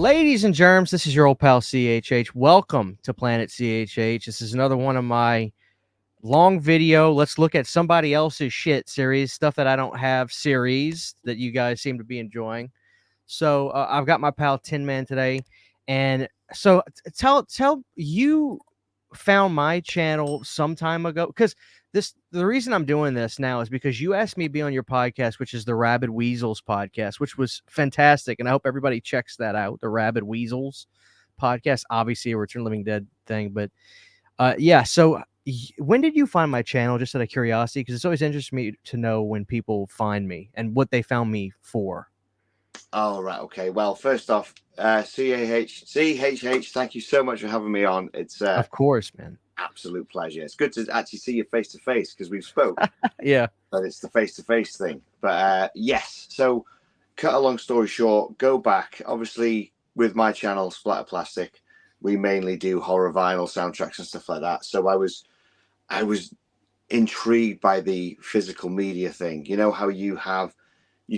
Ladies and germs, this is your old pal CHH. Welcome to Planet CHH. This is another one of my long video. Let's look at somebody else's shit series, stuff that I don't have series that you guys seem to be enjoying. So I've got my pal Tin Man today, and so tell you found my channel some time ago because the reason I'm doing this now is because you asked me to be on your podcast, which is the Rabid Weasels podcast, which was fantastic, and I hope everybody checks that out. The Rabid Weasels podcast, obviously a Return of the Living Dead thing, but yeah. So when did you find my channel? Just out of curiosity, because it's always interesting me to know when people find me and what they found me for. Oh, right. Okay. Well, first off, CHH, thank you so much for having me on. It's Of course, man. absolute pleasure. It's good to actually see you face to face because we've spoke. Yeah. But it's the face to face thing. But yes. So, cut a long story short, go back. Obviously, with my channel, Splatter Plastic, we mainly do horror vinyl soundtracks and stuff like that. So I was intrigued by the physical media thing. You know how you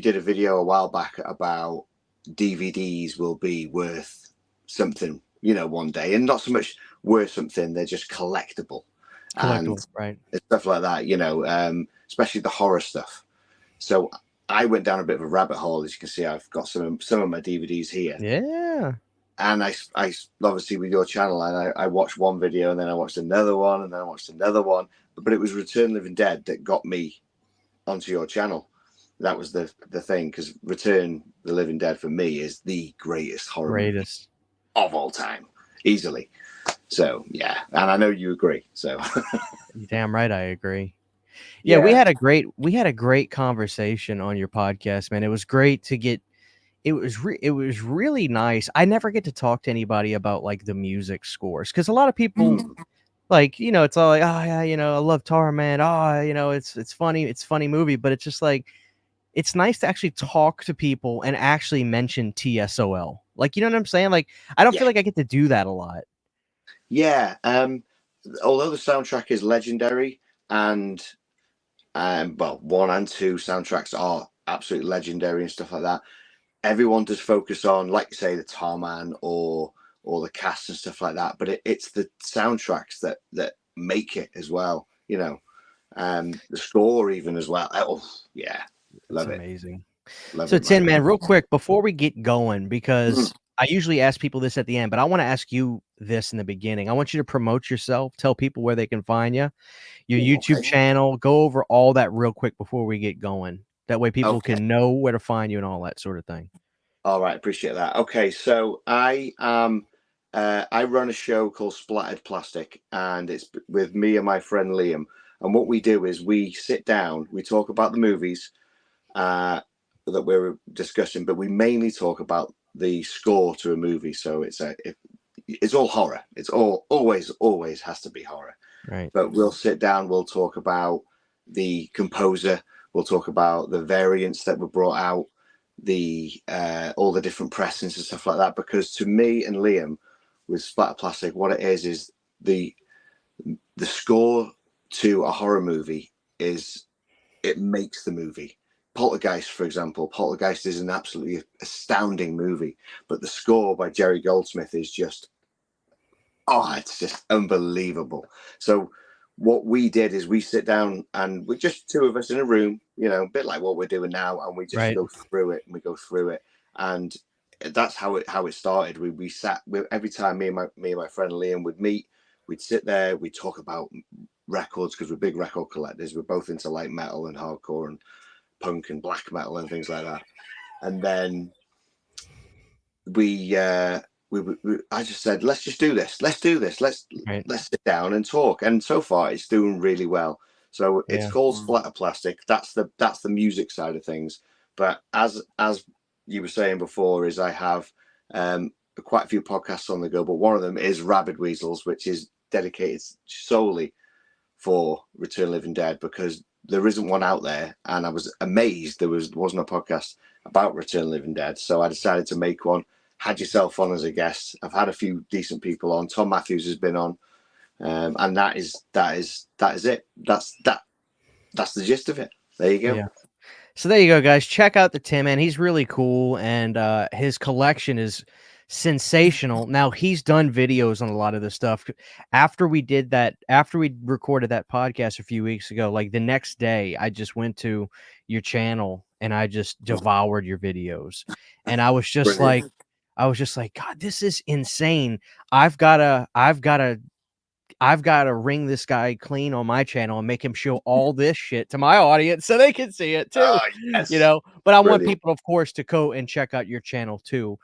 did a video a while back about DVDs will be worth something, one day, and not so much worth something, they're just collectible and right, stuff like that, especially the horror stuff. So I went down a bit of a rabbit hole. As you can see, I've got some of my DVDs here. Yeah. And I obviously with your channel, and I watched one video, and then I watched another one, and then I watched another one. But it was Return of the Living Dead that got me onto your channel. That was the thing, because Return of the Living Dead for me is the greatest horror movie of all time, easily. So yeah, and I know you agree. So damn right, I agree. Yeah, we had a great conversation on your podcast, man. It was great to get. It was really nice. I never get to talk to anybody about like the music scores because a lot of people like it's all like, oh yeah, I love Tar Man. Oh, it's funny, it's a funny movie, but it's just like it's nice to actually talk to people and actually mention TSOL. Like, you know what I'm saying? Like, I don't feel like I get to do that a lot. Yeah. Although the soundtrack is legendary, and well, 1 and 2 soundtracks are absolutely legendary and stuff like that, everyone does focus on, like you say, the Tar Man or the cast and stuff like that. But it's the soundtracks that make it as well. The score even as well. Oh yeah, love it. Amazing. Love so it, Tin Man, real quick before we get going, because I usually ask people this at the end, but I want to ask you this in the beginning. I want you to promote yourself, tell people where they can find you, your YouTube channel, go over all that real quick before we get going. That way people can know where to find you and all that sort of thing. All right, appreciate that. Okay, so I run a show called Splattered Plastic, and it's with me and my friend Liam. And what we do is we sit down, we talk about the movies that we're discussing, but we mainly talk about the score to a movie. So it's all horror. It's always has to be horror. Right. But we'll sit down, we'll talk about the composer, we'll talk about the variants that were brought out, the all the different pressings and stuff like that. Because to me and Liam with Splatter Plastic, what it is the score to a horror movie it makes the movie. Poltergeist, for example. Poltergeist is an absolutely astounding movie, but the score by Jerry Goldsmith is just, it's just unbelievable. So what we did is we sit down, and we're just 2 of us in a room, a bit like what we're doing now, and we just go through it, and that's how it started. We sat every time me and my friend Liam would meet, we'd sit there, we'd talk about records because we're big record collectors. We're both into like metal and hardcore and punk and black metal and things like that. And then I just said, let's just do this. Let's do this. Let's sit down and talk. And so far it's doing really well. So it's called Splatter Plastic. That's the music side of things. But as you were saying before, is I have quite a few podcasts on the go, but one of them is Rabid Weasels, which is dedicated solely for Return of the Living Dead, because there isn't one out there, and I was amazed there wasn't a podcast about Return of the Living Dead. So I decided to make one. Had yourself on as a guest. I've had a few decent people on. Tom Matthews has been on, and that is it. That's the gist of it. There you go. Yeah. So there you go, guys. Check out the Tin Man. He's really cool, and his collection is sensational. Now he's done videos on a lot of this stuff. After we recorded that podcast a few weeks ago, like the next day, I just went to your channel and I just devoured your videos. And Brilliant. I was just like, God, this is insane. I've gotta ring this guy clean on my channel and make him show all this shit to my audience so they can see it too, Oh, yes. But I want Brilliant. people, of course, to go and check out your channel too,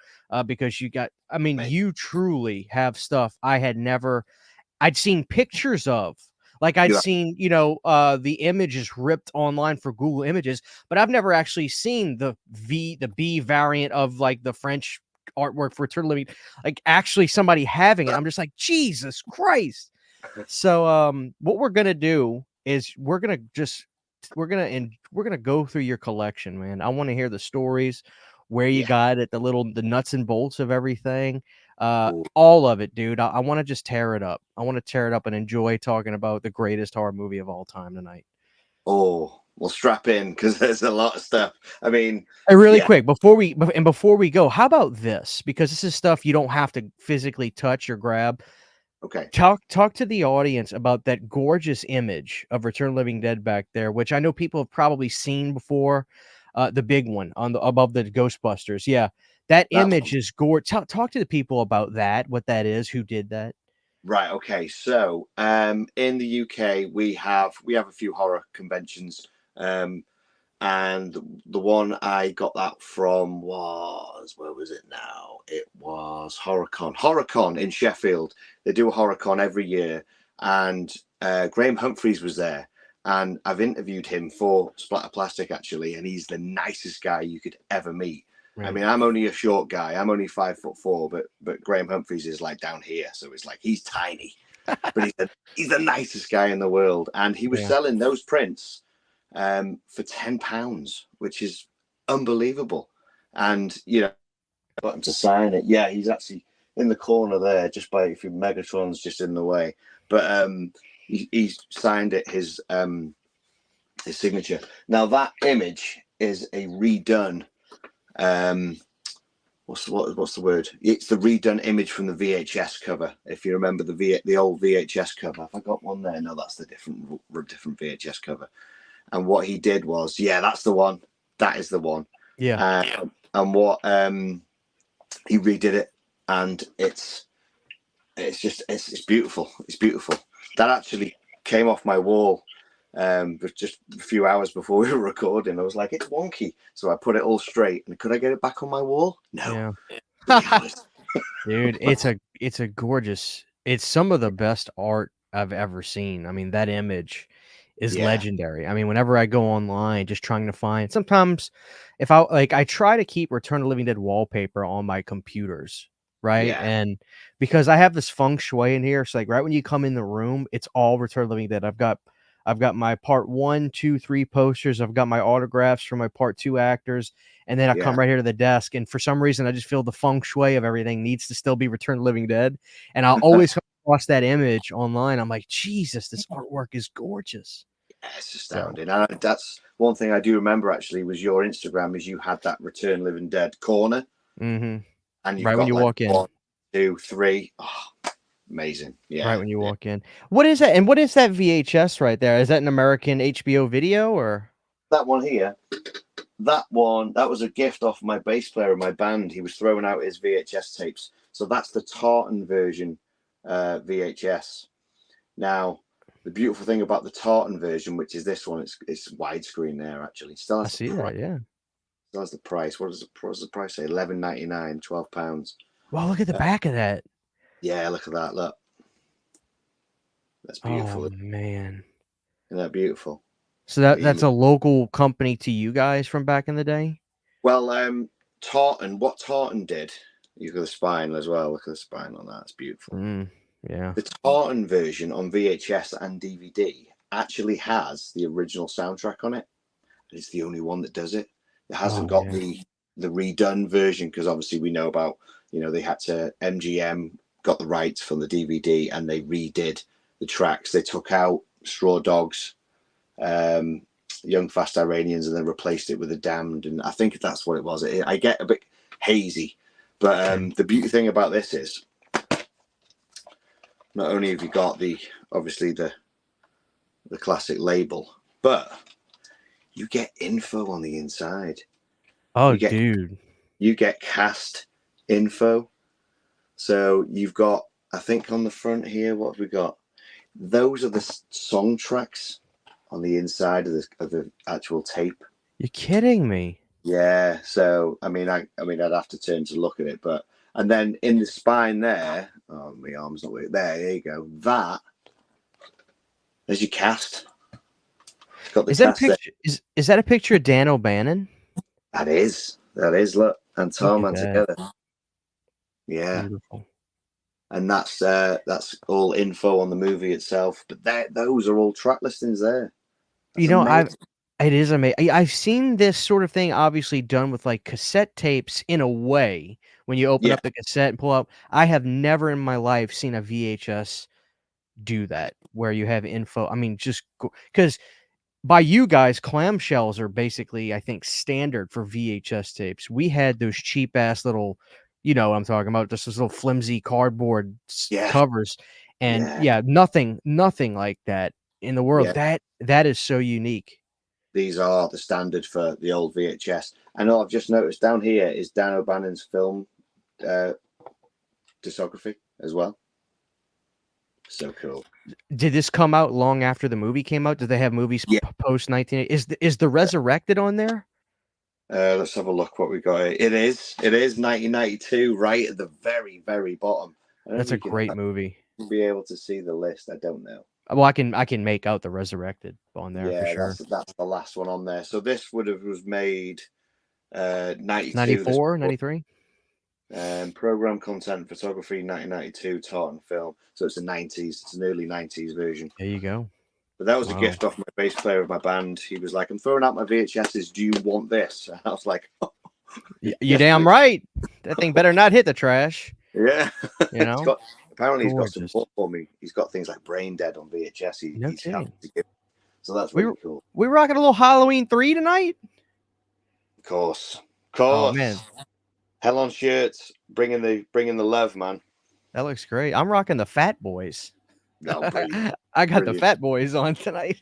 because Mate. you truly have stuff I'd seen pictures of. Like I'd You seen, the images ripped online for Google Images, but I've never actually seen the B variant of like the French artwork for Turtle Living, like actually somebody having it. I'm just like, Jesus Christ. So what we're gonna do is we're gonna go through your collection, man. I want to hear the stories, where you yeah. got it, the nuts and bolts of everything, Ooh. all of it, dude. I want to just tear it up. I want to tear it up and enjoy talking about the greatest horror movie of all time tonight. Oh, well, strap in because there's a lot of stuff. I mean, Hey, really yeah. quick before we go, how about this? Because this is stuff you don't have to physically touch or grab. Okay. Talk to the audience about that gorgeous image of Return of the Living Dead back there, which I know people have probably seen before. The big one on the above the Ghostbusters. Yeah, that That image is gorgeous. Talk to the people about that, what that is, who did that. Right. Okay. So, in the UK, we have a few horror conventions, and the one I got that from was, where was it now? It was Horrorcon in Sheffield. They do a Horrorcon every year, and Graham Humphreys was there, and I've interviewed him for Splatter Plastic actually, and he's the nicest guy you could ever meet. I Right. mean, I'm only a short guy. I'm only 5'4", but Graham Humphreys is like down here, so it's like he's tiny, but he's the nicest guy in the world, and he was Yeah. selling those prints for £10, which is unbelievable. And got him to sign it. Yeah, he's actually in the corner there, just by a few Megatron's just in the way. But he signed it his signature. Now that image is a redone. What's the word? It's the redone image from the VHS cover. If you remember the old VHS cover, have I got one there? No, that's the different VHS cover. And what he did was, yeah, that's the one. That is the one. Yeah. And what he redid it, and it's beautiful. It's beautiful. That actually came off my wall just a few hours before we were recording. I was like, it's wonky, so I put it all straight. And could I get it back on my wall? No. Yeah. Dude, it's a gorgeous. It's some of the best art I've ever seen. I mean, that image is Yeah. legendary. I mean, whenever I go online just trying to find, sometimes if I try to keep Return of the Living Dead wallpaper on my computers, right? Yeah. And because I have this feng shui in here, so like right when you come in the room, it's all Return of the Living Dead. I've got my part 1, 2, 3 posters. I've got my autographs for my part 2 actors. And then I come Yeah. right here to the desk. And for some reason, I just feel the feng shui of everything needs to still be Return of the Living Dead. And I'll always come across that image online. I'm like, Jesus, this artwork is gorgeous. Yeah, it's astounding. And that's one thing I do remember actually was your Instagram is you had that Return Living Dead corner. Mm-hmm. And you've Right when got you like walk in. 1, 2, 3. Oh, amazing. Yeah. Right when you walk in. What is that? And what is that VHS right there? Is that an American HBO video or? That one here, that was a gift off my bass player in my band. He was throwing out his VHS tapes. So that's the Tartan version VHS. Now, the beautiful thing about the Tartan version, which is this one, it's widescreen there actually. Still I has the see price. that, yeah. Still has the price. What does the price say? £11.99, £12. Well, look at the back of that. Yeah, look at that. Look. That's beautiful. Oh man. Isn't that beautiful? So that's a local company to you guys from back in the day? Well, what Tartan did, you've got the spine as well. Look at the spine on that. It's beautiful. Yeah. The Tartan version on VHS and DVD actually has the original soundtrack on it. It's the only one that does it. It hasn't got the redone version because obviously we know about, they had to, MGM got the rights from the DVD and they redid the tracks. They took out Straw Dogs, Young Fast Iranians, and then replaced it with The Damned. And I think that's what it was. I get a bit hazy, But the beauty thing about this is not only have you got obviously the classic label, but you get info on the inside. Oh, you get dude. You get cast info. So you've got, I think on the front here, what have we got? Those are the song tracks on the inside of the actual tape. You're kidding me. Yeah. So I'd have to turn to look at it, and then in the spine there, oh, my arm's not working. There you go. There's your cast. It's got the Is that a cast there. picture? Is that a picture of Dan O'Bannon? That is. Look, and Tom and together. Yeah. Beautiful. And that's all info on the movie itself. But those are all track listings there. That's amazing. It is amazing. I've seen this sort of thing obviously done with like cassette tapes in a way. When you open up the cassette and pull out, I have never in my life seen a VHS do that where you have info. I mean, just because by you guys, clamshells are basically, I think, standard for VHS tapes. We had those cheap ass little, you know what I'm talking about, just those little flimsy cardboard covers. And nothing like that in the world. That is so unique. These are the standard for the old VHS. I know I've just noticed down here is Dan O'Bannon's film discography as well. So cool. Did this come out long after the movie came out? Did they have movies post 1980? Is the Resurrected on there? Let's have a look what we got here. It is 1992, right at the very, very bottom. That's a great movie. Be able to see the list. I don't know. Well, I can make out the Resurrected on there for sure. That's the last one on there. So this was made 92, 94, 93. Program content, photography, 1992, Tartan film. So it's an early 90s version. There you go. But that was a gift off my bass player of my band. He was like, I'm throwing out my VHSs. Do you want this? And I was like, oh, you're damn right. That thing better not hit the trash. Yeah. You know? Apparently he's got some support for me. He's got things like Brain Dead on VHS. He's happy to give. So that's really cool. We rocking a little Halloween 3 tonight? Of course. Oh, man. Hell on shirts, bringing the love, man. That looks great. I'm rocking the Fat Boys. No, I got the Fat Boys on tonight.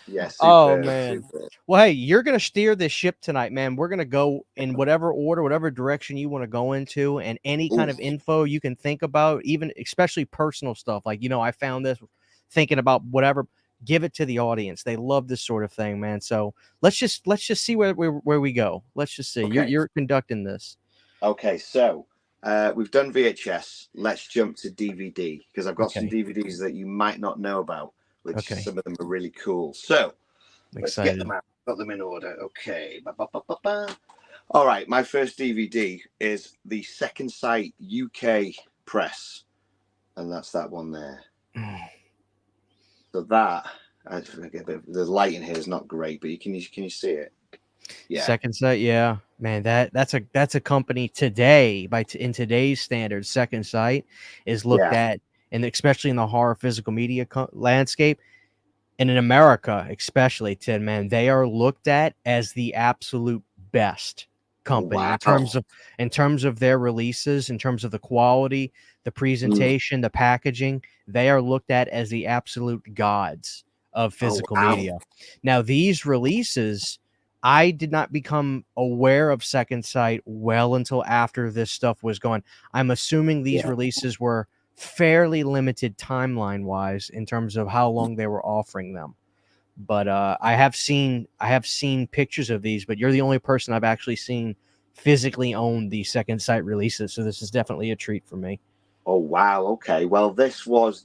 Yes. Oh man. Super. Well, hey, you're gonna steer this ship tonight, man. We're gonna go in whatever order, whatever direction you want to go into, and any kind of info you can think about, even especially personal stuff. Like, you know, I found this, thinking about whatever. Give it to the audience. They love this sort of thing, man. So let's just see where we go. Let's just see. Okay. You're conducting this. Okay, so we've done VHS. Let's jump to DVD because I've got some DVDs that you might not know about, which some of them are really cool. So let's get them out. Got them in order. Okay. All right. My first DVD is the Second Sight UK press, and that's that one there. So that the lighting here is not great, but can you see it? Yeah. Second Sight, yeah, man. That's a company today in today's standards. Second Sight is looked at, and especially in the horror physical media landscape, and in America especially, Ted, man, they are looked at as the absolute best company in terms of their releases, in terms of the quality, the presentation, the packaging. They are looked at as the absolute gods of physical media. Now, these releases, I did not become aware of Second Sight well until after this stuff was going. I'm assuming these releases were fairly limited timeline wise in terms of how long they were offering them. But I have seen pictures of these, but you're the only person I've actually seen physically own the Second Sight releases. So this is definitely a treat for me. Oh, wow. Okay. Well, this was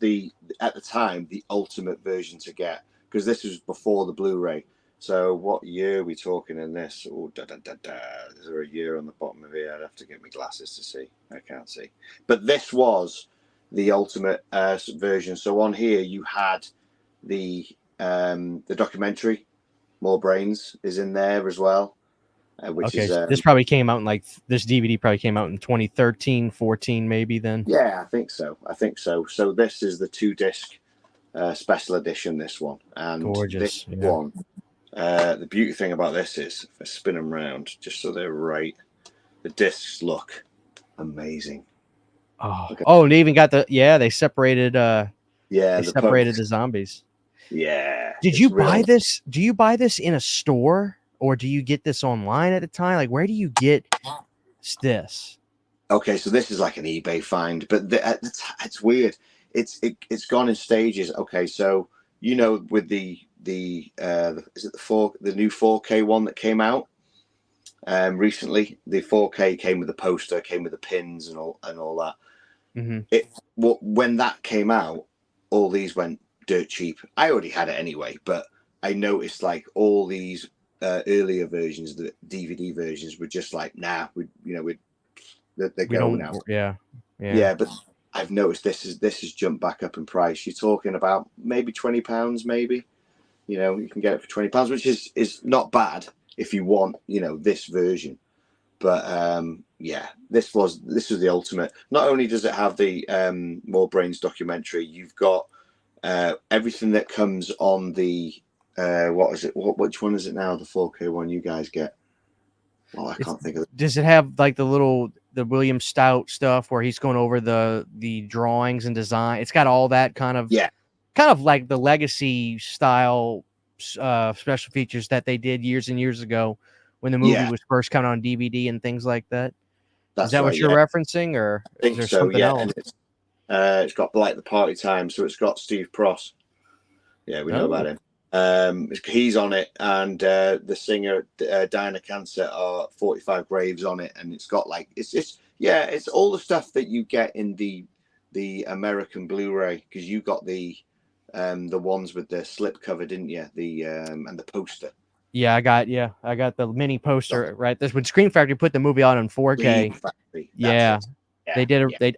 at the time, the ultimate version to get, because this was before the Blu-ray. So what year are we talking in this? Oh, Is there a year on the bottom of here? I'd have to get my glasses to see. I can't see. But this was the ultimate version. So on here, you had the documentary, More Brains, is in there as well. Which is this probably came out in this DVD probably came out in 2013, 14, maybe then. Yeah, I think so. So this is the 2-disc special edition. This one, and gorgeous. This one. The beauty thing about this is if I spin them around just so they're right. The discs look amazing. Oh, and they even got they separated Yeah, the zombies. Yeah. Did you buy this? Do you buy this in a store or do you get this online at the time? Like, where do you get this? Okay, so this is like an eBay find, but it's weird. It's gone in stages. Okay, so with the is it the new 4K one that came out recently? The 4K came with the poster, came with the pins and all that. Mm-hmm. When that came out, all these went dirt cheap. I already had it anyway, but I noticed like all these earlier versions, the DVD versions, were just like, nah, they're going now. Yeah, but I've noticed this has jumped back up in price. You're talking about maybe £20, maybe. You can get it for £20, which is not bad if you want, this version. But this was the ultimate. Not only does it have the More Brains documentary, you've got everything that comes on the what is it? Which one is it now? The 4K one you guys get? Well, I can't think of it. Does it have like the William Stout stuff where he's going over the drawings and design? It's got all that kind of like the legacy style special features that they did years and years ago when the movie was first coming on DVD and things like that. Is that what you're referencing, or is there something else? And it's got like the party time, so it's got Steve Pross. Yeah, we know about him. He's on it, and the singer Diana Cancer are 45 Graves on it, and it's got like it's all the stuff that you get in the American Blu-ray, because you got the ones with the slip cover, didn't you? The and the poster. Yeah, I got the mini poster, right? This when Scream Factory put the movie out in 4K. They did.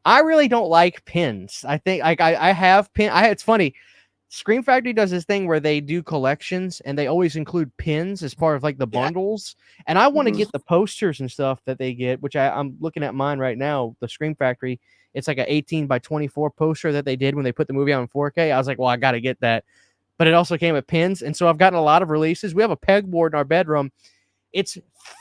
I really don't like pins. I think I have pin. It's funny. Scream Factory does this thing where they do collections and they always include pins as part of like the bundles. And I want to get the posters and stuff that they get, which I'm looking at mine right now. The Scream Factory. It's like an 18x24 poster that they did when they put the movie out in 4K. I was like, well, I got to get that. But it also came with pins. And so I've gotten a lot of releases. We have a pegboard in our bedroom. It's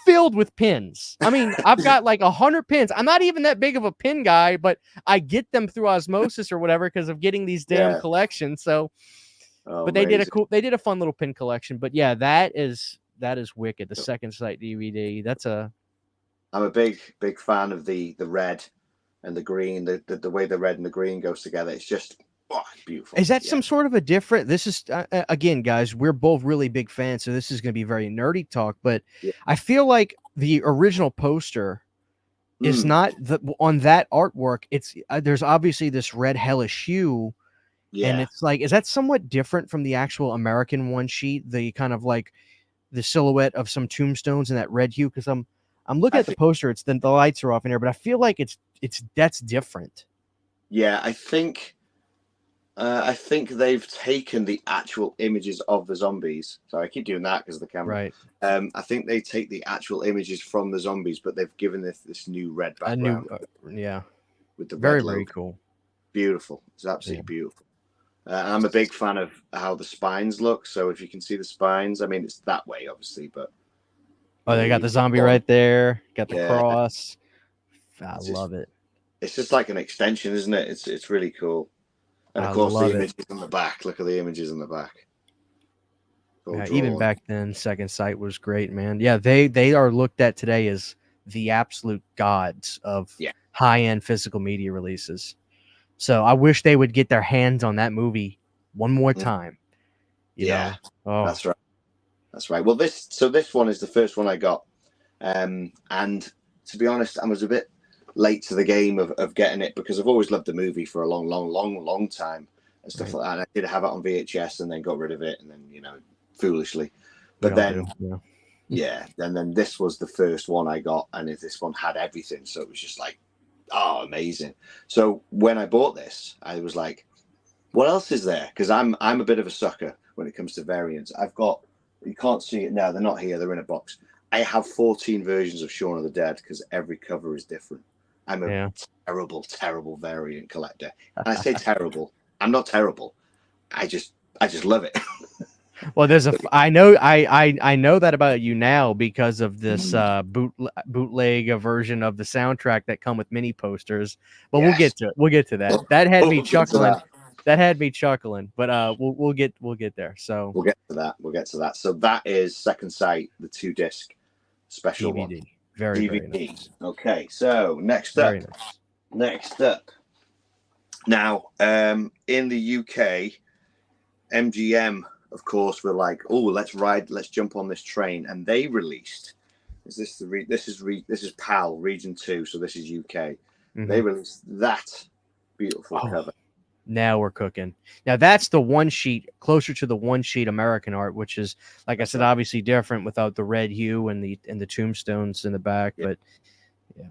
filled with pins. I mean, I've got like 100 pins. I'm not even that big of a pin guy, but I get them through osmosis or whatever because of getting these damn collections. So, but they did a fun little pin collection. But yeah, that is wicked. The Second Sight DVD. I'm a big fan of the red and the green. The way the red and the green goes together. It's just beautiful. Is that some sort of a different? This is again, guys. We're both really big fans, so this is going to be very nerdy talk. But I feel like the original poster is not on that artwork. It's there's obviously this red hellish hue, and it's like, is that somewhat different from the actual American one sheet? The kind of like the silhouette of some tombstones in that red hue. Because I'm looking at the poster. It's the lights are off in here, but I feel like that's different. Yeah, I think they've taken the actual images of the zombies. Sorry, I keep doing that because of the camera. Right. I think they take the actual images from the zombies, but they've given this new red background. With the very, red very logo. cool. Beautiful. It's absolutely beautiful. I'm a big fan of how the spines look. So if you can see the spines, I mean, it's that way, obviously, but. They got the zombie right there. Got the cross. I love it. It's just like an extension, isn't it? It's really cool. And of course, the images on the back. Look at the images on the back. Even back then, Second Sight was great, man. Yeah, they are looked at today as the absolute gods of high-end physical media releases. So I wish they would get their hands on that movie one more time. You know? Oh. That's right. That's right. Well, this one is the first one I got. And to be honest, I was a bit late to the game of getting it because I've always loved the movie for a long time and stuff like that. And I did have it on VHS and then got rid of it, and then foolishly. But then then this was the first one I got, and this one had everything, so it was just like, oh, amazing. So when I bought this, I was like, what else is there? Because I'm a bit of a sucker when it comes to variants. I've got, you can't see it now, they're not here, they're in a box. I have 14 versions of Shaun of the Dead because every cover is different. I'm a terrible variant collector. And I say terrible. I'm not terrible. I just love it. Well, there's a. I know. I know that about you now because of this bootleg version of the soundtrack that come with mini posters. But we'll Yes. get to it. We'll get to that. That had me We'll get to chuckling. that. That had me chuckling. But we'll get there. So We'll get to that. We'll get to that. So that is Second Sight, the 2-disc special one. DVD. Very very DVD. nice. Okay. So next up. Very nice. Next up. Now, in the UK, MGM, of course, were like, "Oh, let's jump on this train," and they released. Is this the this is PAL Region 2, so this is UK. They released that beautiful cover. Now we're cooking. Now that's the one sheet, closer to the one sheet American art, which is, like I said, obviously different without the red hue and the tombstones in the back. Yeah. But yeah,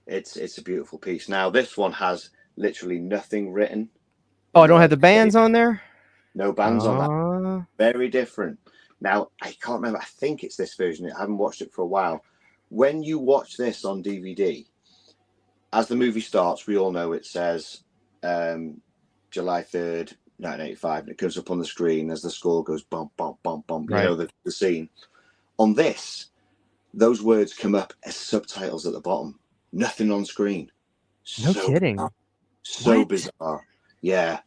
it's a beautiful piece. Now this one has literally nothing written. Oh, I don't have the bands on there. No bands on that. Very different. Now I can't remember. I think it's this version. I haven't watched it for a while. When you watch this on DVD, as the movie starts, we all know it says July 3rd, 1985, and it comes up on the screen as the score goes bump, bump, bump, bump. Right. You know the scene. On this, those words come up as subtitles at the bottom. Nothing on screen. No kidding. Bizarre. So bizarre. Yeah.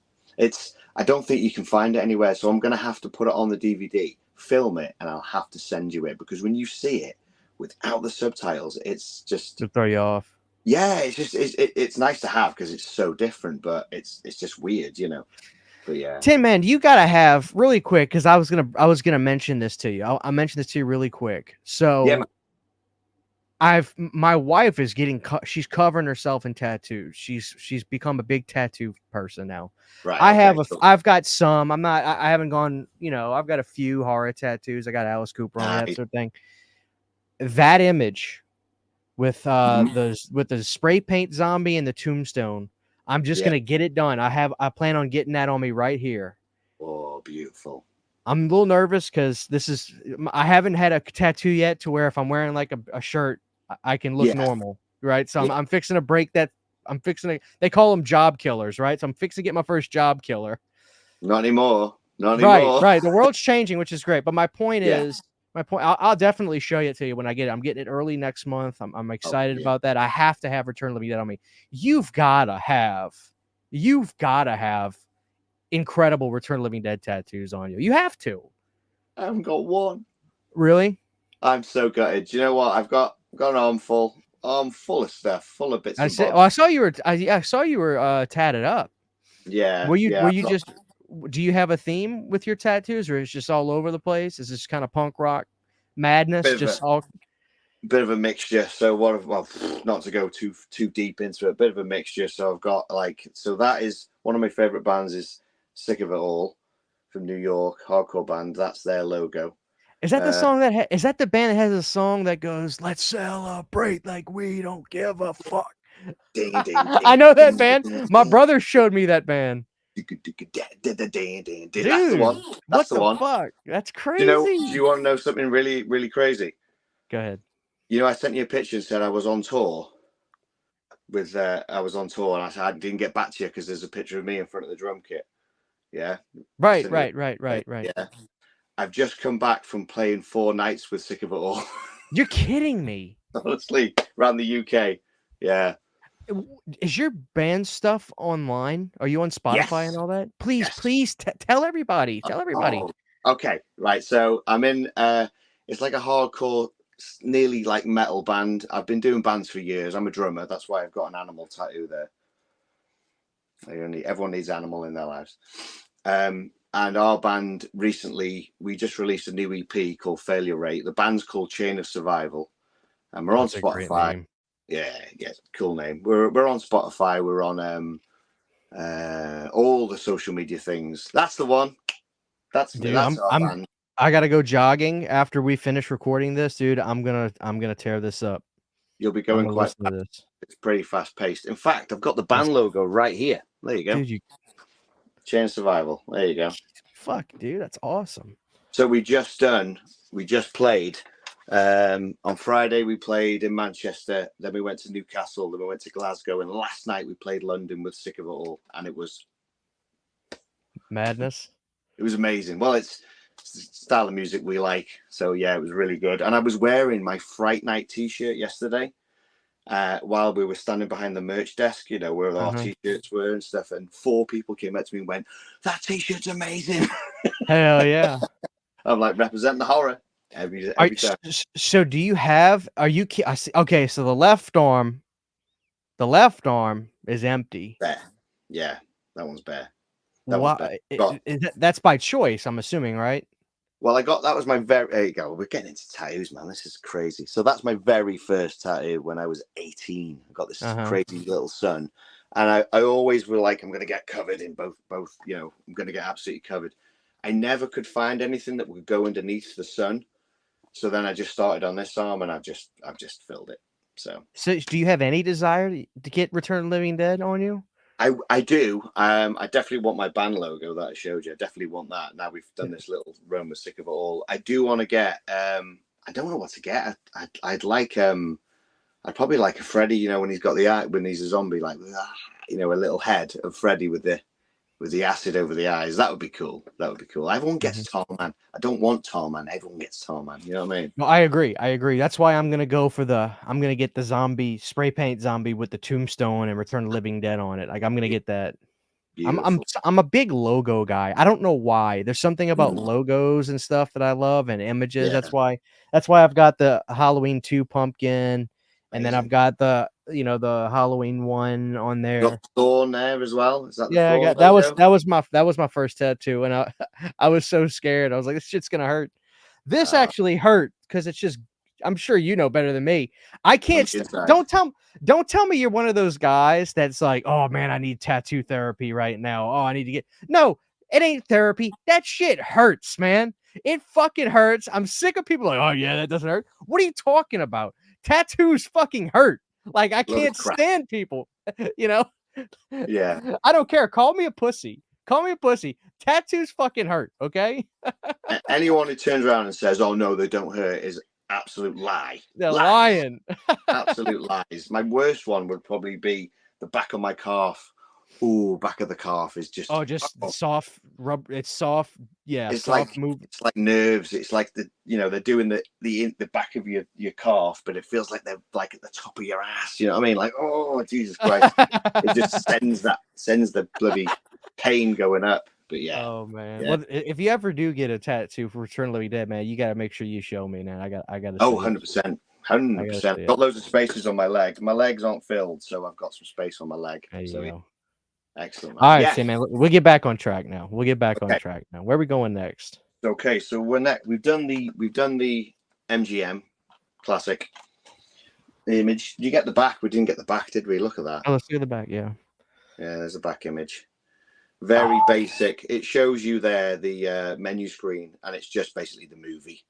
I don't think you can find it anywhere, so I'm going to have to put it on the DVD, film it, and I'll have to send you it, because when you see it without the subtitles, it's just to throw you off. Yeah, it's nice to have because it's so different, but it's just weird, you know. But yeah, Tin Man, you gotta have really quick, because I was gonna mention this to you. I'll mention this to you really quick. So yeah, my wife is she's covering herself in tattoos. She's become a big tattoo person now. Right. I've got some. I haven't gone. You know, I've got a few horror tattoos. I got Alice Cooper on that sort of thing. That image with the spray paint zombie and the tombstone. I'm just gonna get it done. I plan on getting that on me right here. Oh, beautiful. I'm a little nervous because I haven't had a tattoo yet to where if I'm wearing like a shirt, I can look normal, right? So I'm fixing to break that. They call them job killers, right? So I'm fixing to get my first job killer. Not anymore. Not anymore. Right. The world's changing, which is great. But my point is, I'll definitely show it to you when I get it. I'm getting it early next month. I'm excited about that. I have to have Return of the Living Dead on me. You've gotta have incredible Return of the Living Dead tattoos on you. You have to. I haven't got one. Really? I'm so gutted. Do you know what? I've got an arm full of stuff, full of bits and bobs. I saw you were tatted up. Yeah. Were you just? Do you have a theme with your tattoos, or is it just all over the place? Is this kind of punk rock madness? Bit of a mixture. So not to go too deep into it, a bit of a mixture. So I've got that is one of my favorite bands is Sick of It All from New York, hardcore band. That's their logo. Is that the song is that the band that has a song that goes, "Let's celebrate like we don't give a fuck"? Ding, ding, ding, I know that band. My brother showed me that band. Dude, that's the one. That's the one. Fuck? That's crazy. Do you want to know something really, really crazy? Go ahead. You know, I sent you a picture and said I was on tour and I said I didn't get back to you because there's a picture of me in front of the drum kit. Yeah. Right. Yeah. I've just come back from playing 4 nights with Sick of It All. You're kidding me. Honestly, around the UK. Yeah. Is your band stuff online? Are you on Spotify and all that? Please tell everybody. Oh, okay, right. So I'm in. It's like a hardcore, nearly like metal band. I've been doing bands for years. I'm a drummer. That's why I've got an animal tattoo there. Everyone needs animal in their lives. And our band recently, we just released a new EP called Failure Rate. The band's called Chain of Survival, and we're on Spotify. Yeah, cool name. We're on Spotify. We're on all the social media things. That's the one. That's our band. I gotta go jogging after we finish recording this, dude. I'm gonna tear this up. You'll be going quite fast. It's pretty fast paced. In fact, I've got the band logo right here. There you go. Dude, Chain of Survival. There you go. Fuck, dude, that's awesome. So we just played. On Friday we played in Manchester, then we went to Newcastle, then we went to Glasgow, and last night we played London with Sick of It All, and it was madness. It was amazing. Well, style of music we like. So yeah, it was really good. And I was wearing my Fright Night t-shirt yesterday while we were standing behind the merch desk, you know, where our t-shirts were and stuff. And 4 people came up to me and went, "That t-shirt's amazing." Hell yeah. I'm like, represent the horror every time. So do you have, I see, okay, so the left arm is empty. Bare. Yeah, that one's bare. Why? That's by choice, I'm assuming, right? Well, that was my there you go. We're getting into tattoos, man. This is crazy. So that's my very first tattoo when I was 18. I got this crazy little son. And I always were like, I'm going to get covered in both, you know, I'm going to get absolutely covered. I never could find anything that would go underneath the sun. So then I just started on this arm and I've just filled it. So do you have any desire to get Return of the Living Dead on you? I do. I definitely want my band logo that I showed you. I definitely want that. Now we've done this little run, we're sick of it all. I do want to get. I don't know what to get. I'd like. I'd probably like a Freddy. You know, when he's got the eye, when he's a zombie, like you know, a little head of Freddy with the acid over the eyes. That would be cool. That would be cool. Everyone gets Tall Man. I don't want Tall Man. Everyone gets Tall Man. You know what I mean? No, I agree. That's why I'm gonna go for I'm gonna get the zombie spray paint zombie with the tombstone and Return of the Living Dead on it. Like I'm gonna get that. I'm a big logo guy. I don't know why. There's something about logos and stuff that I love and images. Yeah. That's why I've got the Halloween 2 pumpkin, and then Amazing. I've got the the Halloween 1 on there. Got Thorn there as well. Is that the I Thorn got logo? that was my first tattoo, and I was so scared. I was like, this shit's gonna hurt. This actually hurt because it's just. I'm sure you know better than me. I can't. Don't tell me you're one of those guys that's like, oh man, I need tattoo therapy right now. Oh, I need to get. No, it ain't therapy. That shit hurts, man. It fucking hurts. I'm sick of people like, oh yeah, that doesn't hurt. What are you talking about? Tattoos fucking hurt. Like I can't stand people. You know. Yeah. I don't care. Call me a pussy. Call me a pussy. Tattoos fucking hurt. Okay. Anyone who turns around and says, "Oh no, they don't hurt," is absolute lie. They're lying. Absolute lies. My worst one would probably be the back of my calf. Ooh, back of the calf is just soft rub. It's soft. Yeah, it's soft like it's like nerves. It's like they're doing the back of your calf, but it feels like they're like at the top of your ass. You know what I mean? Like, oh Jesus Christ! It just sends the bloody pain going up. But yeah. Oh man. Yeah. Well, if you ever do get a tattoo for Return of the Living Dead, man, you got to make sure you show me, man. I got to. Oh, 100%. 100%. Got loads of spaces on my leg. My legs aren't filled, so I've got some space on my leg. There you go. Excellent. All right, man. We'll get back on track now. On track now. Where are we going next? Okay, so we're next. We've done the MGM classic image. Did you get the back? We didn't get the back, did we? Look at that. Oh, let's look at the back. Yeah. Yeah, there's a back image. Very basic. It shows you there the menu screen, and it's just basically the movie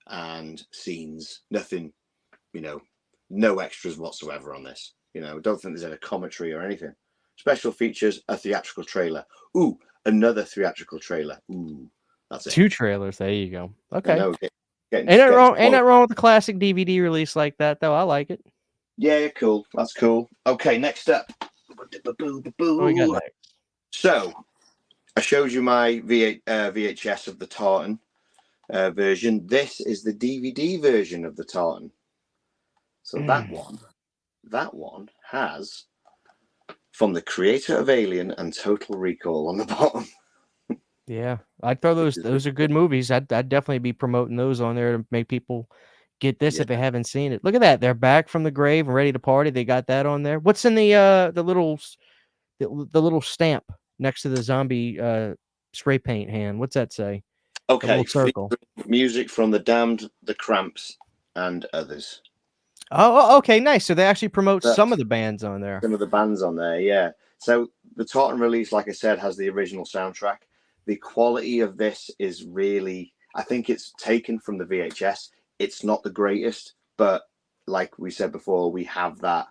and scenes. Nothing, no extras whatsoever on this. Don't think there's any commentary or anything. Special features, a theatrical trailer. Ooh, another theatrical trailer. Ooh, that's it. 2 trailers. There you go. Okay. Ain't that wrong with the classic DVD release like that, though? I like it. Yeah, cool. That's cool. Okay, next up. What we got next? So, I showed you my VHS of the Tartan version. This is the DVD version of the Tartan. So that one has from the creator of Alien and Total Recall on the bottom. Yeah, I'd throw those. Those are good movies. I'd definitely be promoting those on there to make people get this if they haven't seen it. Look at that. They're back from the grave and ready to party. They got that on there. What's in the little stamp next to the zombie spray paint hand? What's that say? Okay, circle. Music from The Damned, The Cramps, and others. Oh, okay, nice. So they actually promote some of the bands on there. Some of the bands on there, yeah. So the Tartan release, like I said, has the original soundtrack. The quality of this is really, I think it's taken from the VHS. It's not the greatest, but like we said before, we have that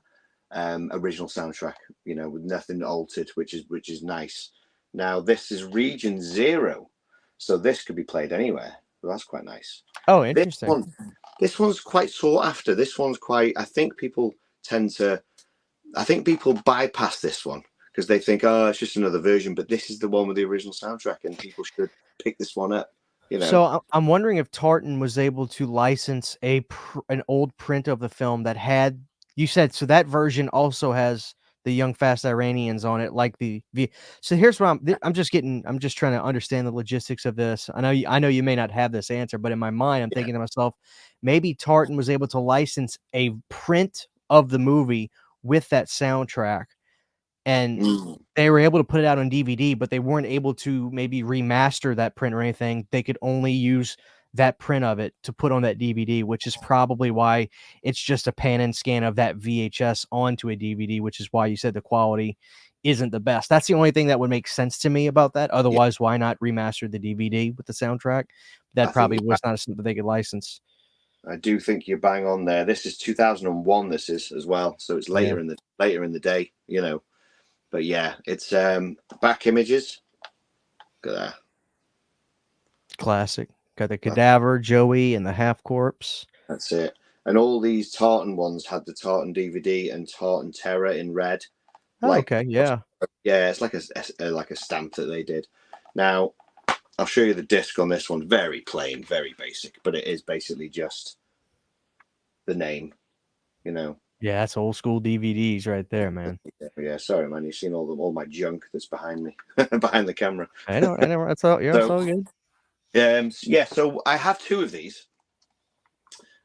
original soundtrack, with nothing altered, which is nice. Now this is Region 0, so this could be played anywhere. Well, that's quite nice. Oh, interesting. This one's quite sought after. This one's quite. I think people bypass this one because they think, oh, it's just another version. But this is the one with the original soundtrack, and people should pick this one up. You know, So I'm wondering if Tartan was able to license an old print of the film that had, you said, so that version also has the young fast Iranians on it, like so here's what I'm just trying to understand the logistics of this. I know you may not have this answer, but in my mind I'm yeah. thinking to myself, maybe Tartan was able to license a print of the movie with that soundtrack, and Mm, they were able to put it out on DVD, but they weren't able to maybe remaster that print or anything. They could only use that print of it to put on that DVD, which is probably why it's just a pan and scan of that VHS onto a DVD, which is why you said the quality isn't the best. That's the only thing that would make sense to me about that. yeah, Otherwise, why not remaster the DVD with the soundtrack? I That think probably was not something they could license. I do think you're bang on there. This is 2001. This is as well, so it's Yeah, later in the day. You know, but yeah, it's back images. Look at that. classic. Got the cadaver, Joey, and the half corpse. That's it. And all these Tartan ones had the Tartan DVD and Tartan Terror in red. Oh, Like, okay, yeah. yeah, it's like a stamp that they did. Now, I'll show you the disc on this one. Very plain, very basic, but it is basically just the name, you know. Yeah, that's old school DVDs right there, man. Yeah, sorry, man. You've seen all my junk that's behind me, behind the camera. I know. That's all. Yeah, it's all good. Yeah. So I have two of these.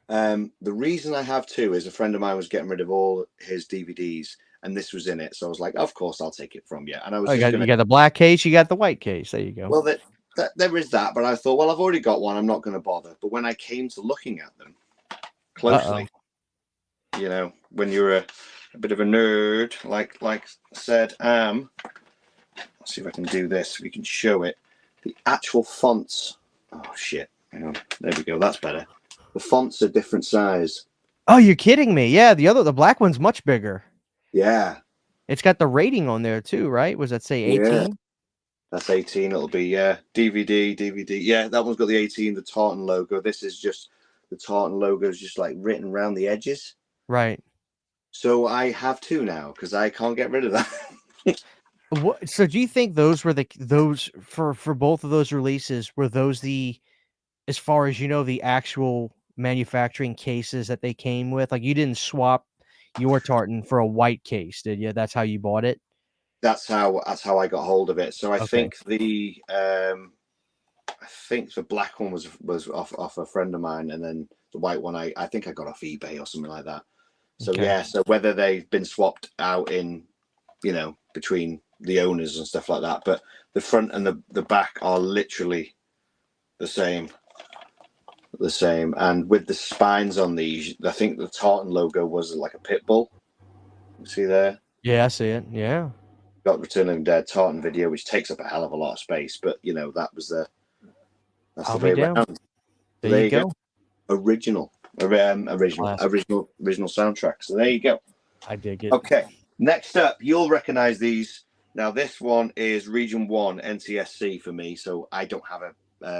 The reason I have two is a friend of mine was getting rid of all his DVDs, and this was in it. So I was like, of course, I'll take it from you. And I was Oh, just gonna. you got the black case. You got the white case. There you go. Well, there is that, but I thought, well, I've already got one. I'm not going to bother. But when I came to looking at them closely, you know, when you're a bit of a nerd, like said, let's see if I can do this. We can show it. The actual fonts. Oh shit! Hang on. There we go. That's better. The fonts are different size. Oh, you're kidding me? Yeah, the black one's much bigger. Yeah. It's got the rating on there too, right? Was that say 18? Yeah. That's 18. It'll be DVD. Yeah, that one's got the 18. The Tartan logo. This is just the Tartan logo is just like written around the edges. Right. So I have two now because I can't get rid of that. What? So do you think those were those for both of those releases? Were those as far as you know, the actual manufacturing cases that they came with? Like you didn't swap your tartan for a white case, did you? That's how you bought it. That's how I got hold of it. So I Okay. think the black one was off a friend of mine, and then the white one I think I got off eBay or something like that. So Okay. yeah, so whether they've been swapped out in, you know, between the owners and stuff like that, but the front and the back are literally the same. And with the spines on these, I think the Tartan logo was like a pit bull. You see there? Yeah, I see it. Yeah. Got Return of the Dead Tartan video, which takes up a hell of a lot of space, but you know that's I'll the be way down. around. There you go. Go. Original soundtrack. So there you go. I dig it. Okay, next up, you'll recognize these. Now this one is Region 1 NTSC for me, so I don't have a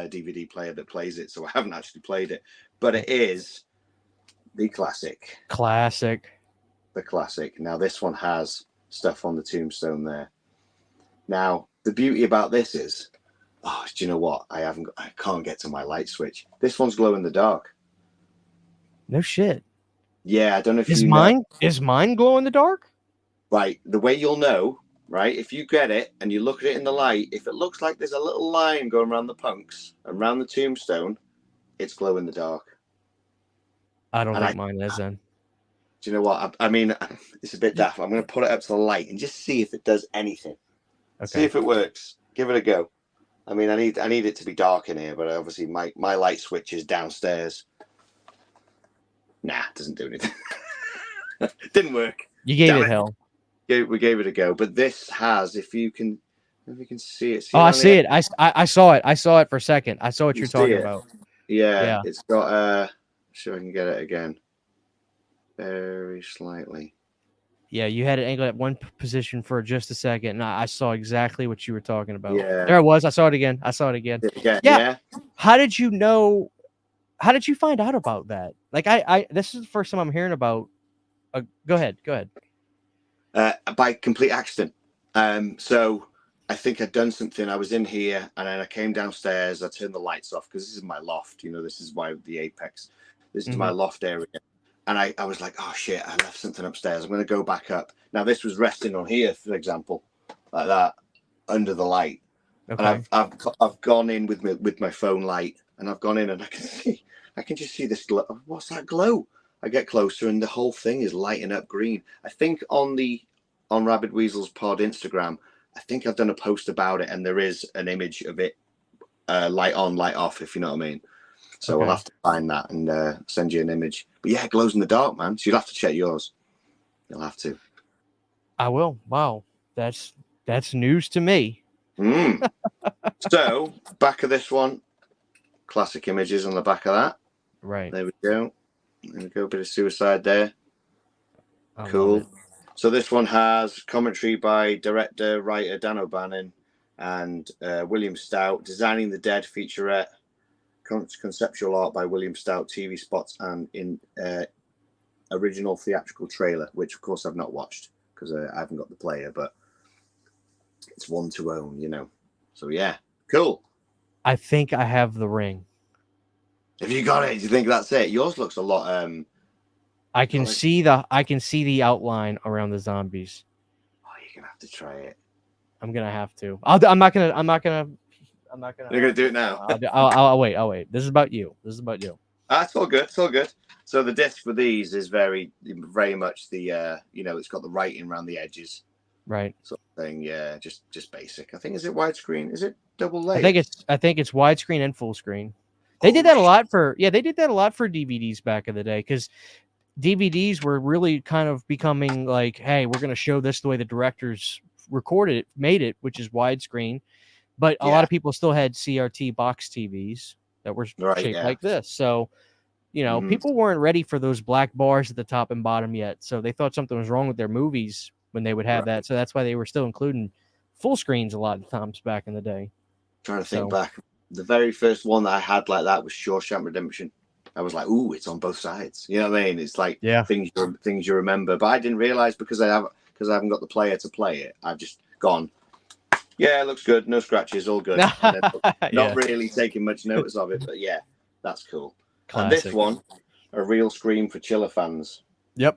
DVD player that plays it, so I haven't actually played it, but it is the classic. The classic. Now this one has stuff on the tombstone there. Now the beauty about this is, do you know what? I can't get to my light switch. This one's glow in the dark. No shit. Yeah, I don't know if Is you know. Is mine glow in the dark? Right, the way you'll know, right, if you get it and you look at it in the light, if it looks like there's a little line going around the punks and around the tombstone, it's glow in the dark. I don't think mine is then. Do you know what? I mean, it's a bit daft. I'm going to put it up to the light and just see if it does anything. Okay. See if it works. Give it a go. I mean, I need it to be dark in here, but obviously my light switch is downstairs. Nah, it doesn't do anything. Didn't work. You gave it hell. We gave it a go, but this has, if you can see it. I see it. I saw it. I saw it for a second. I saw what you're talking about. Yeah, it's got sure I can get it again. Very slightly. Yeah, you had it angled at one position for just a second, and I saw exactly what you were talking about. Yeah. There it was. I saw it again. Yeah. How did you know? How did you find out about that? Like, this is the first time I'm hearing about. Go ahead. By complete accident. So I think I'd done something. I was in here, and then I came downstairs. I turned the lights off because this is my loft. You know, this is why the apex. This is my loft area. And I was like, oh shit, I left something upstairs. I'm going to go back up. Now this was resting on here, for example, like that, under the light. Okay. And I've gone in with my phone light, and I've gone in, and I can just see this glow. What's that glow? I get closer, and the whole thing is lighting up green. I think on Rabid Weasel's Pod Instagram, I think I've done a post about it, and there is an image of it, light on, light off, if you know what I mean. So Okay. I'll have to find that and send you an image. But yeah, it glows in the dark, man. So you'll have to check yours. You'll have to. I will. Wow, that's news to me. So back of this one, classic images on the back of that. Right. There we go. There we go. A bit of suicide there. I Cool. So this one has commentary by director, writer Dan O'Bannon and William Stout, Designing the Dead featurette, conceptual art by William Stout, TV spots, and in original theatrical trailer, which of course I've not watched because I haven't got the player, but it's one to own, you know. So yeah, cool. I think I have the ring. Have you got it? Do you think that's it? Yours looks a lot. I can see the outline around the zombies. Oh, you're gonna have to try it. I'm gonna have to. I'm not gonna. You're gonna do it now. I'll wait. This is about you. That's all good. It's all good. So the disc for these is very much the it's got the writing around the edges, right? Sort of thing. Yeah, just basic. I think, is it widescreen? Is it double layer? I think it's widescreen and full screen. They did that a lot for DVDs back in the day, because DVDs were really kind of becoming like, hey, we're going to show this the way the directors recorded it, made it, which is widescreen. But a lot of people still had CRT box TVs that were shaped like this. So, people weren't ready for those black bars at the top and bottom yet. So they thought something was wrong with their movies when they would have that. So that's why they were still including full screens a lot of times back in the day. Trying to think back. The very first one that I had like that was Shawshank Redemption. I was like, ooh, it's on both sides. You know what I mean? It's like things you remember. But I didn't realize because I haven't got the player to play it. I've just gone, yeah, it looks good. No scratches, all good. And then not really taking much notice of it, but yeah, that's cool. Classic. And this one, a real scream for Chiller fans. Yep.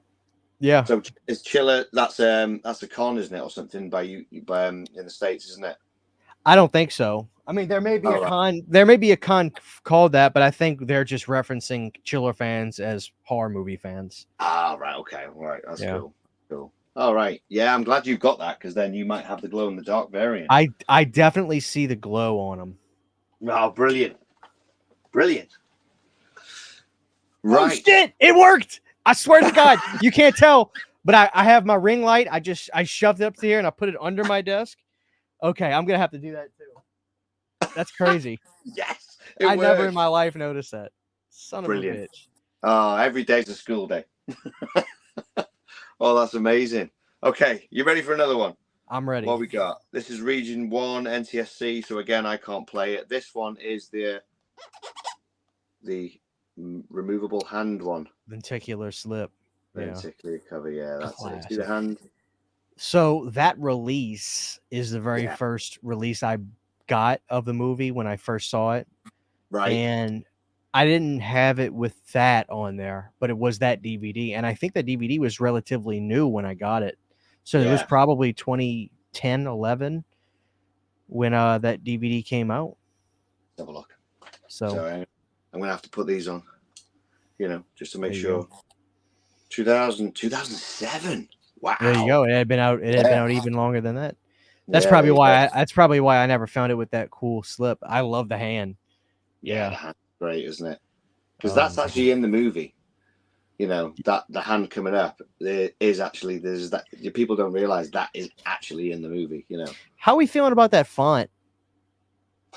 Yeah. So is Chiller? That's a con, isn't it, or something by in the States, isn't it? I don't think so. I mean, there may be a con. There may be a con called that, but I think they're just referencing Chiller fans as horror movie fans. Ah, right. Okay. All right. That's cool. Cool. All right. Yeah, I'm glad you've got that, because then you might have the glow in the dark variant. I definitely see the glow on them. Oh, brilliant. Brilliant. Right. Oh, shit! It worked! I swear to God, you can't tell, but I have my ring light. I shoved it up to here and I put it under my desk. Okay, I'm gonna have to do that too. That's crazy. Yes. I never in my life noticed that. Son Brilliant. of a bitch. Oh, every day's a school day. Oh, that's amazing. Okay, you ready for another one? I'm ready. What we got? This is Region 1 NTSC. So again, I can't play it. This one is the removable hand one. Lenticular slip. Lenticular cover. Yeah, that's Classic. it. See the hand? So that release is the very first release I got of the movie when I first saw it. Right. And I didn't have it with that on there, but it was that DVD. And I think that DVD was relatively new when I got it. So it was probably 2010, 11 when that DVD came out. Let's have a look. So I'm going to have to put these on, just to make sure. 2007. Wow. There you go. It had been out even longer than that. That's probably why I never found it with that cool slip. I love the hand. Yeah, the hand's great, isn't it? Because that's actually in the movie. That the hand coming up, there's that. People don't realize that is actually in the movie. How are we feeling about that font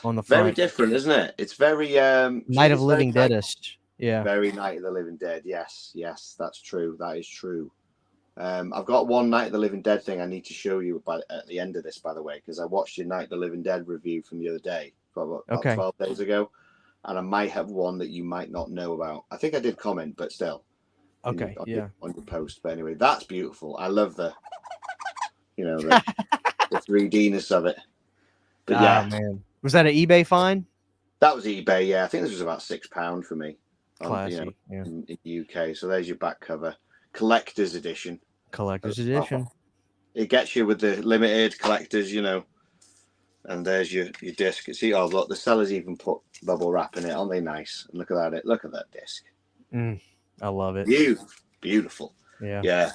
on the front? Very different, isn't it? It's very Night of the Living Deadist. Yeah. Very Night of the Living Dead. Yes, that's true. That is true. I've got one Night of the Living Dead thing I need to show you at the end of this, by the way, because I watched your Night of the Living Dead review from the other day, about 12 days ago, and I might have one that you might not know about. I think I did comment, but still. Okay, on your post. But anyway, that's beautiful. I love the 3D-ness of it. But yeah, man, was that an eBay find? that was eBay. Yeah, I think this was about £6 for me. Classy, yeah. In the UK. So there's your back cover, collector's edition. Collector's edition. It gets you with the limited collectors, and there's your disc. See, oh look, the sellers even put bubble wrap in it. Aren't they nice? And look at that! Look at that disc. I love it. Beautiful. Yeah. Yeah.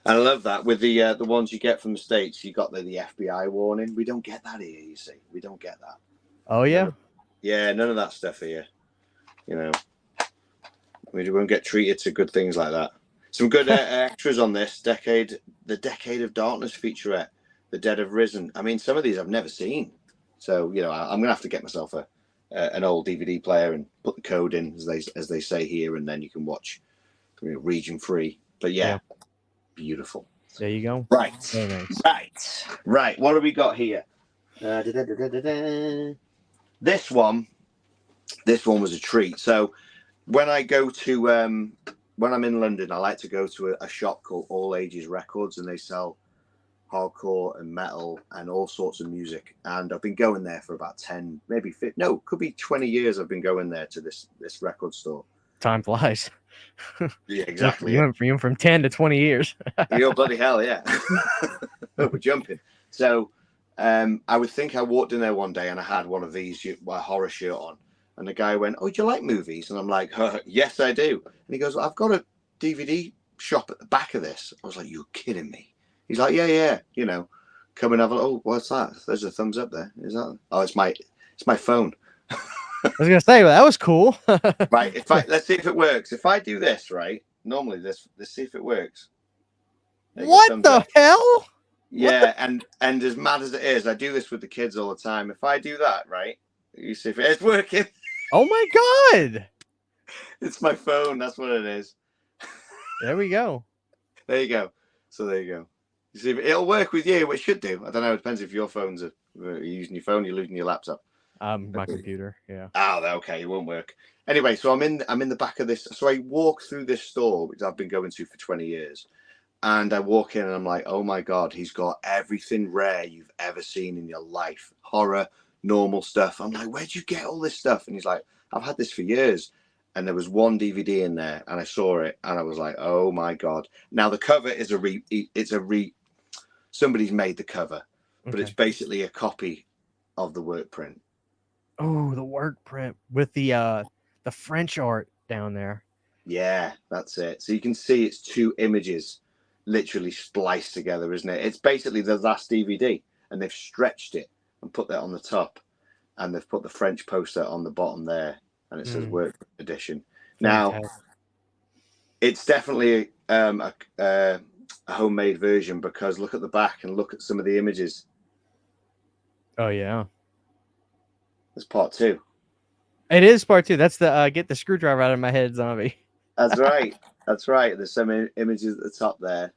And I love that with the ones you get from the States. You got the FBI warning. We don't get that here. You see, we don't get that. Oh yeah. None of that stuff here. We won't get treated to good things like that. Some good extras on this the Decade of Darkness featurette, The Dead Have Risen. I mean, some of these I've never seen. So, I'm going to have to get myself an old DVD player and put the code in, as they say here, and then you can watch region free. But yeah, beautiful. There you go. Right. Very nice. Right. What have we got here? This one was a treat. So when I go to when I'm in London, I like to go to a shop called All Ages Records, and they sell hardcore and metal and all sorts of music. And I've been going there for about 10, maybe 50, no, could be 20 years. I've been going there to this record store. Time flies. Yeah, exactly. You went from 10 to 20 years. You're bloody hell, yeah. We're jumping. So I would think I walked in there one day and I had one of these, a horror shirt on. And the guy went, "Oh, do you like movies?" And I'm like, "Yes, I do." And he goes, "Well, I've got a DVD shop at the back of this." I was like, "You're kidding me?" He's like, "Yeah. Come and have a look." "Oh, what's that?" "There's a thumbs up there." "Is that?" "Oh, it's my phone." I was gonna say, well, that was cool. Right. Let's see if it works. If I do this, right? Normally, let's see if it works. What the hell? Yeah, and as mad as it is, I do this with the kids all the time. If I do that, right? You see if it's working. Oh my god! It's my phone. That's what it is. There we go. There you go. So there you go. You see, it'll work with you. It should do. I don't know. It depends if your phones are using your phone. You're losing your laptop. My computer. Yeah. Oh, okay. It won't work. Anyway, so I'm in the back of this. So I walk through this store, which I've been going to for 20 years, and I walk in and I'm like, oh my god, he's got everything rare you've ever seen in your life. Horror, normal stuff. I'm like, where'd you get all this stuff? And he's like, I've had this for years. And there was one DVD in there, and I saw it, and I was like, oh my god. Now the cover is somebody's made the cover, but it's basically a copy of the Workprint. Oh, the Workprint with the French art down there. Yeah, that's it. So you can see it's two images literally spliced together, isn't it? It's basically the last DVD, and they've stretched it and put that on the top, and they've put the French poster on the bottom there, and it says Work Edition. Now, it's definitely a homemade version, because look at the back and look at some of the images. Oh yeah, that's part 2. It is part 2. That's the get the screwdriver out of my head zombie. That's right. That's right. There's some images at the top there,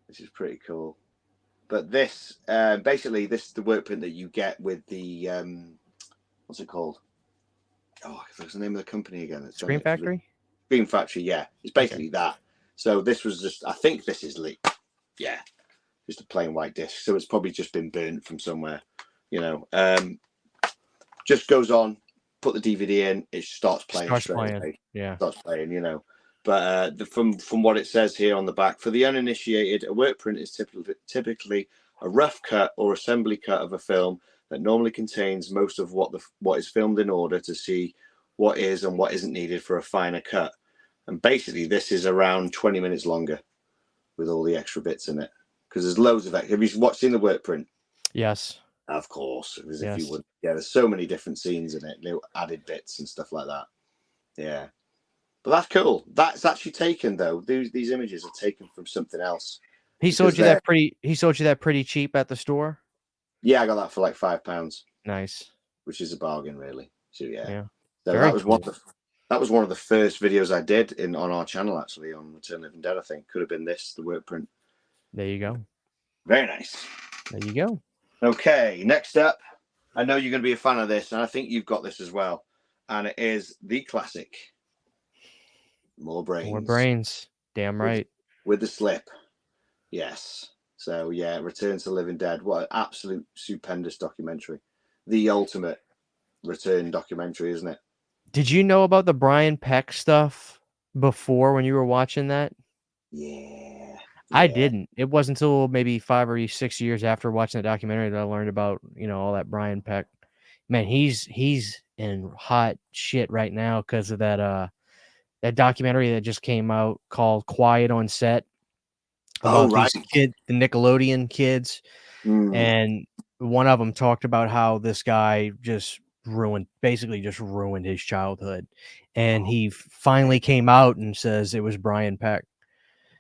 which is pretty cool. But this, basically, this is the Workprint that you get with the, what's it called? Oh, what's the name of the company again? Screen Factory? Screen Factory, yeah. It's basically that. So this was just, I think this is just a plain white disc. So it's probably just been burnt from somewhere, just goes on, put the DVD in, it starts playing. Yeah. Starts playing, But from what it says here on the back, for the uninitiated, a Workprint is typically a rough cut or assembly cut of a film that normally contains most of what is filmed in order to see what is and what isn't needed for a finer cut. And basically, this is around 20 minutes longer with all the extra bits in it, because there's loads of it. Have you seen the Workprint? Yes. Of course. As yes. If you would. Yeah, there's so many different scenes in it, added bits and stuff like that. Yeah. But that's cool. That's actually taken, though. These images are taken from something else. He sold you that pretty cheap at the store? Yeah, I got that for like £5. Nice. Which is a bargain, really. So yeah. So Very that was cool. that was one of the first videos I did on our channel, actually, on Return Living Dead, I think. Could have been this, the Workprint. There you go. Very nice. There you go. Okay, next up, I know you're going to be a fan of this, and I think you've got this as well. And it is the classic More Brains. More Brains. Damn right. With the slip. Yes. So yeah, Return to the Living Dead. What an absolute stupendous documentary. The ultimate return documentary, isn't it? Did you know about the Brian Peck stuff before when you were watching that? Yeah, I yeah. didn't. It wasn't until maybe 5 or 6 years after watching the documentary that I learned about, all that Brian Peck. Man, he's in hot shit right now because of that documentary that just came out called Quiet on Set Oh about right. these the Nickelodeon kids, Mm. and one of them talked about how this guy just basically just ruined his childhood, and Oh, he finally came out and says it was Brian Peck.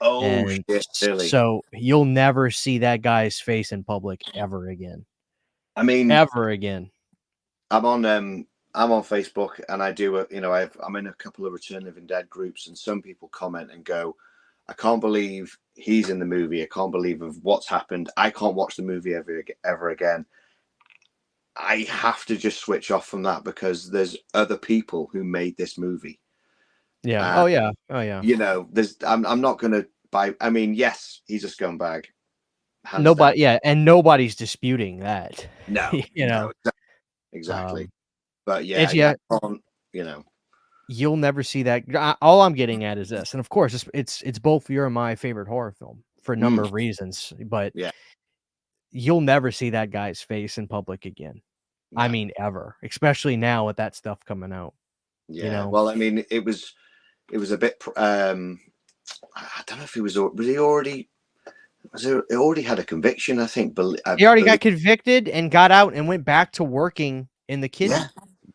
oh And shit, really? so you'll never see that guy's face in public ever again. I mean, Ever again. I'm on I'm on Facebook, and I do I'm in a couple of Return of the Living Dead groups, and some people comment and go, I can't believe he's in the movie. I can't believe of what's happened. I can't watch the movie ever again. I have to just switch off from that because there's other people who made this movie. Yeah. Uh, Oh, yeah. Oh, yeah. there's I'm not gonna buy. I mean, yes, he's a scumbag, hands down. Nobody, yeah, and nobody's disputing that. No, You know? no, exactly. Um, But yeah, it's yeah, yeah, I can't, you know, you'll never see that. All I'm getting at is this, and of course, it's both your and my favorite horror film for a number mm, of reasons, but yeah, you'll never see that guy's face in public again. I no, mean, ever, especially now with that stuff coming out, you yeah. know? Well, I mean, it was a bit. I don't know if was he already he already had a conviction. I think. I He already believe. got convicted and got out and went back to working in the Yeah, kids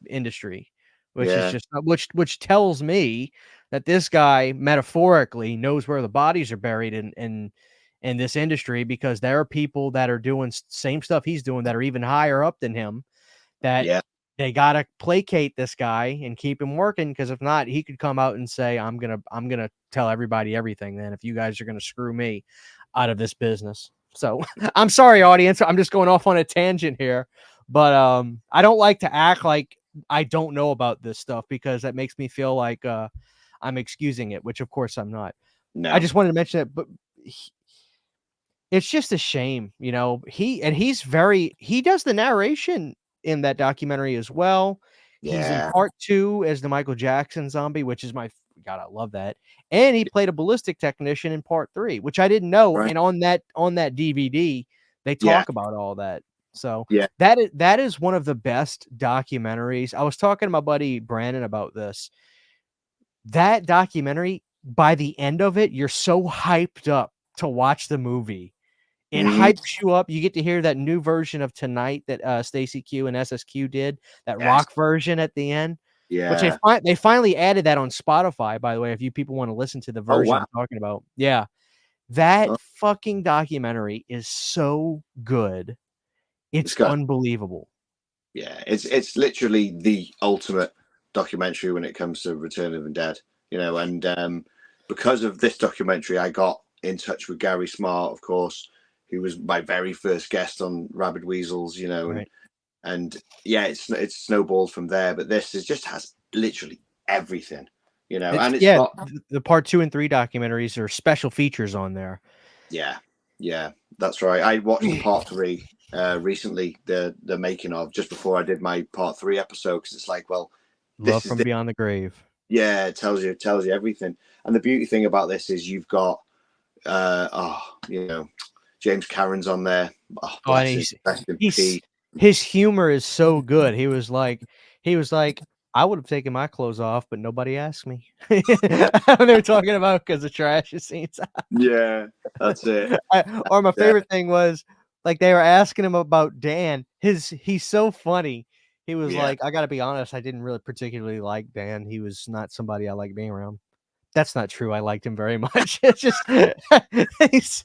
industry, which is yeah, just which tells me that this guy metaphorically knows where the bodies are buried in this industry, because there are people that are doing same stuff he's doing that are even higher up than him, that yeah, they gotta placate this guy and keep him working, because if not, he could come out and say, I'm gonna tell everybody everything then if you guys are gonna screw me out of this business. So I'm sorry, audience. I'm just going off on a tangent here. But I don't like to act like I don't know about this stuff, because that makes me feel like I'm excusing it, which of course I'm not. I no, just wanted to mention it, but it's just a shame, he does the narration in that documentary as well. He's in yeah, part 2 as the Michael Jackson zombie, which is God, I love that. And he played a ballistic technician in part 3, which I didn't know. right, And on that DVD, they yeah, talk about all that. So yeah, that is one of the best documentaries. I was talking to my buddy Brandon about this. That documentary, by the end of it, you're so hyped up to watch the movie. It hmm, hypes you up. You get to hear that new version of Tonight that Stacy Q and SSQ did, that yes, rock version at the end, which yeah. they finally added that on Spotify, by the way, if you people want to listen to the Oh version wow, I'm talking about. Yeah. That oh, fucking documentary is so good. it's It's got unbelievable. yeah. It's literally the ultimate documentary when it comes to Return of the Dead. And because of this documentary, I got in touch with Gary Smart, of course, who was my very first guest on Rabid Weasels. Right. And yeah, it's snowballed from there. But this just has literally everything, and it's Yeah, got the part 2 and 3 documentaries are special features on there. yeah, yeah, that's right. I watched the part three recently, the making of, just before I did my part three episode, because it's like, well, Love this is from Beyond the Grave. yeah, it tells you everything. And the beauty thing about this is you've got James Cameron's on there. Oh, Oh, and bless him, rest in he's peace. his humor is so good. He was like, "I would have taken my clothes off, but nobody asked me." They were talking about because of trash scenes. Yeah, that's it. Or my Yeah, favorite thing was, like, they were asking him about Dan. He's so funny. He was yeah, like, "I gotta be honest, I didn't really particularly like Dan. He was not somebody I like being around." That's not true. I liked him very much. It's just he's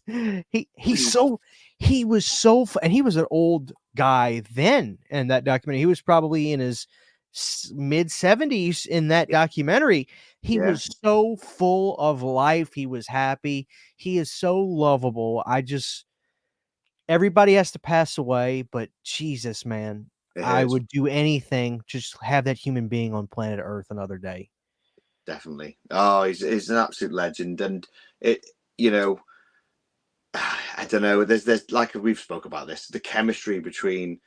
he's so he was so and he was an old guy then in that documentary. He was probably in his mid 70s in that documentary. He yeah. was so full of life. He was happy. He is so lovable. Everybody has to pass away, but Jesus, man, It I hurts would do anything just have that human being on planet Earth another day. definitely. Oh, he's an absolute legend, and it you know I don't know. There's like we've spoke about this. The chemistry between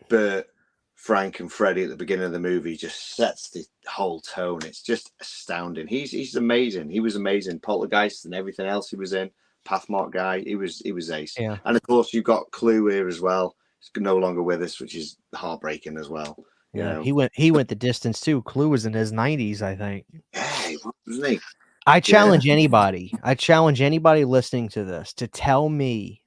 Bert, Frank, and Freddy at the beginning of the movie just sets the whole tone. It's just astounding. He's amazing. He was amazing. Poltergeist and everything else he was in. Pathmark guy. He was ace. Yeah. And of course you've got Clue here as well. He's no longer with us, which is heartbreaking as well. You Yeah, know. he went the distance too. Clue was in his 90s, I think. Yeah, wasn't he? I challenge anybody. I challenge anybody listening to this to tell me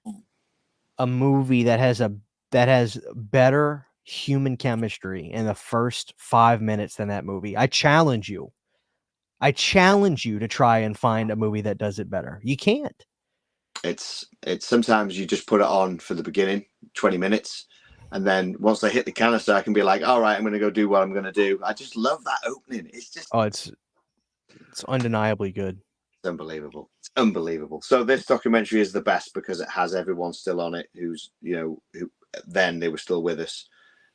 a movie that has better human chemistry in the first 5 minutes than that movie. I challenge you. I challenge you to try and find a movie that does it better. You can't. It's sometimes you just put it on for the beginning, 20 minutes. And then once they hit the canister, I can be like, all right, I'm going to go do what I'm going to do. I just love that opening. It's just, it's undeniably good. it's unbelievable. It's unbelievable. So this documentary is the best because it has everyone still on it who's, who then they were still with us.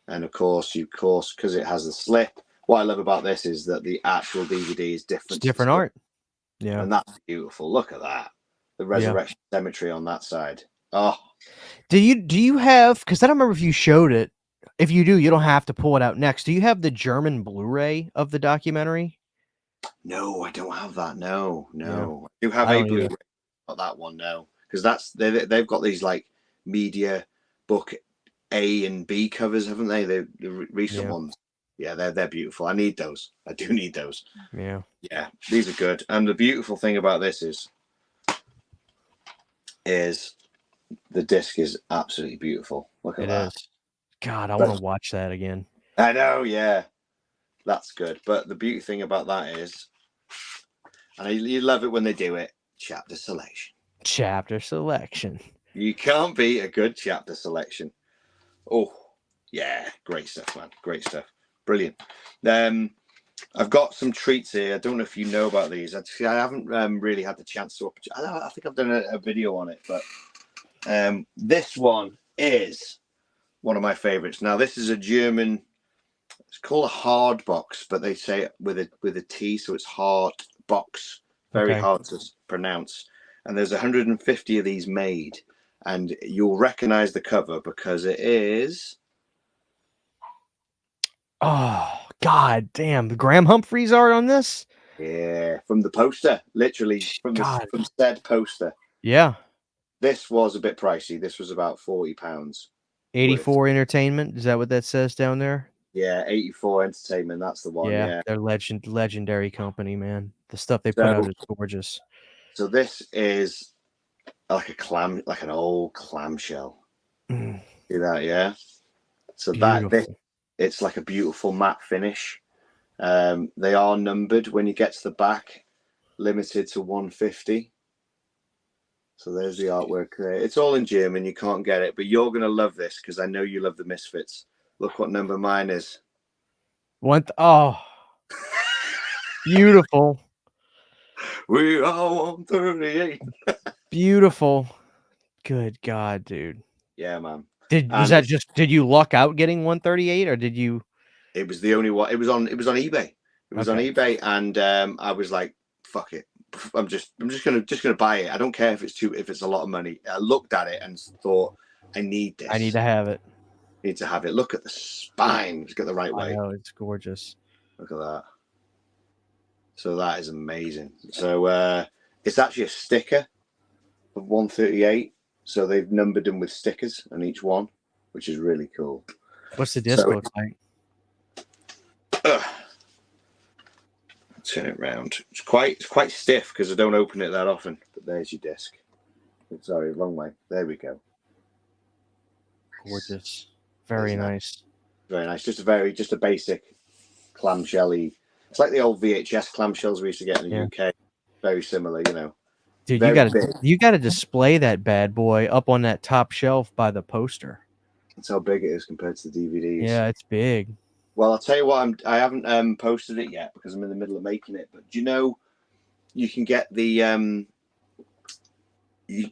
And of course, because it has the slip. What I love about this is that the actual DVD is different. It's different art. Yeah. And that's beautiful. Look at that. The Resurrection Cemetery on that side. Oh. Do you have, because I don't remember if you showed it. If you do, you don't have to pull it out next. Do you have the German Blu-ray of the documentary? No, I don't have that. No. Yeah. I do have a Blu-ray, not that one. No, because they've got these like media book A and B covers, haven't they? The recent ones. Yeah, they're beautiful. I need those. I do need those. Yeah, these are good. And the beautiful thing about this is the disc is absolutely beautiful. Look at that. It is. God, I want to watch that again. I know. Yeah, that's good. But the beauty thing about that is, and you love it when they do it, chapter selection. Chapter selection. You can't beat a good chapter selection. Oh, yeah. Great stuff, man. Great stuff. Brilliant. I've got some treats here. I don't know if you know about these. Actually, I haven't really had the chance to. I think I've done a video on it, but this one is one of my favorites. Now, this is a German. It's called a hard box, but they say it with a T, so it's hard box. Very hard to pronounce. And there's 150 of these made, and you'll recognize the cover because it is. Oh, God damn. The Graham Humphreys art on this? Yeah, from the poster, literally from said poster. Yeah. This was a bit pricey. This was about £40. 84 Entertainment. Is that what that says down there? Yeah, 84 Entertainment. That's the one. Yeah. They're legendary company, man. The stuff they put out is gorgeous. So this is like an old clamshell. See that? Yeah. So it's like a beautiful matte finish. They are numbered when you get to the back, limited to 150. So there's the artwork there. It's all in German. You can't get it, but you're going to love this because I know you love the Misfits. Look what number mine is. Beautiful. We are 138. Beautiful. Good God, dude. Yeah, man. Did you luck out getting 138 or did you? It was the only one. It was on eBay. It was on eBay, and I was like, fuck it. I'm just gonna buy it. I don't care if it's a lot of money. I looked at it and thought, I need this. I need to have it. Need to have it. Look at the spine. It's got the right way. I know, it's gorgeous. Look at that. So that is amazing. So it's actually a sticker of 138. So they've numbered them with stickers on each one, which is really cool. What's the disc look like? Turn it round. It's quite stiff because I don't open it that often. But there's your disc. Sorry, wrong way. There we go. Gorgeous. Very nice. Very nice. Just a basic clamshelly. It's like the old VHS clamshells we used to get in the UK. Very similar, Dude, you gotta display that bad boy up on that top shelf by the poster. That's how big it is compared to the DVDs. Yeah, it's big. Well, I'll tell you what, I haven't posted it yet because I'm in the middle of making it. But do you know you can get the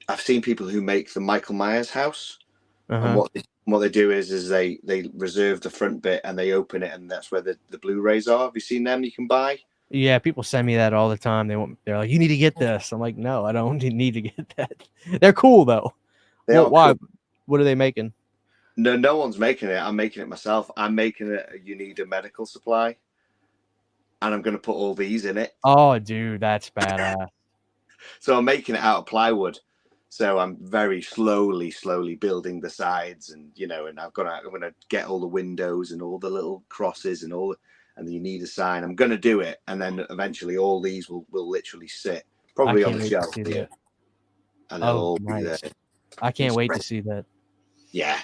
I've seen people who make the Michael Myers house, and what they do is they reserve the front bit and they open it, and that's where the Blu-rays are. Have you seen them? You can buy. Yeah, people send me that all the time. They're like, you need to get this. I'm like, no, I don't need to get that. They're cool though. They Well, are why? cool. What are they making? No one's making it. I'm making it myself. I'm making it. You need a medical supply, and I'm going to put all these in it. Oh, dude, that's badass. So I'm making it out of plywood. So I'm very slowly building the sides, and and I'm gonna get all the windows and all the little crosses and and then you need a sign. I'm gonna do it, and then eventually all these will literally sit I probably on can't the wait to shelf see here, that. and they'll Oh, all be there. nice. I can't wait to see that. Yeah.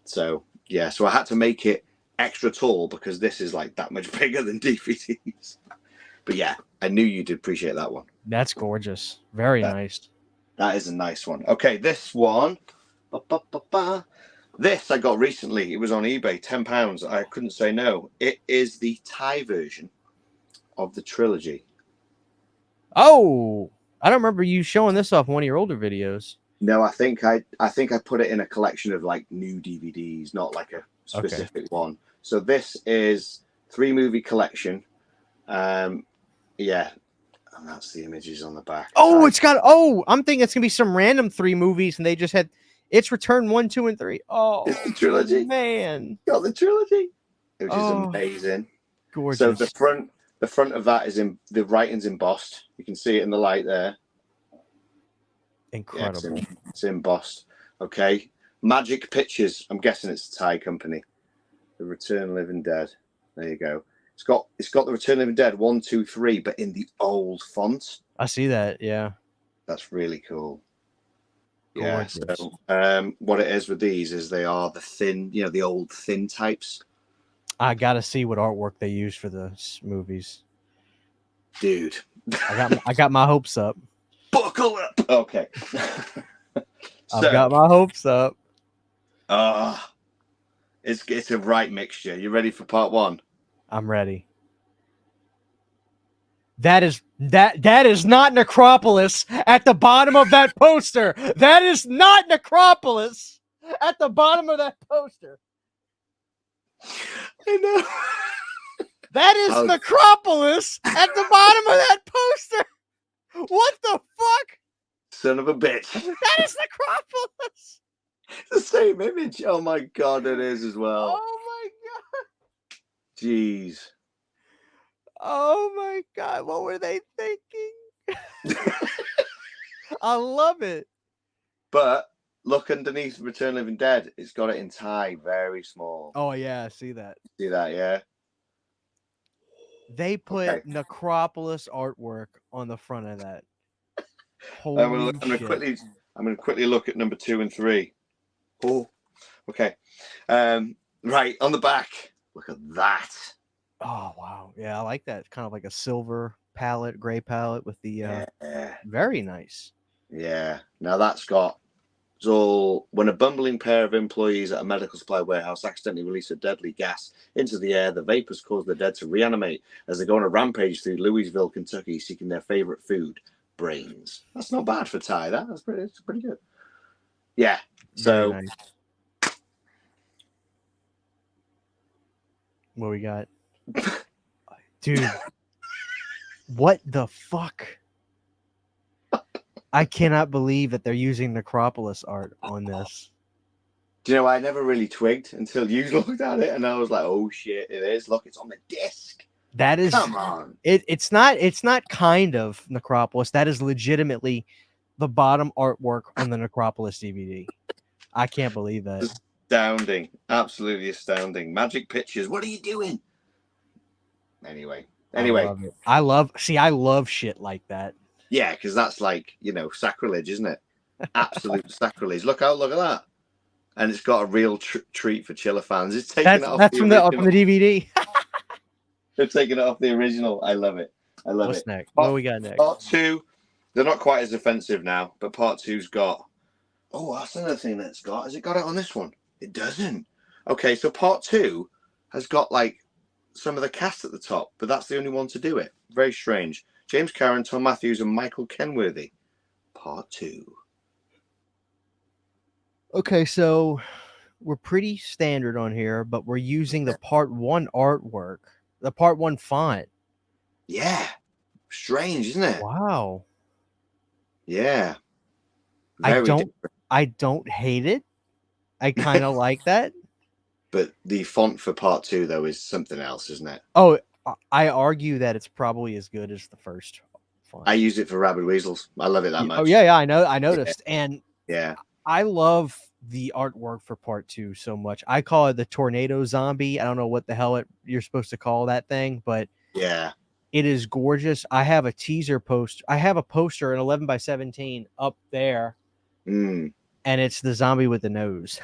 So I had to make it extra tall because this is like that much bigger than DVDs. But yeah, I knew you'd appreciate that one. That's gorgeous. Very That, nice. that is a nice one. Okay, this one. This I got recently. It was on eBay, £10. I couldn't say no. It is the Thai version of the trilogy. Oh, I don't remember you showing this off in one of your older videos. No, I think I put it in a collection of like new DVDs, not like a specific one. So this is 3-movie collection. Yeah, and that's the images on the back. Oh, it's got. Oh, I'm thinking it's gonna be some random 3 movies, and they just had. It's Return 1, 2, and 3. Oh, it's the trilogy. Man, Got the trilogy, which is amazing. Gorgeous. So the front of that is in the writing's embossed. You can see it in the light there. Incredible. Yeah, it's embossed. Okay. Magic Pictures. I'm guessing it's a Thai company. The Return Living Dead. There you go. It's got the Return Living Dead 1, 2, 3, but in the old font. I see that. Yeah. That's really cool. Gorgeous. Yeah. So what it is with these is they are the thin, the old thin types. I gotta see what artwork they use for the movies, dude. I got my hopes up. Buckle up. Okay. I've got my hopes up. It's a right mixture. You ready for part 1? I'm ready. That is not Necropolis at the bottom of that poster. That is not Necropolis at the bottom of that poster. I know. That is Necropolis at the bottom of that poster. What the fuck? Son of a bitch. That is Necropolis. The same image. Oh my god, it is as well. Oh my god. Jeez. Oh my god, what were they thinking? I love it. But look underneath Return Living Dead. It's got it in Thai, very small. Oh yeah, I see that. See that, yeah? They put Necropolis artwork on the front of that. I'm gonna quickly look at number 2 and 3. Oh, okay. Right, on the back. Look at that. Oh wow, yeah, I like that. Kind of like a silver palette, gray palette with the very nice. Yeah. Now that's got all when a bumbling pair of employees at a medical supply warehouse accidentally release a deadly gas into the air, the vapors cause the dead to reanimate as they go on a rampage through Louisville, Kentucky, seeking their favorite food, brains. That's not bad for Thai. That's pretty good. Yeah. So. Nice. What we got? Dude, what the fuck? I cannot believe that they're using Necropolis art on this. Do you know, I never really twigged until you looked at it, and I was like, oh shit, it is. Look, it's on the disc. That is, come on. It's not kind of Necropolis. That is legitimately the bottom artwork on the Necropolis DVD. I can't believe that. Astounding. Absolutely astounding. Magic Pictures. What are you doing? Anyway. I love shit like that. Yeah, because that's like, sacrilege, isn't it? Absolute sacrilege. Look at that. And it's got a real treat for chiller fans. It's taking it off. That's from the DVD. They're taking it off the original. I love it. What's next? What do we got next? Part 2. They're not quite as offensive now, but part 2's got. Oh, that's another thing that's got. Has it got it on this one? It doesn't. Okay, so part 2 has got like some of the cast at the top, but that's the only one to do it. Very strange. James Karen, Tom Matthews, and Michael Kenworthy. Part 2. Okay, so we're pretty standard on here, but we're using the part 1 artwork, the part 1 font. Yeah, strange, isn't it? Wow. Yeah, I very don't different. I don't hate it. I kind of like that. But the font for part 2 though is something else, isn't it? Oh, I argue that it's probably as good as the first font. I use it for Rabid Weasels. I love it that Oh much. yeah, yeah, I know. I Yeah, noticed, and yeah, I love the artwork for part 2 so much. I call it the tornado zombie. I don't know what the hell you're supposed to call that thing, but yeah. it is gorgeous. I have a teaser post. I have a poster, an 11 by 17 up there, Mm. and it's the zombie with the nose.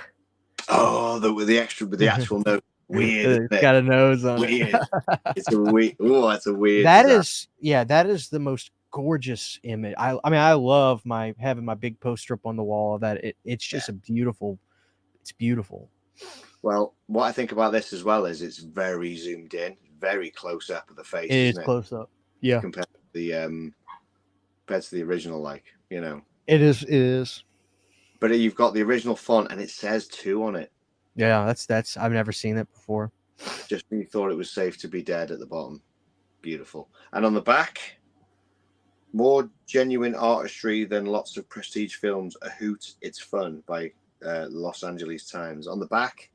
Oh, the extra with the actual note. Weird, isn't It's it? got a nose on Weird. it. It's a weird. Oh, that's a weird That design. is, yeah, that is the most gorgeous image. I mean, I love having my big poster up on the wall of that. It's Yeah. just a beautiful. It's beautiful. Well, what I think about this as well is it's very zoomed in, very close up of the It face, is isn't it? close up. Yeah, Compared to the original, like, you know. it is. It is. But you've got the original font and it says 2 on it. Yeah, that's. I've never seen it before. Just when you thought it was safe to be dead at the bottom. Beautiful. And on the back, more genuine artistry than lots of prestige films. A hoot, it's fun by Los Angeles Times. On the back,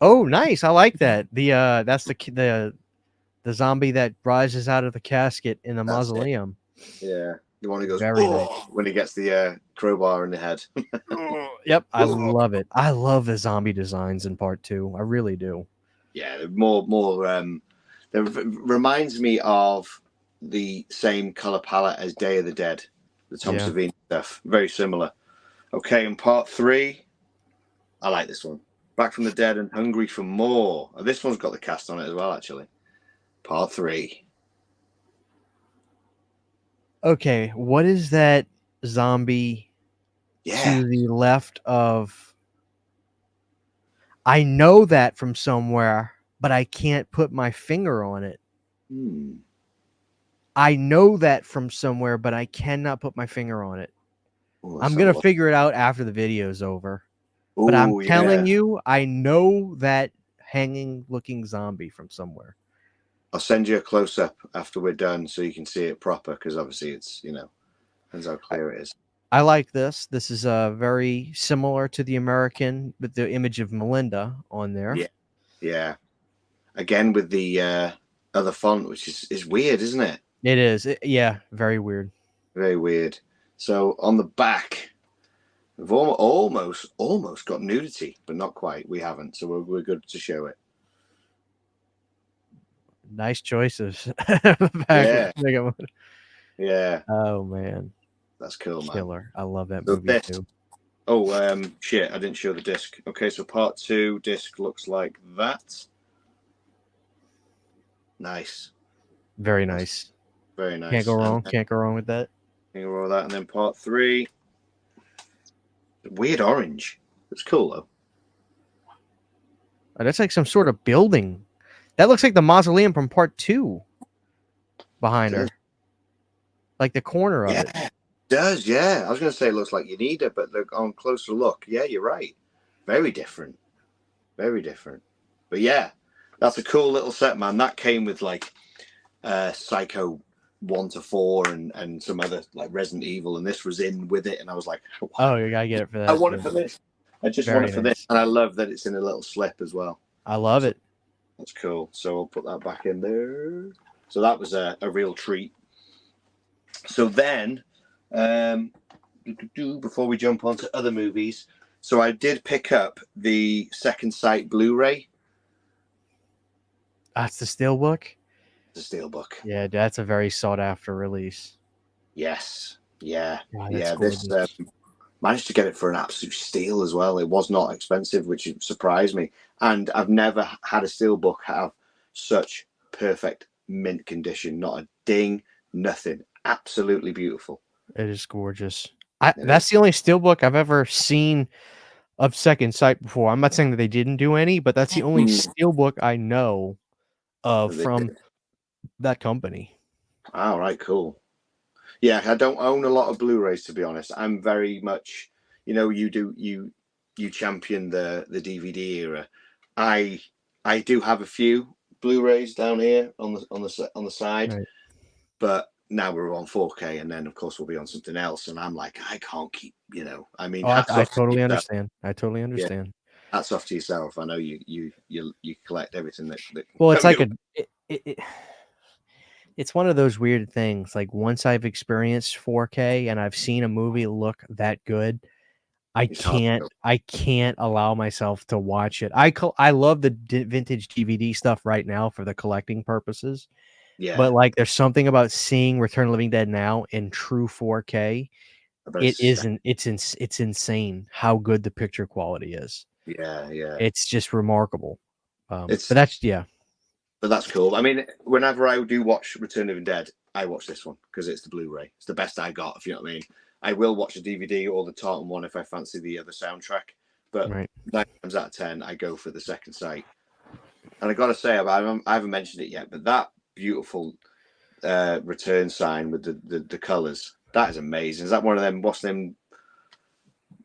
Oh, nice. I like that. That's the zombie that rises out of the casket in the that's it. mausoleum. Yeah, the one who goes Very oh nice. when he gets the crowbar in the head. Yep, I love it. I love the zombie designs in part 2. I really do. Yeah, more. That reminds me of the same color palette as Day of the Dead, the Tom Yeah. Savini stuff. Very similar. Okay, in part 3, I like this one. Back from the Dead and Hungry for More. Oh, this one's got the cast on it as well, actually. Part 3. Okay, what is that zombie Yeah. to the left of? I know that from somewhere, but I can't put my finger on it. Hmm. I know that from somewhere, but I cannot put my finger on it. Ooh, let's I'm have a gonna look. figure it out after the video's over. But I'm Oh, telling yeah. you, I know that hanging looking zombie from somewhere. I'll send you a close up after we're done so you can see it proper because obviously it's, depends how clear it is. I like this. This is very similar to the American with the image of Melinda on there. Yeah. Yeah. Again with the other font, which is weird, isn't it? It is. Yeah, very weird. Very weird. So on the back, we've almost got nudity, but not quite. We haven't, so we're good to show it. Nice choices. Yeah. Yeah, Oh man, that's cool, man. killer! I love that So movie this. too. Oh, shit! I didn't show the disc. Okay, so part 2 disc looks like that. Nice. Very nice. Very nice. Can't go wrong. Can't go wrong with that. Can't go wrong with that. And then part 3, weird orange. It's cool though. Oh, that's like some sort of building. That looks like the mausoleum from part 2 behind her. Like the corner of it. It does, yeah. I was going to say it looks like Unida, but look on closer look. Yeah, you're right. Very different. Very different. But yeah, that's a cool little set, man. That came with like Psycho 1 to 4 and some other like Resident Evil, and this was in with it, and I was like, wow. Oh, you gotta get it for that. I want it for this. I just want it for this, and I love that it's in a little slip as well. I love it. That's cool. So I'll put that back in there. So that was a real treat. So then, before we jump on to other movies, so I did pick up the Second Sight Blu-ray. That's the Steelbook. The Steelbook. Yeah, that's a very sought after release. Yes. Yeah. God, yeah. gorgeous. This managed to get it for an absolute steal as well. It was not expensive, which surprised me. And I've never had a Steelbook have such perfect mint condition. Not a ding, nothing. Absolutely beautiful. It is gorgeous. That's the only Steelbook I've ever seen of Second Sight before. I'm not saying that they didn't do any, but that's the only Steelbook I know of from that company. All right, cool. Yeah, I don't own a lot of Blu-rays, to be honest. I'm very much, you champion the DVD era. I do have a few, Blu-rays down here on the side, Right. but now we're on 4K, and then of course we'll be on something else. And I'm like, I can't keep, I mean, Oh, hats I off to totally yourself. understand. I totally Yeah, understand. hats off to yourself. I know you collect everything that Well, it's can like go. it's one of those weird things. Like once I've experienced 4K and I've seen a movie look that good, It's hard to go. I can't allow myself to watch it. I love the vintage DVD stuff right now for the collecting purposes, Yeah, but like there's something about seeing Return of the Living Dead now in true 4K. but It isn't. It's insane how good the picture quality is. yeah. It's just remarkable. But It's that's. But that's cool. I mean, whenever I do watch Return of the Living Dead, I watch this one because it's the Blu-ray. It's the best I got, if you know what I mean. I will watch the DVD or the Tartan one if I fancy the other soundtrack. But Right. 9 times out of 10, I go for the second sight. And I got to say, I haven't mentioned it yet, but that beautiful return sign with the colours, that is amazing. Is that one of them? What's them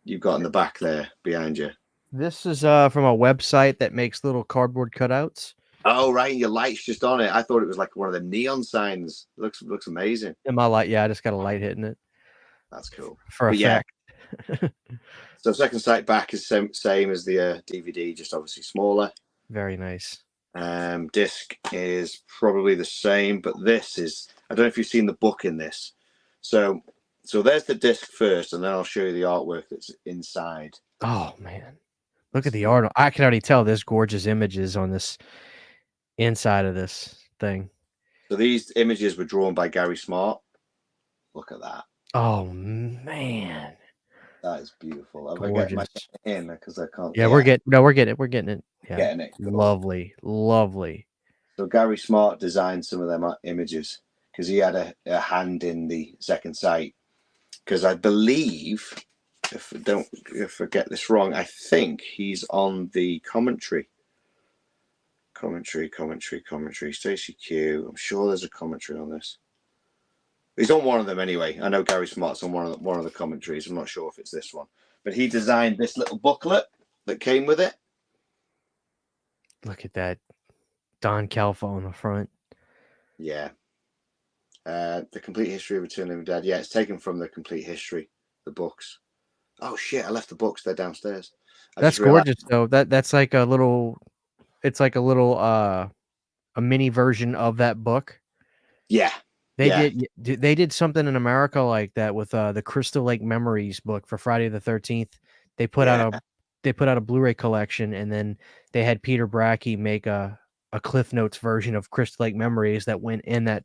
you've got in the back there behind you? This is from a website that makes little cardboard cutouts. Oh, right. Your light's just on it. I thought it was like one of the neon signs. It looks amazing. In my light, yeah, I just got a light hitting it That's cool. for But yeah, effect. so second sight back is same as the DVD, just obviously smaller. Very nice. Disc is probably the same, but this is, I don't know if you've seen the book in this. So there's the disc first, and then I'll show you the artwork that's inside. Oh man, look at the art. I can already tell there's gorgeous images on this inside of this thing. So these images were drawn by Gary Smart. Look at that. Oh man, That is beautiful. I'm getting my gorgeous. in because I can't. Yeah, we're getting it. Yeah, getting it. Cool. Lovely. So Gary Smart designed some of them images because he had a hand in the second sight. Because I believe, if I get this wrong, I think he's on the commentary. Commentary. Stacey Q. I'm sure there's a commentary on this. He's on one of them anyway. I know Gary Smart's on one of the commentaries. I'm not sure if it's this one, but he designed this little booklet that came with it. Look at that, Don Calfa on the front. Yeah. The Complete History of Return of the Living Dead. Yeah, it's taken from the Complete History, the books. Oh shit! I left the books. They're downstairs. That's gorgeous though. That's like a little. It's like a little a mini version of that book. Yeah. They did something in America like that with the Crystal Lake Memories book for Friday the 13th. They put out a Blu-ray collection, and then they had Peter Bracke make a Cliff Notes version of Crystal Lake Memories that went in that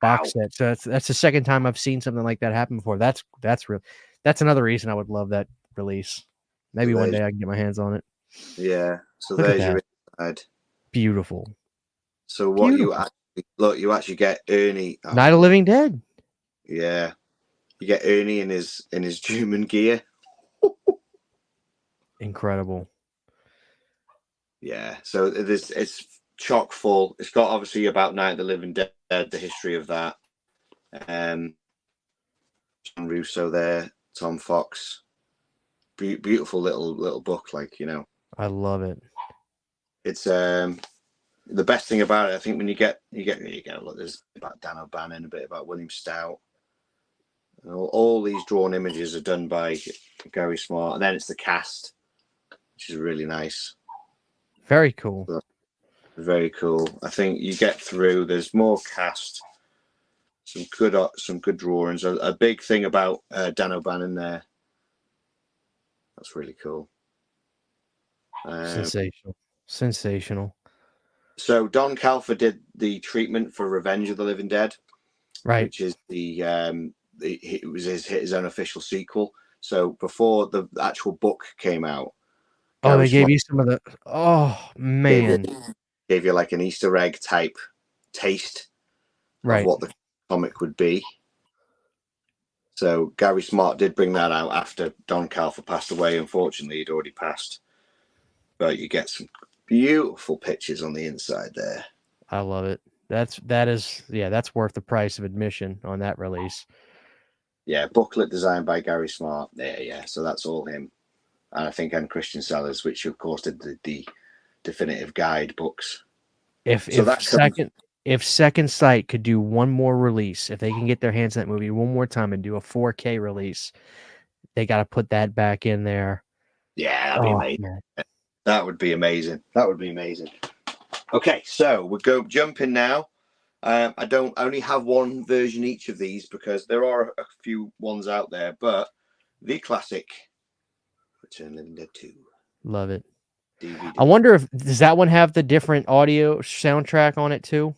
box set. So that's the second time I've seen something like that happen before. That's real. That's another reason I would love that release. Maybe one day I can get my hands on it. Yeah. So Look there's at your that. inside. Beautiful. So what you actually get Ernie. Night of the Living Dead. Yeah. You get Ernie in his German gear. Incredible. Yeah. So it's chock full. It's got obviously about Night of the Living Dead, the history of that. John Russo there, Tom Fox. Beautiful little book, like, I love it. It's the best thing about it, I think, when you get look, there's about Dan O'Bannon, a bit about William Stout. All these drawn images are done by Gary Smart, and then it's the cast, which is really nice. Very cool. So, very cool. I think you get through. There's more cast, some good drawings. A big thing about Dan O'Bannon there. That's really cool. Sensational. So Don Calfa did the treatment for Revenge of the Living Dead, right? Which is it was his unofficial sequel. So before the actual book came out, they gave you some of the. Oh man, gave you like an Easter egg type taste of what the comic would be. So Gary Smart did bring that out after Don Calfa passed away. Unfortunately, he'd already passed, but you get some beautiful pictures on the inside there. I love it. That's worth the price of admission on that release. Yeah, booklet designed by Gary Smart. Yeah. So that's all him, and I think and Christian Sellers, which of course did the definitive guide books. If So if that comes, second if Second Sight could do one more release, if they can get their hands on that movie one more time and do a 4K release, they got to put that back in there. yeah, that'd be Oh amazing. man, That would be amazing. That would be amazing. Okay, so we'll go jumping now. I don't only have one version each of these because there are a few ones out there, but the classic Return of the Living Dead 2 love it. DVD. I wonder if does that one have the different audio soundtrack on it too?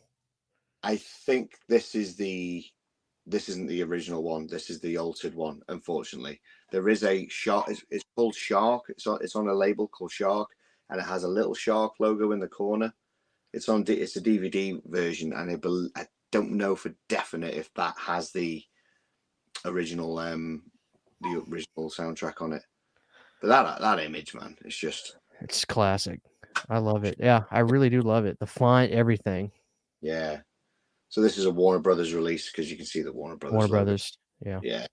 I think this isn't the original one. This is the altered one. Unfortunately, there is a shark. It's called Shark. It's on a label called Shark, and it has a little shark logo in the corner. It's on. It's a DVD version, and I don't know for definite if that has the original soundtrack on it. But that image, man, It's classic. I love it. Yeah, I really do love it. The font, everything. yeah. So this is a Warner Brothers release because you can see the Warner Brothers Warner logo. Brothers. Yeah, Yeah,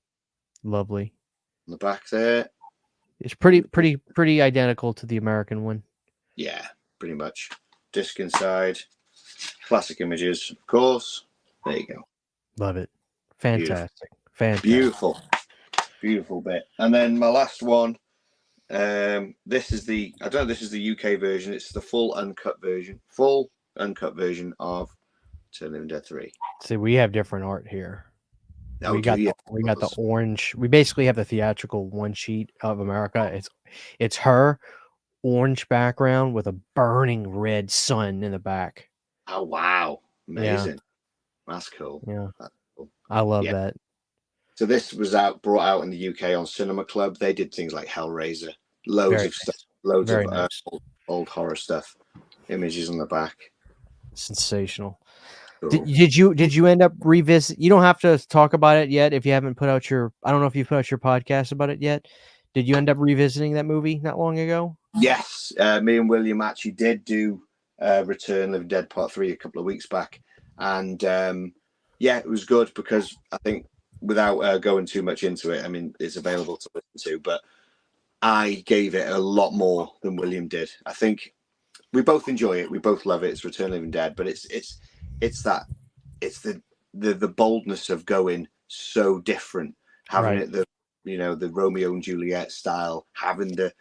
lovely. on the back there. It's pretty identical to the American one. Yeah, pretty much. Disc inside, classic images, of course. There you go. Love it. Fantastic. Fantastic. Beautiful bit. And then my last one. This is the UK version. It's the full uncut version of Turn Living Dead 3. See, we have different art here. Oh, we got the orange. We basically have the theatrical one sheet of America. It's her orange background with a burning red sun in the back. Oh wow, amazing! Yeah. That's cool. Yeah, that's cool. I love that. So this was brought out in the UK on Cinema Club. They did things like Hellraiser, stuff, loads of old horror stuff, images on the back. Sensational. Cool. Did you end up revisit? You don't have to talk about it yet if you haven't put out your. I don't know if you put out your podcast about it yet. Did you end up revisiting that movie not long ago? Yes, me and William actually did do Return of the Dead Part 3 a couple of weeks back, and yeah, it was good because I think without going too much into it, I mean, it's available to listen to, but I gave it a lot more than William did. I think we both enjoy it, we both love it. It's Return of the Living Dead, but it's the boldness of going so different, having it the Romeo and Juliet style, having the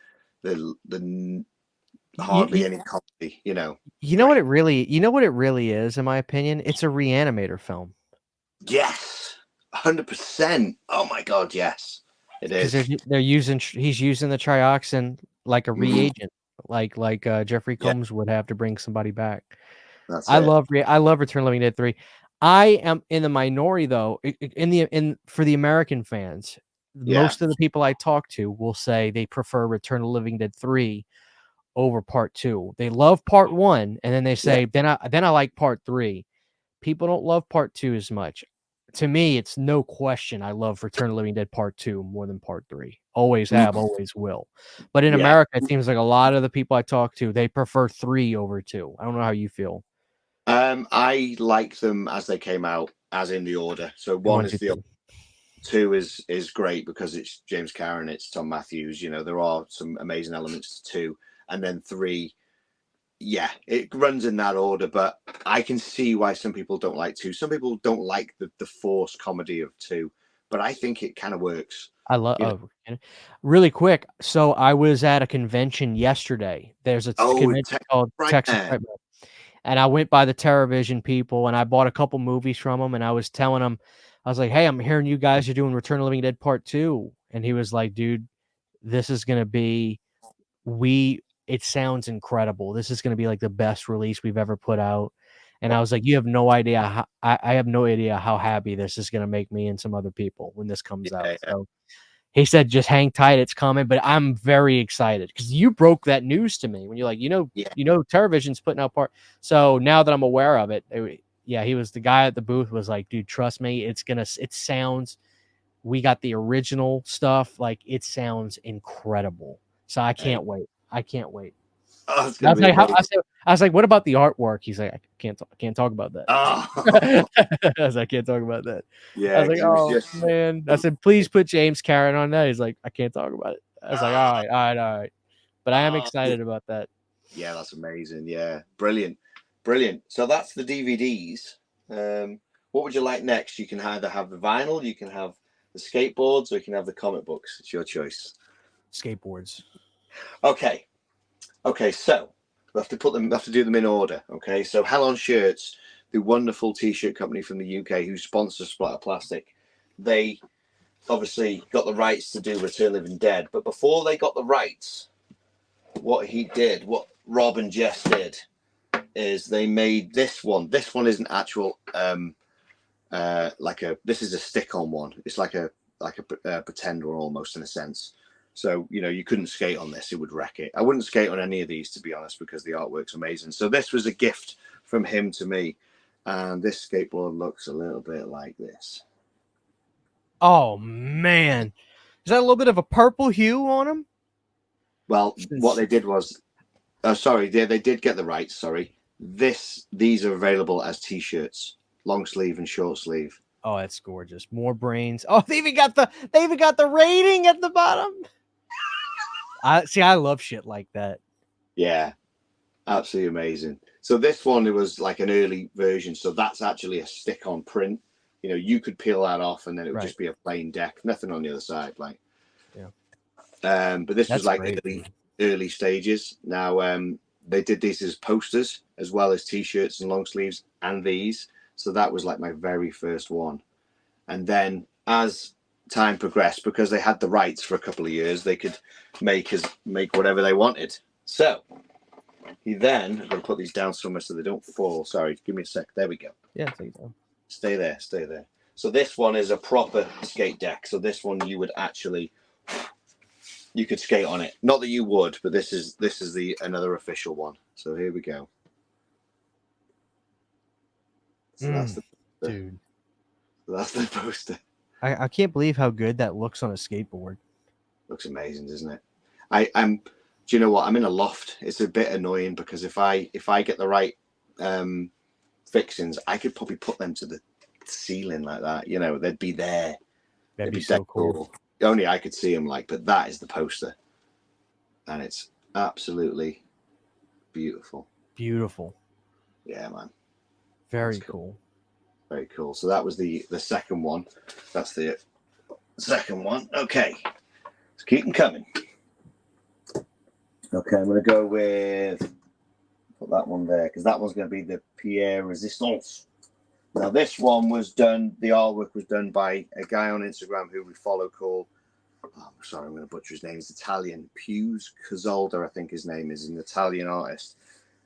hardly any comedy, You know what it really is, in my opinion? It's a Reanimator film. Yes, 100%. Oh my god, yes, it is. Because he's using the trioxin like a reagent, like Jeffrey Combs would have to bring somebody back. I love Return of the Living Dead 3. I am in the minority though. For the American fans, most of the people I talk to will say they prefer Return of the Living Dead 3 over Part 2. They love Part 1, and then they say then I like Part 3. People don't love Part 2 as much. To me, it's no question I love Return of the Living Dead Part 2 more than Part 3. Always have, always will. But in America, it seems like a lot of the people I talk to, they prefer 3 over 2. I don't know how you feel. I like them as they came out, as in the order. So 1 is the 2 is great because it's James Cameron, it's Tom Matthews. There are some amazing elements to 2, and then 3. Yeah, it runs in that order, but I can see why some people don't like 2. Some people don't like the forced comedy of 2, but I think it kind of works. I love really quick. So I was at a convention yesterday. There's a convention called Texas Fright Rags. And I went by the TerrorVision people and I bought a couple movies from them. And I was telling them, I was like, hey, I'm hearing you guys are doing Return of the Living Dead Part 2. And he was like, dude, this is going to be, it sounds incredible. This is going to be like the best release we've ever put out. And I was like, you have no idea I have no idea how happy this is going to make me and some other people when this comes out. So he said, just hang tight. It's coming. But I'm very excited because you broke that news to me when you're like, TerrorVision's putting out part. So now that I'm aware of it, he was the guy at the booth was like, dude, trust me. It sounds, we got the original stuff. Like it sounds incredible. So I can't wait. I can't wait. Oh, I was like, what about the artwork? He's like, I can't talk about that. I was like, I can't talk about that. Yeah, I was like, man. I said, please put James Cameron on that. He's like, I can't talk about it. I was like, all right. But I am excited about that. Yeah, that's amazing. Yeah, brilliant. Brilliant. So that's the DVDs. What would you like next? You can either have the vinyl, you can have the skateboards, or you can have the comic books. It's your choice. Skateboards. Okay. So we have to put them. We have to do them in order. Okay. So Hell on Shirts, the wonderful T-shirt company from the UK who sponsors Splatter Plastic, they obviously got the rights to do Return of the Living Dead. But before they got the rights, what Rob and Jess did, is they made this one. This one isn't actual. This is a stick-on one. It's like a pretend one almost in a sense. So you couldn't skate on this; it would wreck it. I wouldn't skate on any of these, to be honest, because the artwork's amazing. So this was a gift from him to me, and this skateboard looks a little bit like this. Oh man, is that a little bit of a purple hue on them? Well, what they did was, they did get the rights. Sorry, these are available as T-shirts, long sleeve and short sleeve. Oh, that's gorgeous. More brains. Oh, they even got the rating at the bottom. I love shit like that. Yeah, absolutely amazing. So this one, it was like an early version. So that's actually a stick-on print. You could peel that off, and then it would just be a plain deck, nothing on the other side. Like, yeah. But this was like early stages. Now, they did these as posters as well as T-shirts and long sleeves, and these. So that was like my very first one. And then as time progressed, because they had the rights for a couple of years, they could make whatever they wanted. So I'm going to put these down somewhere so they don't fall. Sorry, give me a sec. There we go. Yeah, take it down. Stay there. So this one is a proper skate deck. So this one you could skate on it. Not that you would, but this is another official one. So here we go. So that's the dude. So that's the poster. I can't believe how good that looks on a skateboard. Looks amazing, doesn't it? I'm. Do you know what? I'm in a loft. It's a bit annoying because if I get the right fixings, I could probably put them to the ceiling like that. They'd be there. That'd be so cool. Only I could see them, but that is the poster, and it's absolutely beautiful. Beautiful. Yeah, man. Very cool. Very cool. So that was the second one. That's the second one. Okay, let's keep them coming. Okay, I'm going to go with, put that one there, because that one's going to be the Pierre Resistance. Now, this one was done, the artwork was done by a guy on Instagram who we follow called, I'm going to butcher his name, he's Italian, Pius Cazolda, I think his name is, an Italian artist.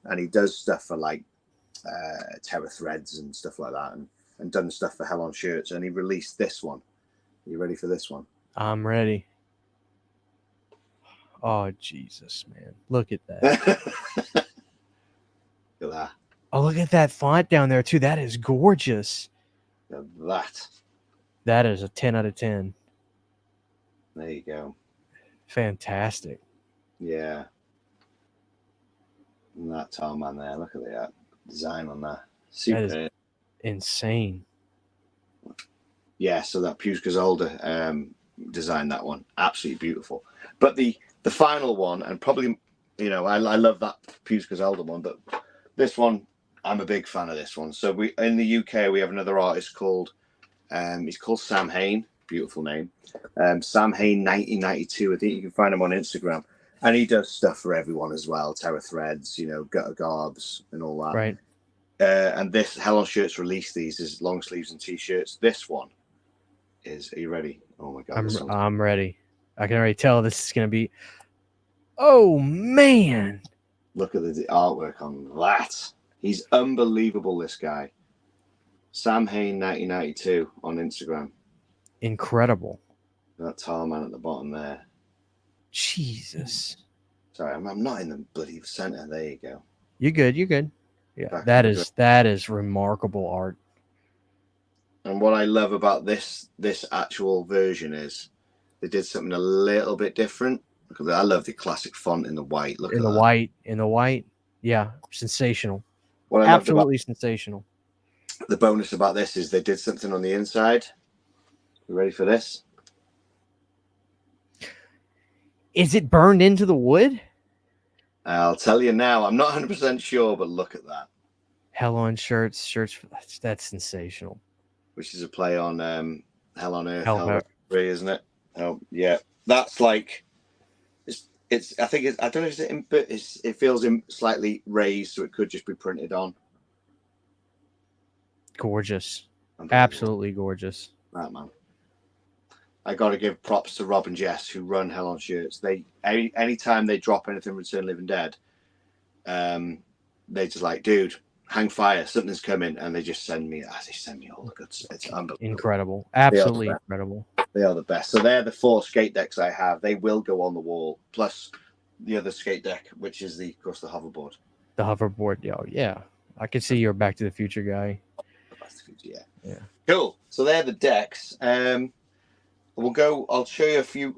And he does stuff for Terror Threads and stuff like that, and done stuff for Hell on Shirts. And he released this one. Are you ready for this one? I'm ready. Oh, Jesus, man. Look at that. Look at that. Oh, look at that font down there, too. That is gorgeous. Look at that. That is a 10 out of 10. There you go. Fantastic. Yeah. And that Tarman there. Look at that design on that. Super. That is insane. Yeah, so that Pius Cazolda designed that one. Absolutely beautiful. But the final one, and probably, I love that Pius Cazolda one, but this one, I'm a big fan of this one. So in the UK, we have another artist called, he's called Sam Hain. Beautiful name. Sam Hain 1992. I think you can find him on Instagram. And he does stuff for everyone as well. Terror Threads, Gutter Garbs and all that. Right. And this Hell on Shirts released these as long sleeves and T-shirts. This one is, are you ready? Oh my God. I'm ready. I can already tell this is going to be, oh man. Look at the artwork on that. He's unbelievable, this guy. Sam Hain 1992 on Instagram. Incredible. That Tarman at the bottom there. Jesus. Sorry, I'm not in the bloody center. There you go. You're good. Yeah, that is remarkable art. And what I love about this actual version is they did something a little bit different. I love the classic font in the white. Look at that. In the white. Yeah, sensational. Absolutely sensational. The bonus about this is they did something on the inside. You ready for this? Is it burned into the wood? I'll tell you now. I'm not 100% sure, but look at that. Hell on shirts. That's sensational. which is a play on Hell on Earth, Hell, Hell Free, isn't it? Oh yeah, that's like it's. I think I don't know if it feels slightly raised, so it could just be printed on. gorgeous, absolutely gorgeous. That man. I got to give props to Rob and Jess who run Hell on Shirts. They anytime they drop anything Return Living Dead, they just like, dude, hang fire, something's coming, and they just send me all the goods. It's unbelievable. Incredible, absolutely incredible. They are the best. So they're the 4 skate decks I have. They will go on the wall, plus the other skate deck, which is of course the hoverboard. The hoverboard, yeah. I could see you're a Back to the Future guy. Yeah. Cool. So they're the decks. I'll show you a few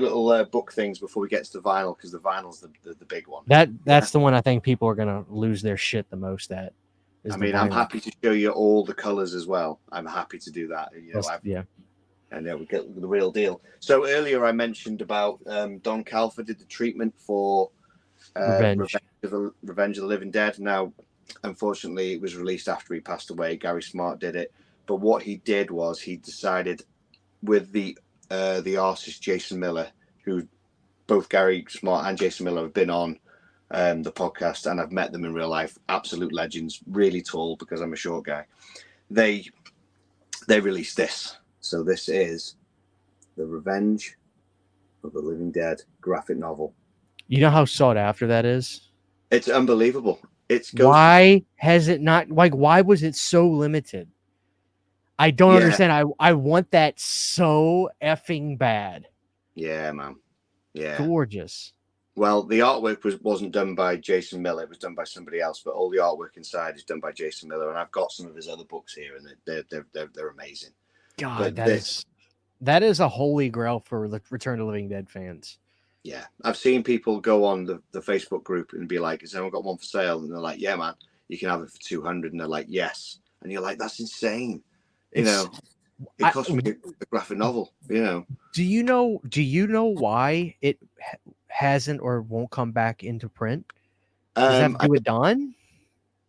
little book things before we get to the vinyl, because the vinyl's the big one. That's the one I think people are gonna lose their shit the most at. I mean, I'm happy to show you all the colors as well. I'm happy to do that. And we get the real deal. So earlier I mentioned about Don Calfer did the treatment for Revenge of the Living Dead. Now, unfortunately, it was released after he passed away. Gary Smart did it, but what he did was he decided with the artist Jason Miller, who both Gary Smart and Jason Miller have been on the podcast, and I've met them in real life. Absolute legends, really tall because I'm a short guy. They released this. So this is the Revenge of the Living Dead graphic novel. You know how sought after that is? It's unbelievable. Why has it not, like, why was it so limited? I don't understand. I want that so effing bad. Yeah, man. Yeah. Gorgeous. Well, the artwork wasn't done by Jason Miller. It was done by somebody else, but all the artwork inside is done by Jason Miller, and I've got some of his other books here, and they're amazing. God, that is a holy grail for Return to Living Dead fans. Yeah, I've seen people go on the Facebook group and be like, "Has anyone got one for sale?" And they're like, "Yeah, man, you can have it for 200." And they're like, "Yes," and you're like, "That's insane." You know, it cost me a graphic novel. You know. Do you know why it hasn't or won't come back into print? Does that have to do with Don?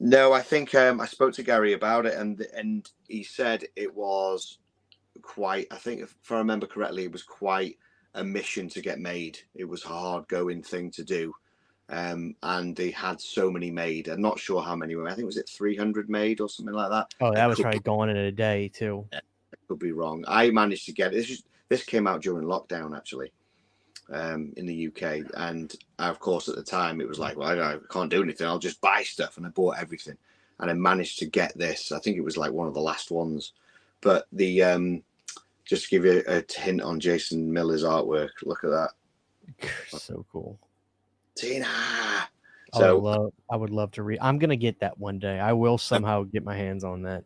No, I think I spoke to Gary about it, and he said it was quite. I think if I remember correctly, it was quite a mission to get made. It was a hard going thing to do, and they had so many made. I'm not sure how many. I think was it 300 made or something like that. Oh, that was probably gone in a day too. I could be wrong. I managed to get it. This came out during lockdown actually, in the UK, and of course at the time it was like, well, I can't do anything. I'll just buy stuff, and I bought everything, and I managed to get this. I think it was like one of the last ones, but the just to give you a hint on Jason Miller's artwork. Look at that. So cool. Tina. I would love to read. I'm going to get that one day. I will somehow get my hands on that.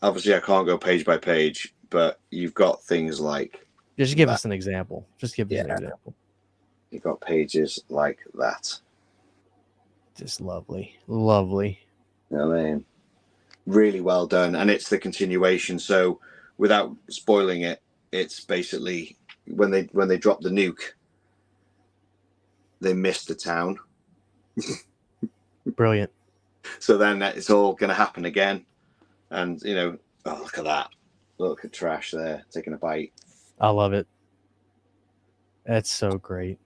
Obviously, I can't go page by page, but you've got things like... Just give us an example. You've got pages like that. Just lovely. Lovely. You know what I mean? Really well done. And it's the continuation. So without spoiling it, it's basically when they drop the nuke, they missed the town. Brilliant. So then it's all going to happen again. And, you know, oh, look at that. Look at Trash there, taking a bite. I love it. That's so great.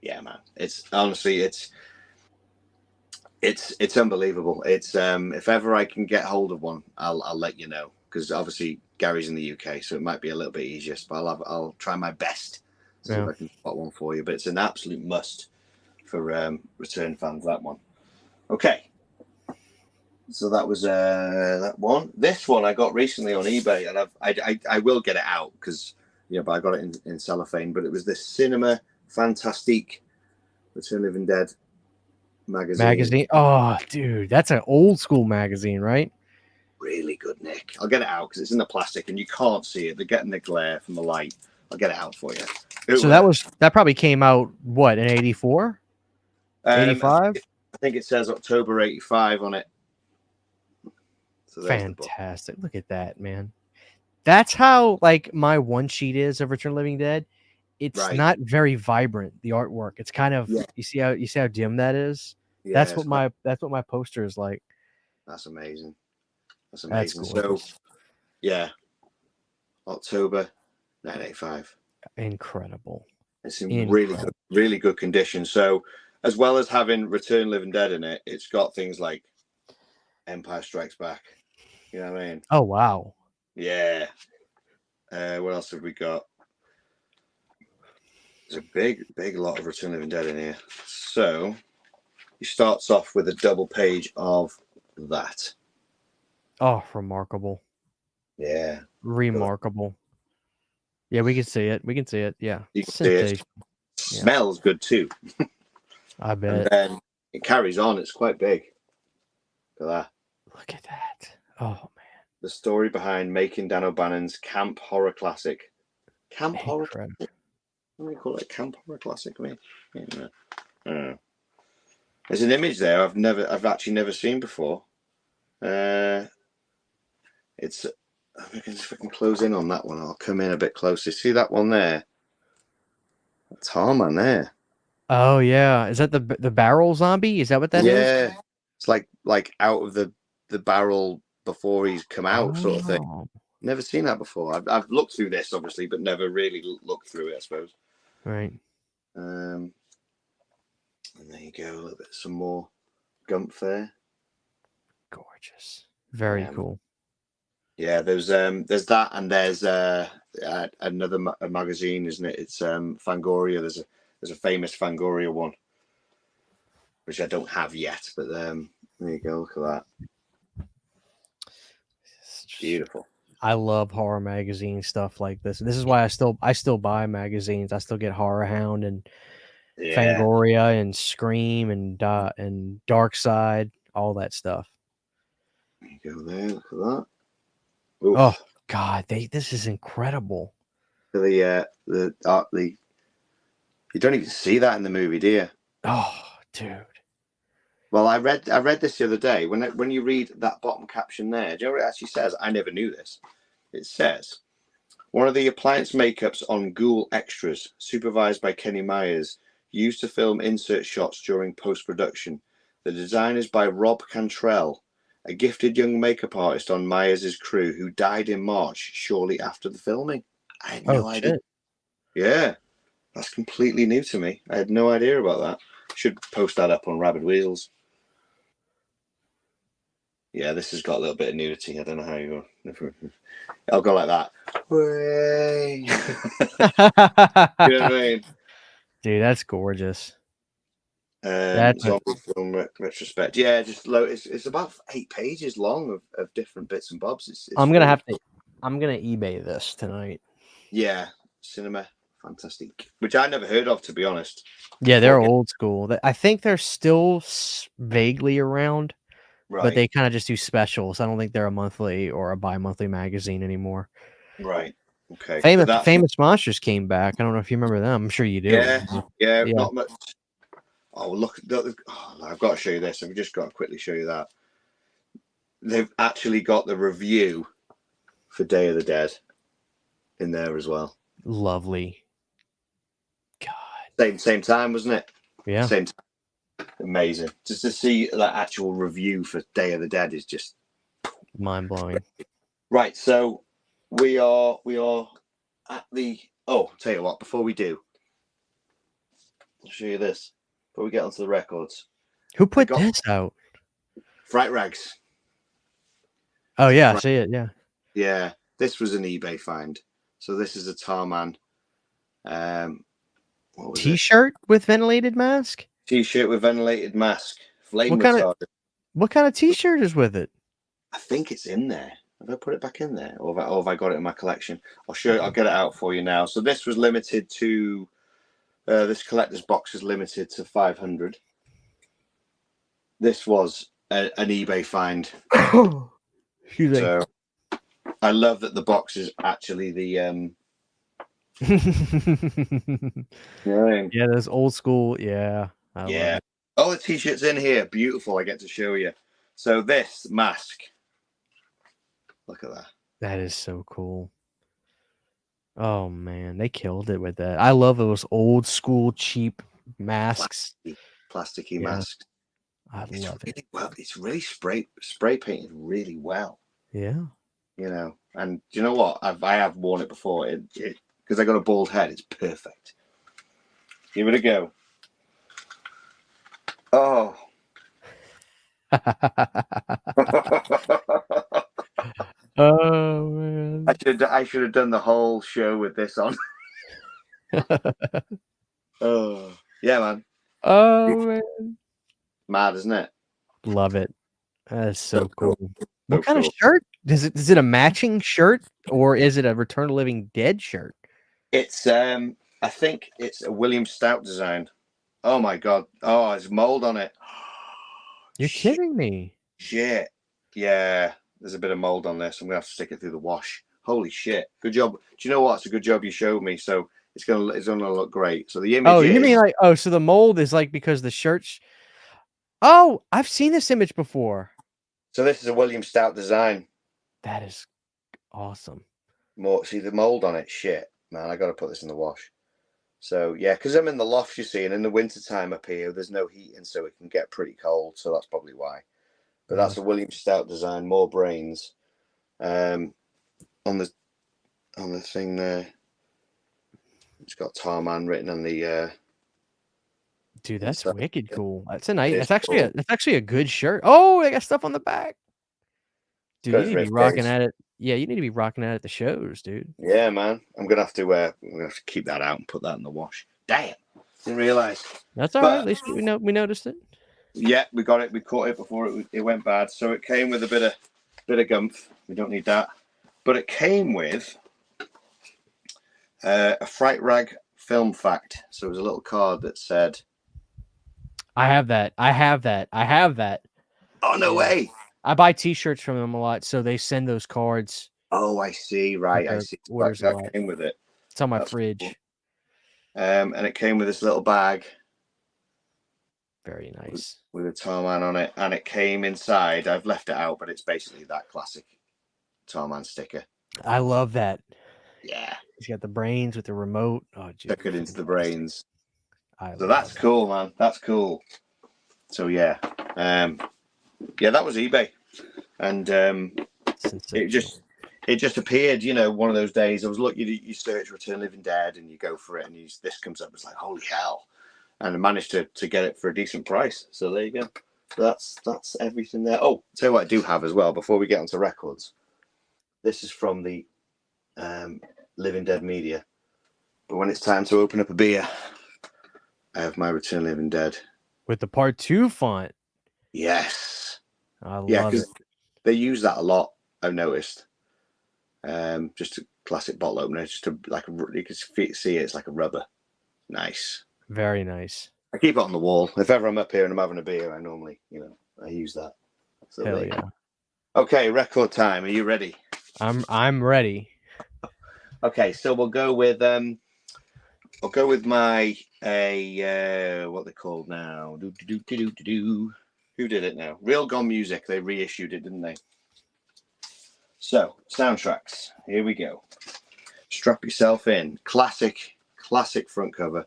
Yeah, man. It's honestly, it's unbelievable. It's if ever I can get hold of one, I'll let you know, because obviously Gary's in the UK, so it might be a little bit easier. But I'll try my best to see if I can spot one for you. But it's an absolute must for return fans, that one. Okay. So that was that one. This one I got recently on eBay, and I will get it out because but I got it in cellophane. But it was this Cinema Fantastique Return Living Dead magazine. Oh, dude, that's an old school magazine, right? Really good, Nick. I'll get it out because it's in the plastic and you can't see it. They're getting the glare from the light. I'll get it out for you. So that probably came out what, in 84? 85? I think it says October 85 on it. So fantastic. Look at that, man. That's how like my one sheet is of Return of the Living Dead. It's not very vibrant, the artwork. It's kind of you see how dim that is? Yeah, that's what my poster is like. That's amazing. That's That's amazing. gorgeous. So, yeah, October 1985. Incredible. It's in really good condition. So, as well as having Return Living Dead in it, it's got things like Empire Strikes Back. You know what I mean? Oh, wow. Yeah. What else have we got? There's a big lot of Return Living Dead in here. So, he starts off with a double page of that. Oh, remarkable. Yeah. Remarkable. Yeah, we can see it. We can see it. Yeah. You can see it. Smells good too. I bet. And then it carries on. It's quite big. Look at that. Look at that. Oh, man. The story behind making Dan O'Bannon's camp horror classic. Camp horror classic? What do you call it? A camp horror classic? I mean, I don't know. There's an image there I've actually never seen before. It's if I can close in on that one, I'll come in a bit closer. See that one there? That's Harman there. Oh yeah, is that the barrel zombie? Is that what that is? Yeah, it's like out of the barrel before he's come out, sort of thing. Never seen that before. I've looked through this obviously, but never really looked through it, I suppose. Right. And there you go, a little bit, some more Gumph there. Gorgeous. Very cool. Yeah, there's that, and there's another magazine, isn't it? It's Fangoria. There's a famous Fangoria one, which I don't have yet, but there you go. Look at that. Beautiful. I love horror magazine stuff like this. This is why I still buy magazines. I still get Horror Hound and Fangoria and Scream and Dark Side, all that stuff. There you go there. Look at that. Oof. Oh God, this is incredible. You don't even see that in the movie, do you? Oh, dude. Well, I read this the other day. When you read that bottom caption there, do you know what it actually says? I never knew this. It says, one of the appliance makeups on Ghoul Extras, supervised by Kenny Myers, used to film insert shots during post-production. The design is by Rob Cantrell, a gifted young makeup artist on Myers' crew who died in March shortly after the filming. I had no idea. Shit. Yeah, that's completely new to me. I had no idea about that. Should post that up on Rabid Weasels. Yeah, this has got a little bit of nudity. I don't know how you go. I'll go like that. Way. You know what I mean? Dude, that's gorgeous. That's film retrospect. Yeah, it's about 8 pages long of different bits and bobs. It's I'm gonna eBay this tonight. Yeah, Cinema Fantastique, which I never heard of, to be honest. Yeah, they're old school. I think they're still vaguely around, right, but they kind of just do specials. I don't think they're a monthly or a bi-monthly magazine anymore. Right. Okay. Famous Monsters came back. I don't know if you remember them. I'm sure you do. Yeah. Not much. Oh, look! I've got to show you this. I've just got to quickly show you that. They've actually got the review for Day of the Dead in there as well. Lovely. God. Same time, wasn't it? Yeah. Same time. Amazing. Just to see that actual review for Day of the Dead is just mind blowing. Right. So we are at the. Oh, tell you what. Before we do, I'll show you this. Before we get onto the records. Who put this out? Fright Rags. Oh yeah, I see it. Yeah. Yeah, this was an eBay find. So this is a Tarman. T-shirt with ventilated mask. T-shirt with ventilated mask. Flame retardant. What kind of T-shirt is with it? I think it's in there. Have I put it back in there, or have I got it in my collection? I'll show you. I'll get it out for you now. So this was limited to. This collector's box is limited to 500. This was an eBay find. So I love that the box is actually the. Yeah, those old school. Yeah. Yeah. Oh, the T-shirt's in here. Beautiful. I get to show you. So this mask. Look at that. That is so cool. Oh man, they killed it with that. I love those old school cheap masks. Plasticky masks. I love it. Well, it's really spray painted really well. Yeah. You know, and do you know what? I have worn it before. It because I got a bald head. It's perfect. Give it a go. Oh. Oh man. I should have done the whole show with this on. Oh yeah, man. Oh man. Mad, isn't it? Love it. That's so cool. What So kind of cool. shirt? Is it a matching shirt or is it a Return to Living Dead shirt? It's I think it's a William Stout design. Oh my god. Oh, there's mold on it. You're Shit. kidding me. Shit. Yeah, there's a bit of mold on this. I'm gonna have to stick it through the wash. Holy shit. Good job. Do you know what? It's a good job you showed me. So it's gonna look great. So the image Oh, is, you mean like so the mold is like because the shirts. Oh, I've seen this image before. so this is a William Stout design. That is awesome. More see the mold on it. Shit, man, I gotta put this in the wash. So yeah, because I'm in the loft, you see, and in the winter time up here, there's no heating, so it can get pretty cold. So that's probably why. But Yeah. that's a William Stout design. More brains, on the thing there. It's got Tarman written on the. Dude, that's stuff. wicked cool. That's a nice. It is cool. That's actually a good shirt. Oh, they got stuff on the back. Dude, Got you his need to be rib rocking cage. at it. Yeah, you need to be rocking at the shows, dude. Yeah, man. I'm gonna have to keep that out and put that in the wash. Damn, didn't realize. That's all right. At least we noticed it. Yeah, we got it. We caught it before it went bad. So it came with a bit of gumph. We don't need that. But it came with a Fright Rag film fact. So it was a little card that said, I have that. "Oh no way! I buy T-shirts from them a lot, so they send those cards. Oh, I see. Right, I see. Orders a lot. That came with it. It's on my That's fridge. Cool. And it came with this little bag. Very nice. With a Tarman on it, and it came inside. I've left it out, but it's basically that classic Tarman sticker. I love that. Yeah, he's got the brains with the remote. Oh, stuck it into the brains. So that's cool, man. That's cool. So yeah, yeah, that was eBay, and it just appeared. You know, one of those days. I was looking. You search Return Living Dead, and you go for it, and this comes up. It's like, holy hell. And I managed to get it for a decent price. So there you go. That's everything there. Oh, tell you what I do have as well before we get onto records. This is from the Living Dead media. But when it's time to open up a beer, I have my Return Living Dead. With the Part 2 font. Yes. I love it. They use that a lot, I've noticed. Just a classic bottle opener. Just you can see it's like a rubber. Nice. Very nice. I keep it on the wall. If ever I'm up here and I'm having a beer, I normally, I use that. So hell yeah. Okay, record time. Are you ready? I'm ready. Okay, so we'll go with I'll go with my what they're called now. Who did it now? Real Gone Music. They reissued it, didn't they? So soundtracks. Here we go. Strap yourself in. Classic front cover.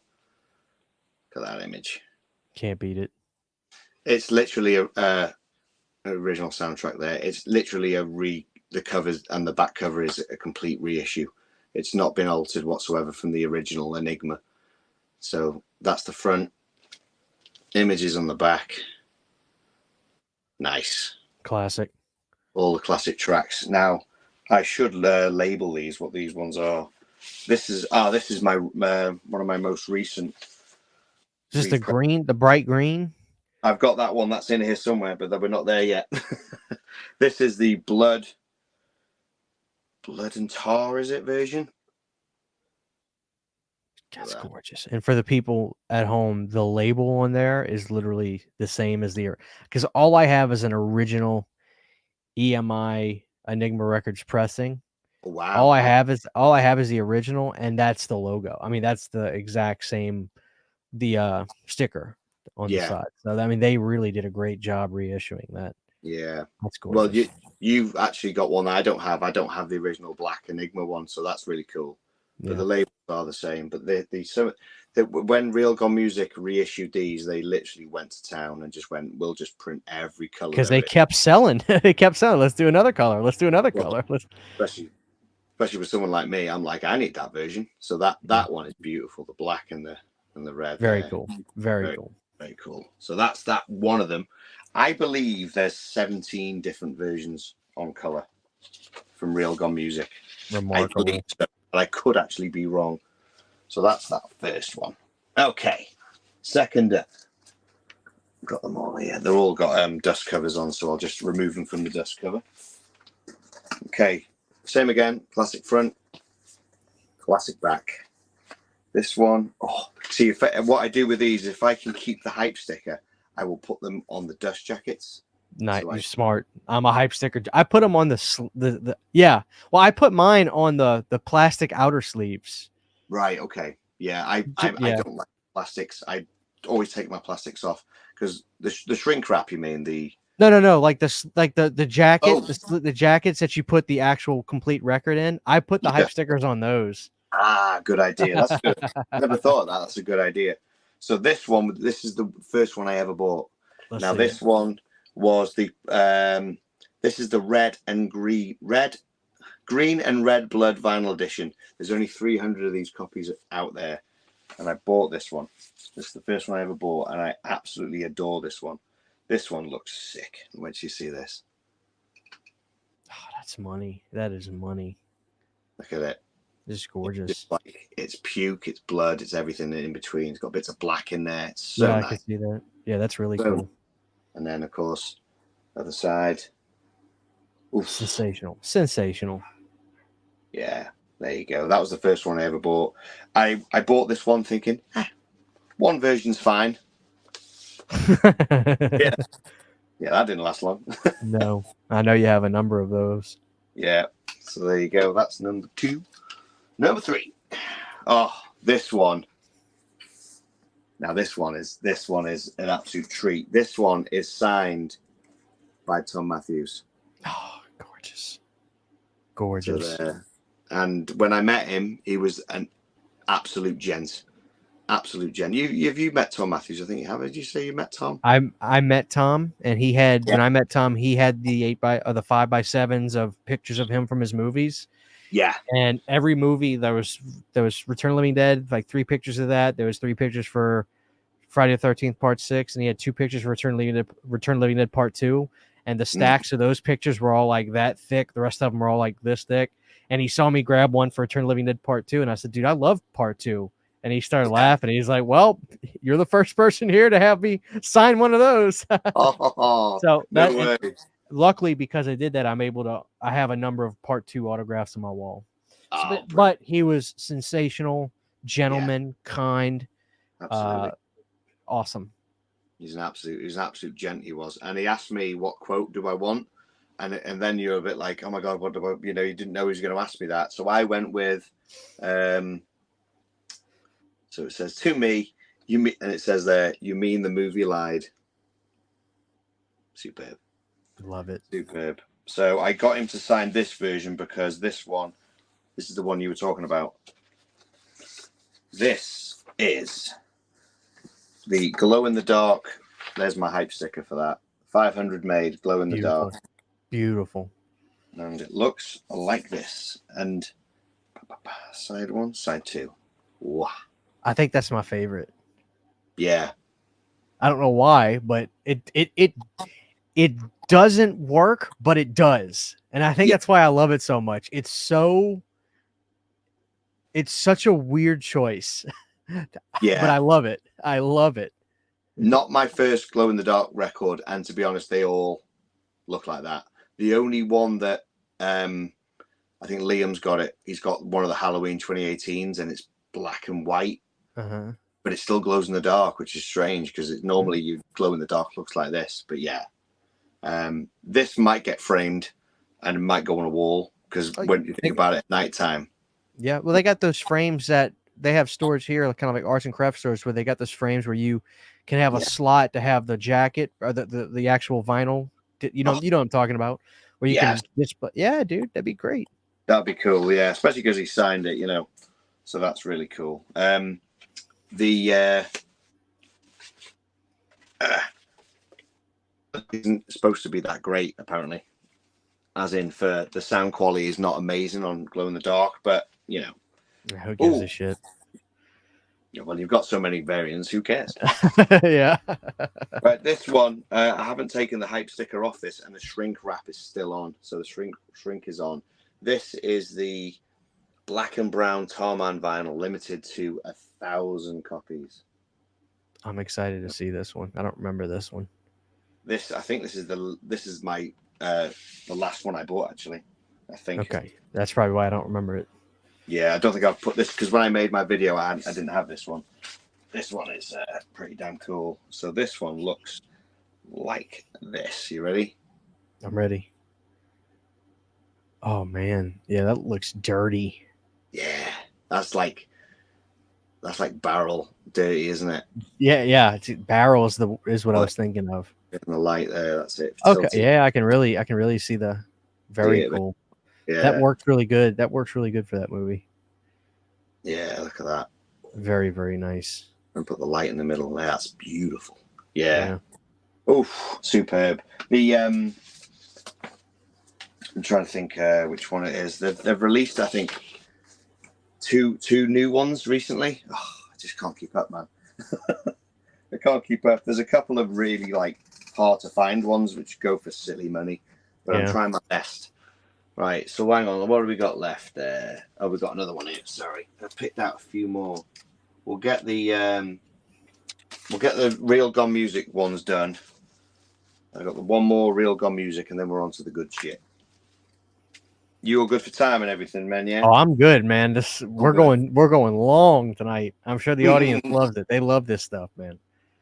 Look at that image. Can't beat it. It's literally a original soundtrack there. It's literally the covers and the back cover is a complete reissue. It's not been altered whatsoever from the original Enigma. So that's the front. Images on the back. Nice. Classic. All the classic tracks. Now, I should label these, what these ones are. This is my one of my most recent. Is this the bright green? I've got that one that's in here somewhere, but we're not there yet. This is the blood and tar, is it, version? That's gorgeous. And for the people at home, the label on there is literally the same as because all I have is an original EMI Enigma Records pressing. Wow. All I have is the original, and that's the logo. I mean, that's the exact same sticker on the side. So I mean, they really did a great job reissuing that. Yeah, that's gorgeous. Well, you've actually got one that I don't have. I don't have the original black Enigma one, so that's really cool. But the labels are the same. But when Real Gone Music reissued these, they literally went to town and just went, "We'll just print every color." Because they kept selling. They kept selling. Let's do another color. Let's do another color. Let's... Especially with someone like me, I'm like, I need that version. So that one is beautiful, the black and the red. Very cool. Very cool. Very cool. So that's that one of them. I believe there's 17 different versions on color from Real Gone Music. Remarkable. I so, but I could actually be wrong. So that's that first one. Okay. Second up. Got them all here. They're all got dust covers on, so I'll just remove them from the dust cover. Okay. Same again. Classic front. Classic back. This one. Oh, see, what I do with these, if I can keep the hype sticker, I will put them on the dust jackets. Nice. So you're smart. I'm a hype sticker. I put them on the yeah. Well, I put mine on the plastic outer sleeves. Right. Okay. Yeah. I don't like plastics. I always take my plastics off because the shrink wrap. You mean the? No. Like the jacket, the jackets that you put the actual complete record in. I put the hype stickers on those. Ah, good idea. That's good. I never thought of that. That's a good idea. So this is the first one I ever bought. Now this one was the this is the red and green and red blood vinyl edition. There's only 300 of these copies out there, and I bought this one. This is the first one I ever bought, and I absolutely adore this one. This one looks sick. When you see this, oh, that's money. That is money. Look at it. It's gorgeous. It's puke, it's blood, it's everything in between. It's got bits of black in there. It's so nice. I can see that. Yeah, that's really cool. And then, of course, other side. Oof. Sensational. Yeah, there you go. That was the first one I ever bought. I bought this one thinking, one version's fine. Yeah, that didn't last long. No, I know you have a number of those. Yeah, so there you go. That's number 2. Number 3. Oh, this one. Now this one is an absolute treat. This one is signed by Tom Matthews. Oh, gorgeous. So and when I met him, he was an absolute gent. Absolute gent. You met Tom Matthews? I think you have. Did you say you met Tom? I met Tom, and he had when I met Tom, he had the 5x7s of pictures of him from his movies. Yeah. And every movie there was Return of the Living Dead, like 3 pictures of that. There was 3 pictures for Friday the 13th Part 6, and he had 2 pictures for Return of the Living Dead Part 2. And the stacks of those pictures were all like that thick. The rest of them were all like this thick. And he saw me grab one for Return of the Living Dead Part 2, and I said, "Dude, I love Part 2." And he started laughing. He's like, "Well, you're the first person here to have me sign one of those." So no way. Luckily, because I did that, I have a number of Part 2 autographs on my wall. Oh, but he was sensational, gentleman, kind, awesome. He's an absolute gent. He was, and he asked me what quote do I want, and then you're a bit like, oh my god, what do I? You didn't know he was going to ask me that, so I went with, so it says to me, and it says there, you mean the movie lied. Superb. Love it. Superb. So I got him to sign this version because this is the one you were talking about. This is the glow in the dark. There's my hype sticker for that. 500 made glow in the dark. Beautiful. And it looks like this. And side 1, side 2. Wow. I think that's my favorite. Yeah. I don't know why, but it doesn't work, but it does. And I think that's why I love it so much. It's such a weird choice. Yeah. But I love it. I love it. Not my first glow in the dark record, and to be honest, they all look like that. The only one that I think Liam's got it. He's got one of the Halloween 2018s, and it's black and white. But it still glows in the dark, which is strange because normally you glow in the dark looks like this. But yeah, this might get framed and it might go on a wall because when you think about it at nighttime. Yeah, well, they got those frames that they have stores here, kind of like arts and crafts stores, where they got those frames where you can have a slot to have the jacket or the actual vinyl. You know what I'm talking about? Where you can just, yeah, dude, that'd be great. That'd be cool, yeah, especially because he signed it, So that's really cool. the isn't supposed to be that great, apparently. As in, for the sound quality is not amazing on glow in the dark, but you know, Who gives a shit? Well, you've got so many variants. Who cares? Yeah. Right, this one, I haven't taken the hype sticker off this, and the shrink wrap is still on. So the shrink is on. This is the black and brown Tarman vinyl, limited to 1,000 copies. I'm excited to see this one. I don't remember this one. I think this is my the last one I bought, actually. I think. Okay, that's probably why I don't remember it. Yeah, I don't think I've put this because when I made my video, I didn't have this one. This one is pretty damn cool. So this one looks like this. You ready? I'm ready. Oh man, yeah, that looks dirty. Yeah, that's like barrel dirty, isn't it? Yeah. Barrel is what I was thinking of. Getting the light there. That's it. Okay, Tilted. yeah, I can really see the very cool. Yeah, that worked really good. That works really good for that movie. Yeah, look at that. Very, very nice. And put the light in the middle. That's beautiful. Yeah. Oh, superb. The I'm trying to think which one it is. They've released, I think, two new ones recently. Oh, I just can't keep up, man. I can't keep up. There's a couple of really hard to find ones which go for silly money, but I'm trying my best. Right, so hang on. What have we got left there? Oh, we've got another one here. Sorry, I picked out a few more. We'll get the Real Gone Music ones done. I got the one more Real Gone Music, and then we're on to the good shit. You all good for time and everything, man? Yeah. Oh, I'm good, man. We're going long tonight. I'm sure the audience loves it. They love this stuff, man.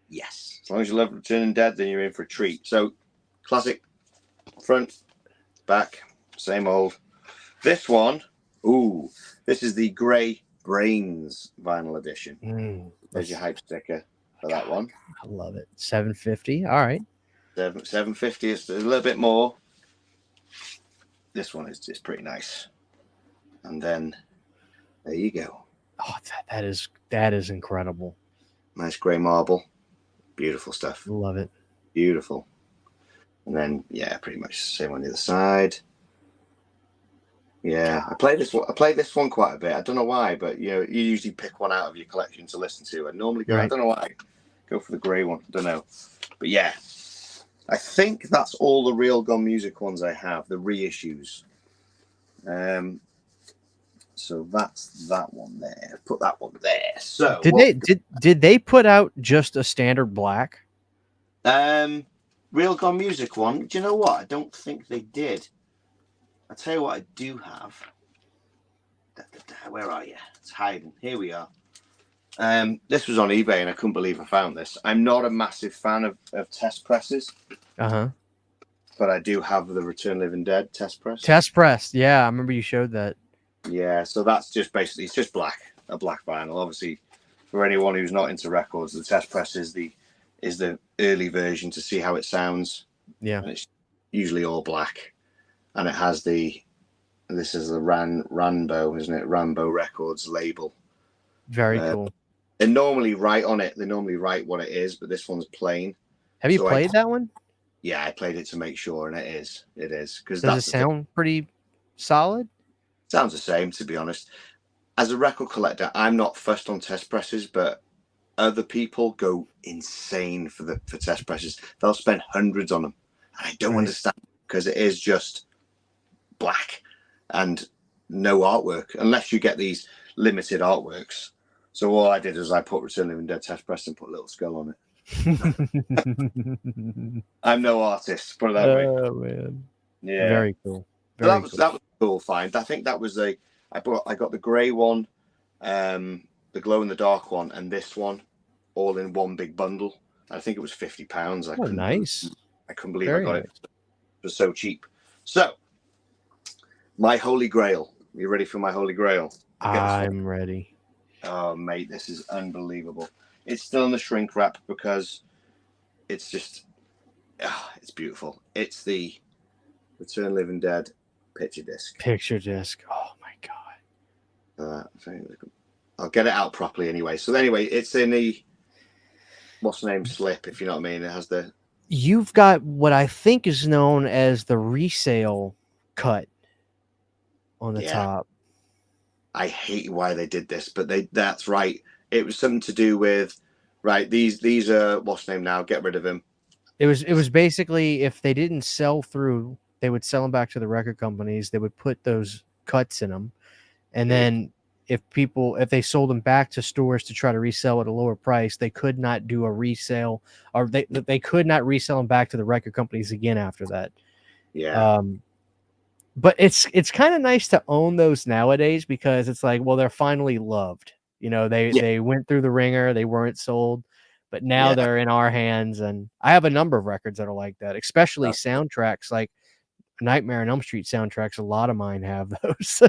Yes. As long as you love Returning Dead, then you're in for a treat. So, classic, front, back, same old. This one, this is the Grey Brains vinyl edition. There's your hype sticker for that one. I love it. $7.50. All right. $7.50 is a little bit more. This one is just pretty nice. And then there you go. Oh, that is incredible. Nice grey marble. Beautiful stuff. Love it. Beautiful. And then pretty much the same on the other side. Yeah, I play this one quite a bit. I don't know why, but you usually pick one out of your collection to listen to. I normally go, I don't know why, go for the grey one. I don't know. But yeah, I think that's all the Real Gone Music ones I have, the reissues. So that's that one there. Put that one there. So did they put out just a standard black? Real Gone Music one. Do you know what? I don't think they did. I'll tell you what I do have. Where are you? It's hiding. Here we are. This was on eBay and I couldn't believe I found this. I'm not a massive fan of test presses. But I do have the Return Living Dead test press. Test press. Yeah, I remember you showed that. Yeah, so that's just basically, it's just a black vinyl. Obviously, for anyone who's not into records, the test press is the early version to see how it sounds. Yeah. And it's usually all black. And it has this is the Rambo, isn't it? Rambo Records label. Very cool. They normally write on it. They normally write what it is, but this one's plain. Have you played that one? Yeah, I played it to make sure, and it is. Does it sound pretty solid? Sounds the same, to be honest. As a record collector, I'm not fussed on test presses, but other people go insane for test presses. They'll spend hundreds on them, and I don't understand because it is just black and no artwork, unless you get these limited artworks. So all I did was I put Return Living Dead test press and put a little skull on it. I'm no artist, put it that way. Oh man, yeah, very cool. That was a cool find. I think that was I got the grey one, the glow in the dark one, and this one all in one big bundle. I think it was £50. Nice. I couldn't believe I got it. It was so cheap. So, my holy grail. You ready for my holy grail? I'm ready. Oh, mate, this is unbelievable. It's still in the shrink wrap because it's just, it's beautiful. It's the Return Living Dead picture disc. Picture disc. Oh my god. I'll get it out properly anyway. So anyway, it's in the what's the name slip, if you know what I mean. It has the. You've got what I think is known as the resale cut on the Yeah. top. I hate why they did this, but that's right. It was something to do with right. These are what's the name now. Get rid of him. It was basically if they didn't sell through, they would sell them back to the record companies. They would put those cuts in them, and then if they sold them back to stores to try to resell at a lower price, they could not do a resale, or they could not resell them back to the record companies again after that. Yeah. But it's kind of nice to own those nowadays because it's like, well, they're finally loved. You know, they went through the ringer, they weren't sold, but now they're in our hands. And I have a number of records that are like that, especially soundtracks like Nightmare on Elm Street soundtracks. A lot of mine have those,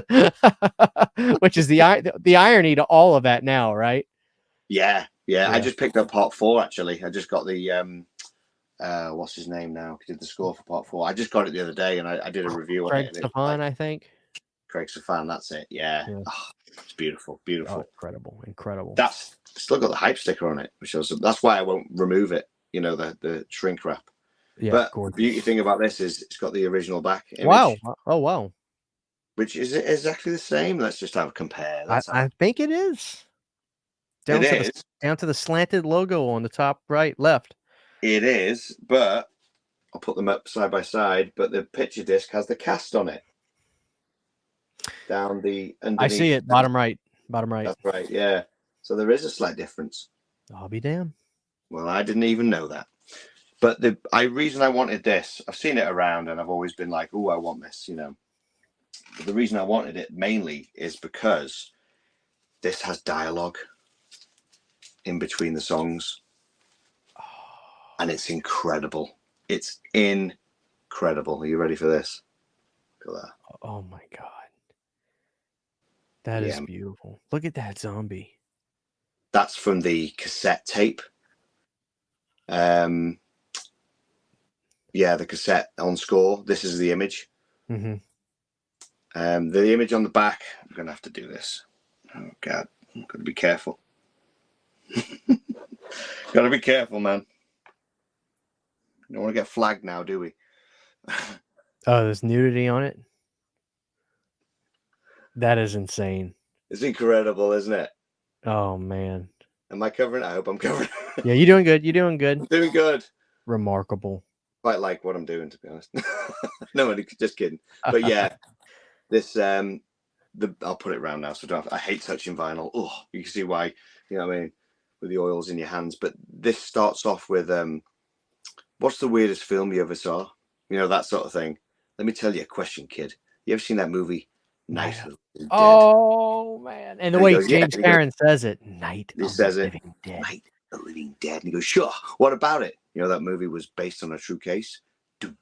which is the irony to all of that now, right? Yeah. I just picked up part 4 actually. I just got the what's his name now? He did the score for part 4. I just got it the other day, and I did a review on it. Stefan, I think. Craig Stefan, that's it. Yeah. Oh, it's beautiful. Oh, incredible. That's still got the hype sticker on it, which that's why I won't remove it. You know, the shrink wrap. Yeah, but gorgeous. The beauty thing about this is it's got the original back image. Wow. Oh, wow. Which is exactly the same. Let's just have a compare. I think it is. Down to the slanted logo on the top right, left. It is, but I'll put them up side by side. But the picture disc has the cast on it. Down the underneath. I see it. Bottom right. That's right. Yeah. So there is a slight difference. I'll be damned. Well, I didn't even know that. But the reason I wanted this, I've seen it around and I've always been like, oh, I want this, you know. But the reason I wanted it mainly is because this has dialogue in between the songs. And it's incredible. It's incredible. Are you ready for this? Look at that. Oh my God. That is beautiful. Look at that zombie. That's from the cassette tape. The cassette on score. This is the image. Mm-hmm. The image on the back. I'm gonna have to do this. Oh God, I'm gonna be careful. Gotta be careful, man. Don't want to get flagged now, do we? Oh, there's nudity on it. That is insane. It's incredible, isn't it? Oh man. Am I covering? I hope I'm covering. Yeah, you're doing good. You're doing good. I'm doing good. Remarkable. Quite like what I'm doing, to be honest. No, just kidding. But yeah, this I'll put it around now, so I hate touching vinyl. Oh, you can see why. You know what I mean? With the oils in your hands. But this starts off with what's the weirdest film you ever saw? You know, that sort of thing. Let me tell you a question, kid. You ever seen that movie, Night of the Living Dead? Oh man! And the way James Karen says it, Night of the Living Dead. Night of the Living Dead. And he goes, sure. What about it? You know, that movie was based on a true case. And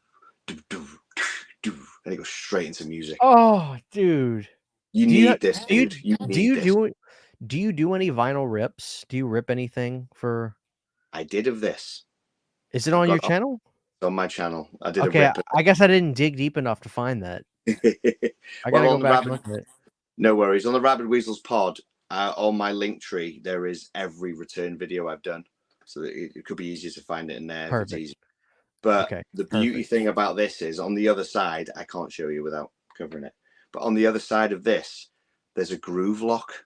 he goes straight into music. Oh, dude. You need this, dude. Do you do any vinyl rips? Do you rip anything for? I did of this. Is it on your channel? It's on my channel. I did a rip. Okay, I guess I didn't dig deep enough to find that. I gotta go back and look at it. No worries. On the Rabid Weasels pod, on my link tree, there is every return video I've done. So it could be easier to find it in there. Perfect. If it's easy. But the beauty thing about this is on the other side, I can't show you without covering it. But on the other side of this, there's a groove lock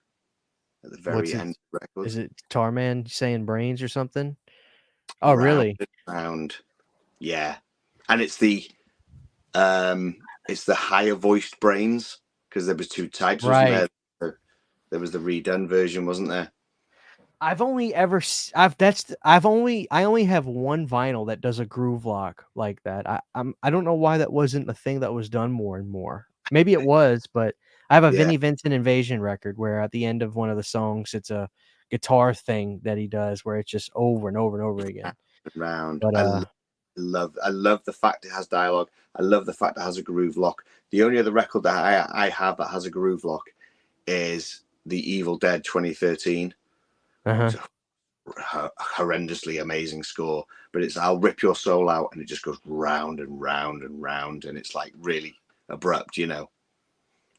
at the very end of the record. Is it Tarman saying brains or something? Oh, really? Round. Yeah. And it's the higher voiced brains, because there was 2 types, wasn't there? There was the redone version, wasn't there? I only have one vinyl that does a groove lock like that. I don't know why that wasn't a thing that was done more and more. Maybe it was, but I have a Vinnie Vincent Invasion record where at the end of one of the songs, it's a guitar thing that he does where it's just over and over and over again. Round. But I love the fact it has dialogue. I love the fact it has a groove lock. The only other record that I have that has a groove lock is the Evil Dead 2013. Horrendously amazing score, but it's I'll Rip Your Soul Out, and it just goes round and round and round, and it's like really abrupt, you know.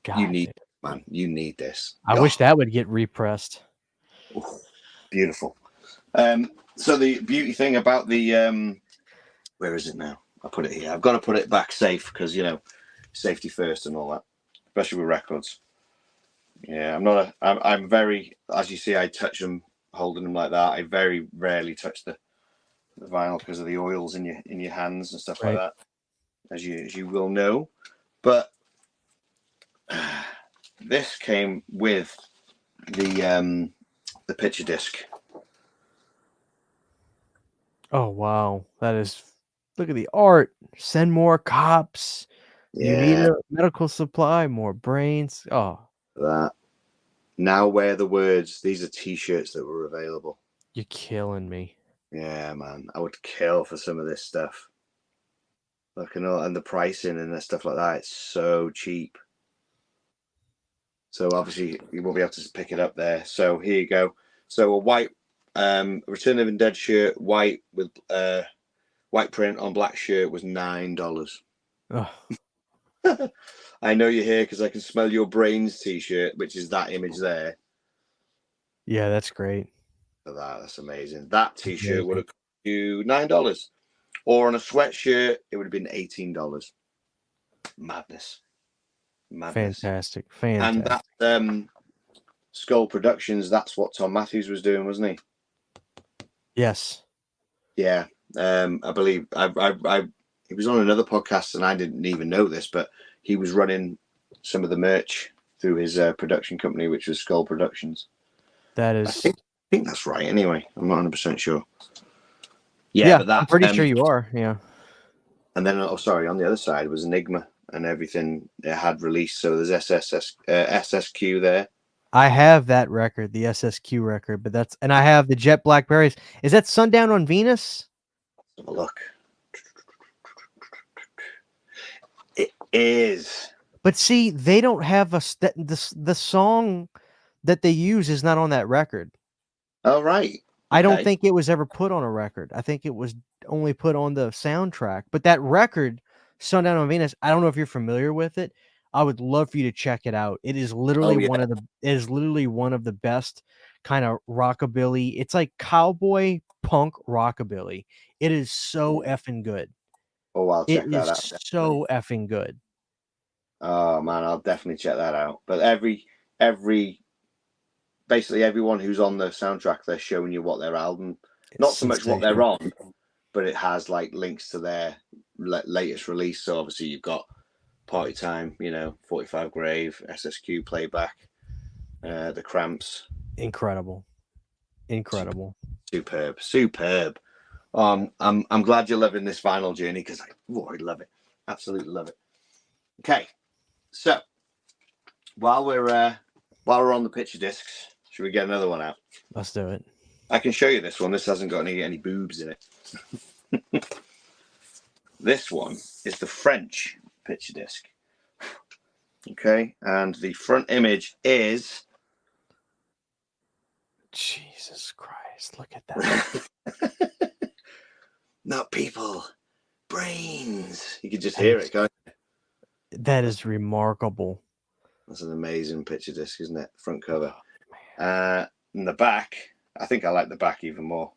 God, you need man, you need this. I wish that would get repressed. Oh, beautiful. So the beauty thing about the where is it now? I put it here. I've got to put it back safe because, you know, safety first and all that, especially with records. Yeah, I'm very, as you see, I touch them, holding them like that. I very rarely touch the vinyl because of the oils in your hands and stuff like that, as you will know. But this came with the picture disc. Oh wow, that is. Look at the art. Send more cops. Yeah, You need a medical supply. More brains. Oh, that. Now wear the words. These are T-shirts that were available. you're killing me. Yeah, man, I would kill for some of this stuff. Look, and the pricing and stuff like that. It's so cheap. So obviously you won't be able to pick it up there. So here you go. So a white Return of the Dead shirt, white with white print on black shirt was $9. Oh. I know you're here because I can smell your brains T-shirt, which is that image there. Yeah, that's great. That's amazing. That T-shirt would have cost you $9, or on a sweatshirt it would have been $18. Madness. Fantastic. And that Skull Productions, that's what Tom Matthews was doing, wasn't he? Yes. Yeah. I believe he was on another podcast and I didn't even know this, but he was running some of the merch through his production company, which was Skull Productions. That is. I think that's right. Anyway, I'm not 100% sure. Yeah, but I'm pretty sure you are. Yeah. And then, on the other side was Enigma and everything it had released. So there's SSQ there. I have that record, the SSQ record, but and I have the Jet Blackberries. Is that Sundown on Venus? Let's have a look. It is. But see, they don't have the song that they use is not on that record. Oh, right. Okay. I don't think it was ever put on a record. I think it was only put on the soundtrack. But that record, Sundown on Venus, I don't know if you're familiar with it. I would love for you to check it out. It is literally one of the best kind of rockabilly. It's like cowboy punk rockabilly. It is so effing good. Oh, I'll check that out. It is so effing good. Oh man, I'll definitely check that out. But basically everyone who's on the soundtrack, they're showing you what their album, not so much what they're on, but it has like links to their latest release. So obviously you've got Party Time, 45 Grave, SSQ Playback, the Cramps. Incredible. Superb. I'm glad you're loving this vinyl journey because I love it, absolutely love it. Okay, so while we're on the picture discs, should we get another one out? Let's do it. I can show you this one. This hasn't got any boobs in it. This one is the French picture disc. Okay, and the front image is. Jesus Christ! Look at that. Not people, brains. You can just hear it, can't you? That is remarkable. That's an amazing picture disc, isn't it? Front cover. And the back, I think I like the back even more.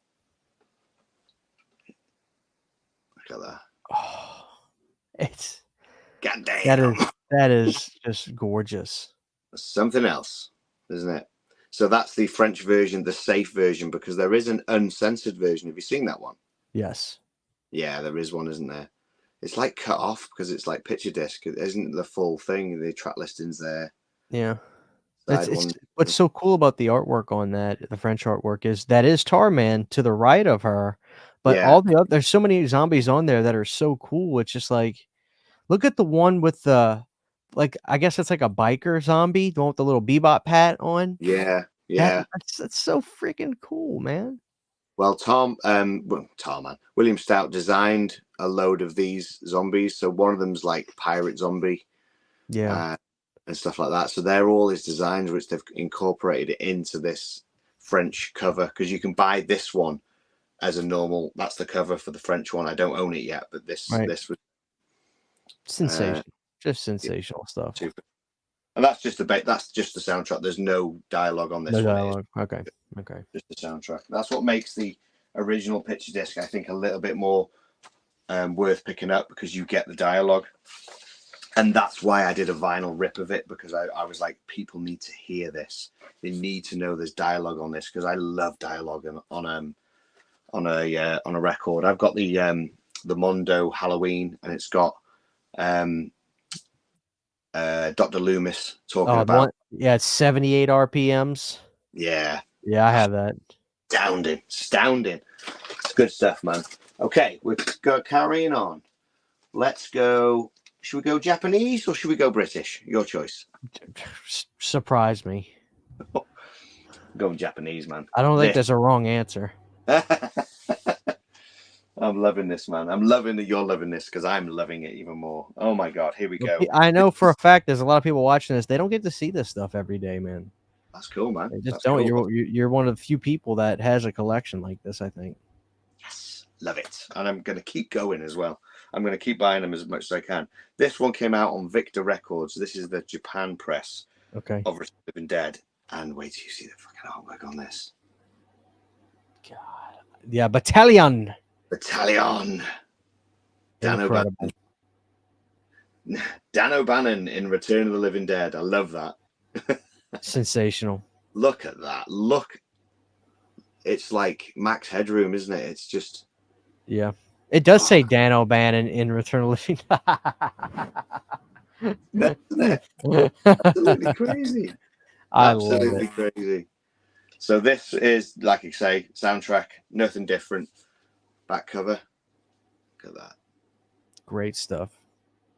Look at that. Oh, it's goddamn. That is just gorgeous. Something else, isn't it? So that's the French version, the safe version, because there is an uncensored version. Have you seen that one? Yes. Yeah, there is one, isn't there? It's like cut off because it's like picture disc. It isn't the full thing. The track listing's there. Yeah. What's so cool about the artwork on that, the French artwork, is Tarman to the right of her, but all the other, there's so many zombies on there that are so cool. It's just like, look at the one with the, like, I guess it's like a biker zombie, the one with the little bebop hat on. Yeah. That's so freaking cool, man. Well, William Stout designed a load of these zombies. So one of them's like pirate zombie. Yeah. And stuff like that. So they're all his designs, which they've incorporated it into this French cover, because you can buy this one as a normal. That's the cover for the French one. I don't own it yet, but this was sensational. Just sensational stuff. Super. And that's just the soundtrack. There's no dialogue on this No one. dialogue. Okay. Just the soundtrack. That's what makes the original picture disc, I think, a little bit more worth picking up, because you get the dialogue. And that's why I did a vinyl rip of it, because I was like, people need to hear this. They need to know there's dialogue on this, because I love dialogue on a record. I've got the Mondo Halloween, and it's got Dr. Loomis talking about. It's 78 RPMs. Yeah, I have that. Astounding. It's good stuff, man. Okay, we're carrying on. Let's go. Should we go Japanese or should we go British? Your choice. Surprise me. Going Japanese, man. I don't think there's a wrong answer. I'm loving this, man. I'm loving that you're loving this, because I'm loving it even more. Oh my God, here we go. I know for a fact there's a lot of people watching this. They don't get to see this stuff every day, man. That's cool, man. They just don't. Cool. You're one of the few people that has a collection like this, I think. Yes, love it. And I'm going to keep going as well. I'm going to keep buying them as much as I can. This one came out on Victor Records. This is the Japan press of Return of the Living Dead. And wait till you see the fucking artwork on this. God. Yeah, Battalion. Dan O'Bannon in Return of the Living Dead. I love that. Sensational. Look at that. Look. It's like Max Headroom, isn't it? It's just. Yeah. It does say Dan O'Bannon in Return of the Living Dead. Absolutely crazy. Absolutely crazy. So this is, like I say, soundtrack, nothing different. Back cover. Look at that. Great stuff.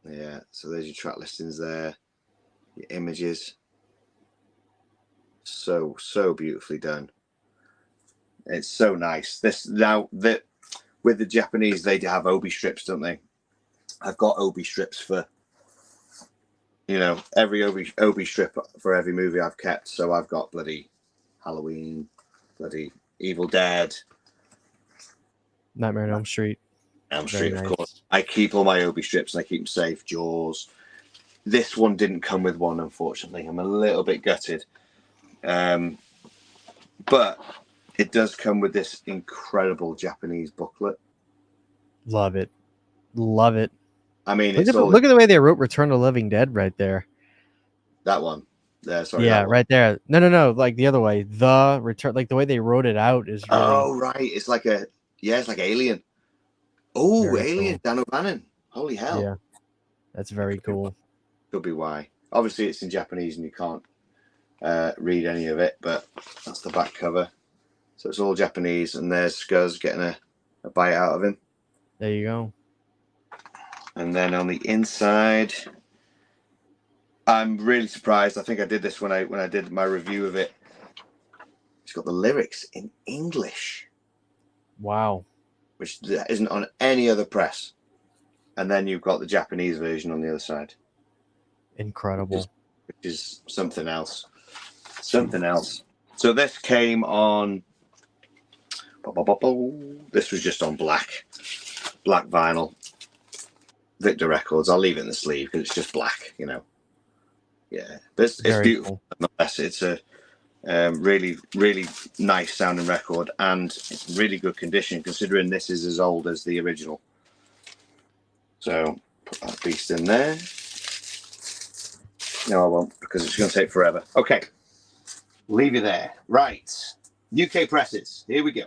Yeah. So there's your track listings there. Your images. So beautifully done. It's so nice. This now that with the Japanese, they have obi strips, don't they? I've got obi strips for every obi strip for every movie I've kept. So I've got bloody Halloween, bloody Evil Dead, Nightmare on Elm Street. Of course. I keep all my obi strips and I keep them safe. Jaws. This one didn't come with one, unfortunately. I'm a little bit gutted. But it does come with this incredible Japanese booklet. Love it. I mean, look at the way they wrote Return of the Living Dead right there. That one. Sorry. Yeah, right there. No. Like the other way. The return, like the way they wrote it out is. Really... Oh, right. It's like Alien. Oh, very Alien. Cool. Dan O'Bannon. Holy hell. Yeah. That's very cool. Could be why. Obviously, it's in Japanese and you can't read any of it, but that's the back cover. So it's all Japanese, and there's Scuzz getting a bite out of him. There you go. And then on the inside, I'm really surprised. I think I did this when I did my review of it. It's got the lyrics in English. Wow. Which isn't on any other press. And then you've got the Japanese version on the other side. Incredible. Which is something else. Something else. So this came on. This was just on black vinyl. Victor Records. I'll leave it in the sleeve because it's just black, Yeah, but it's beautiful. Cool. Nonetheless, it's a really, really nice sounding record, and it's in really good condition considering this is as old as the original. So put that beast in there. No, I won't, because it's going to take forever. Okay, leave you there. Right, UK presses. Here we go.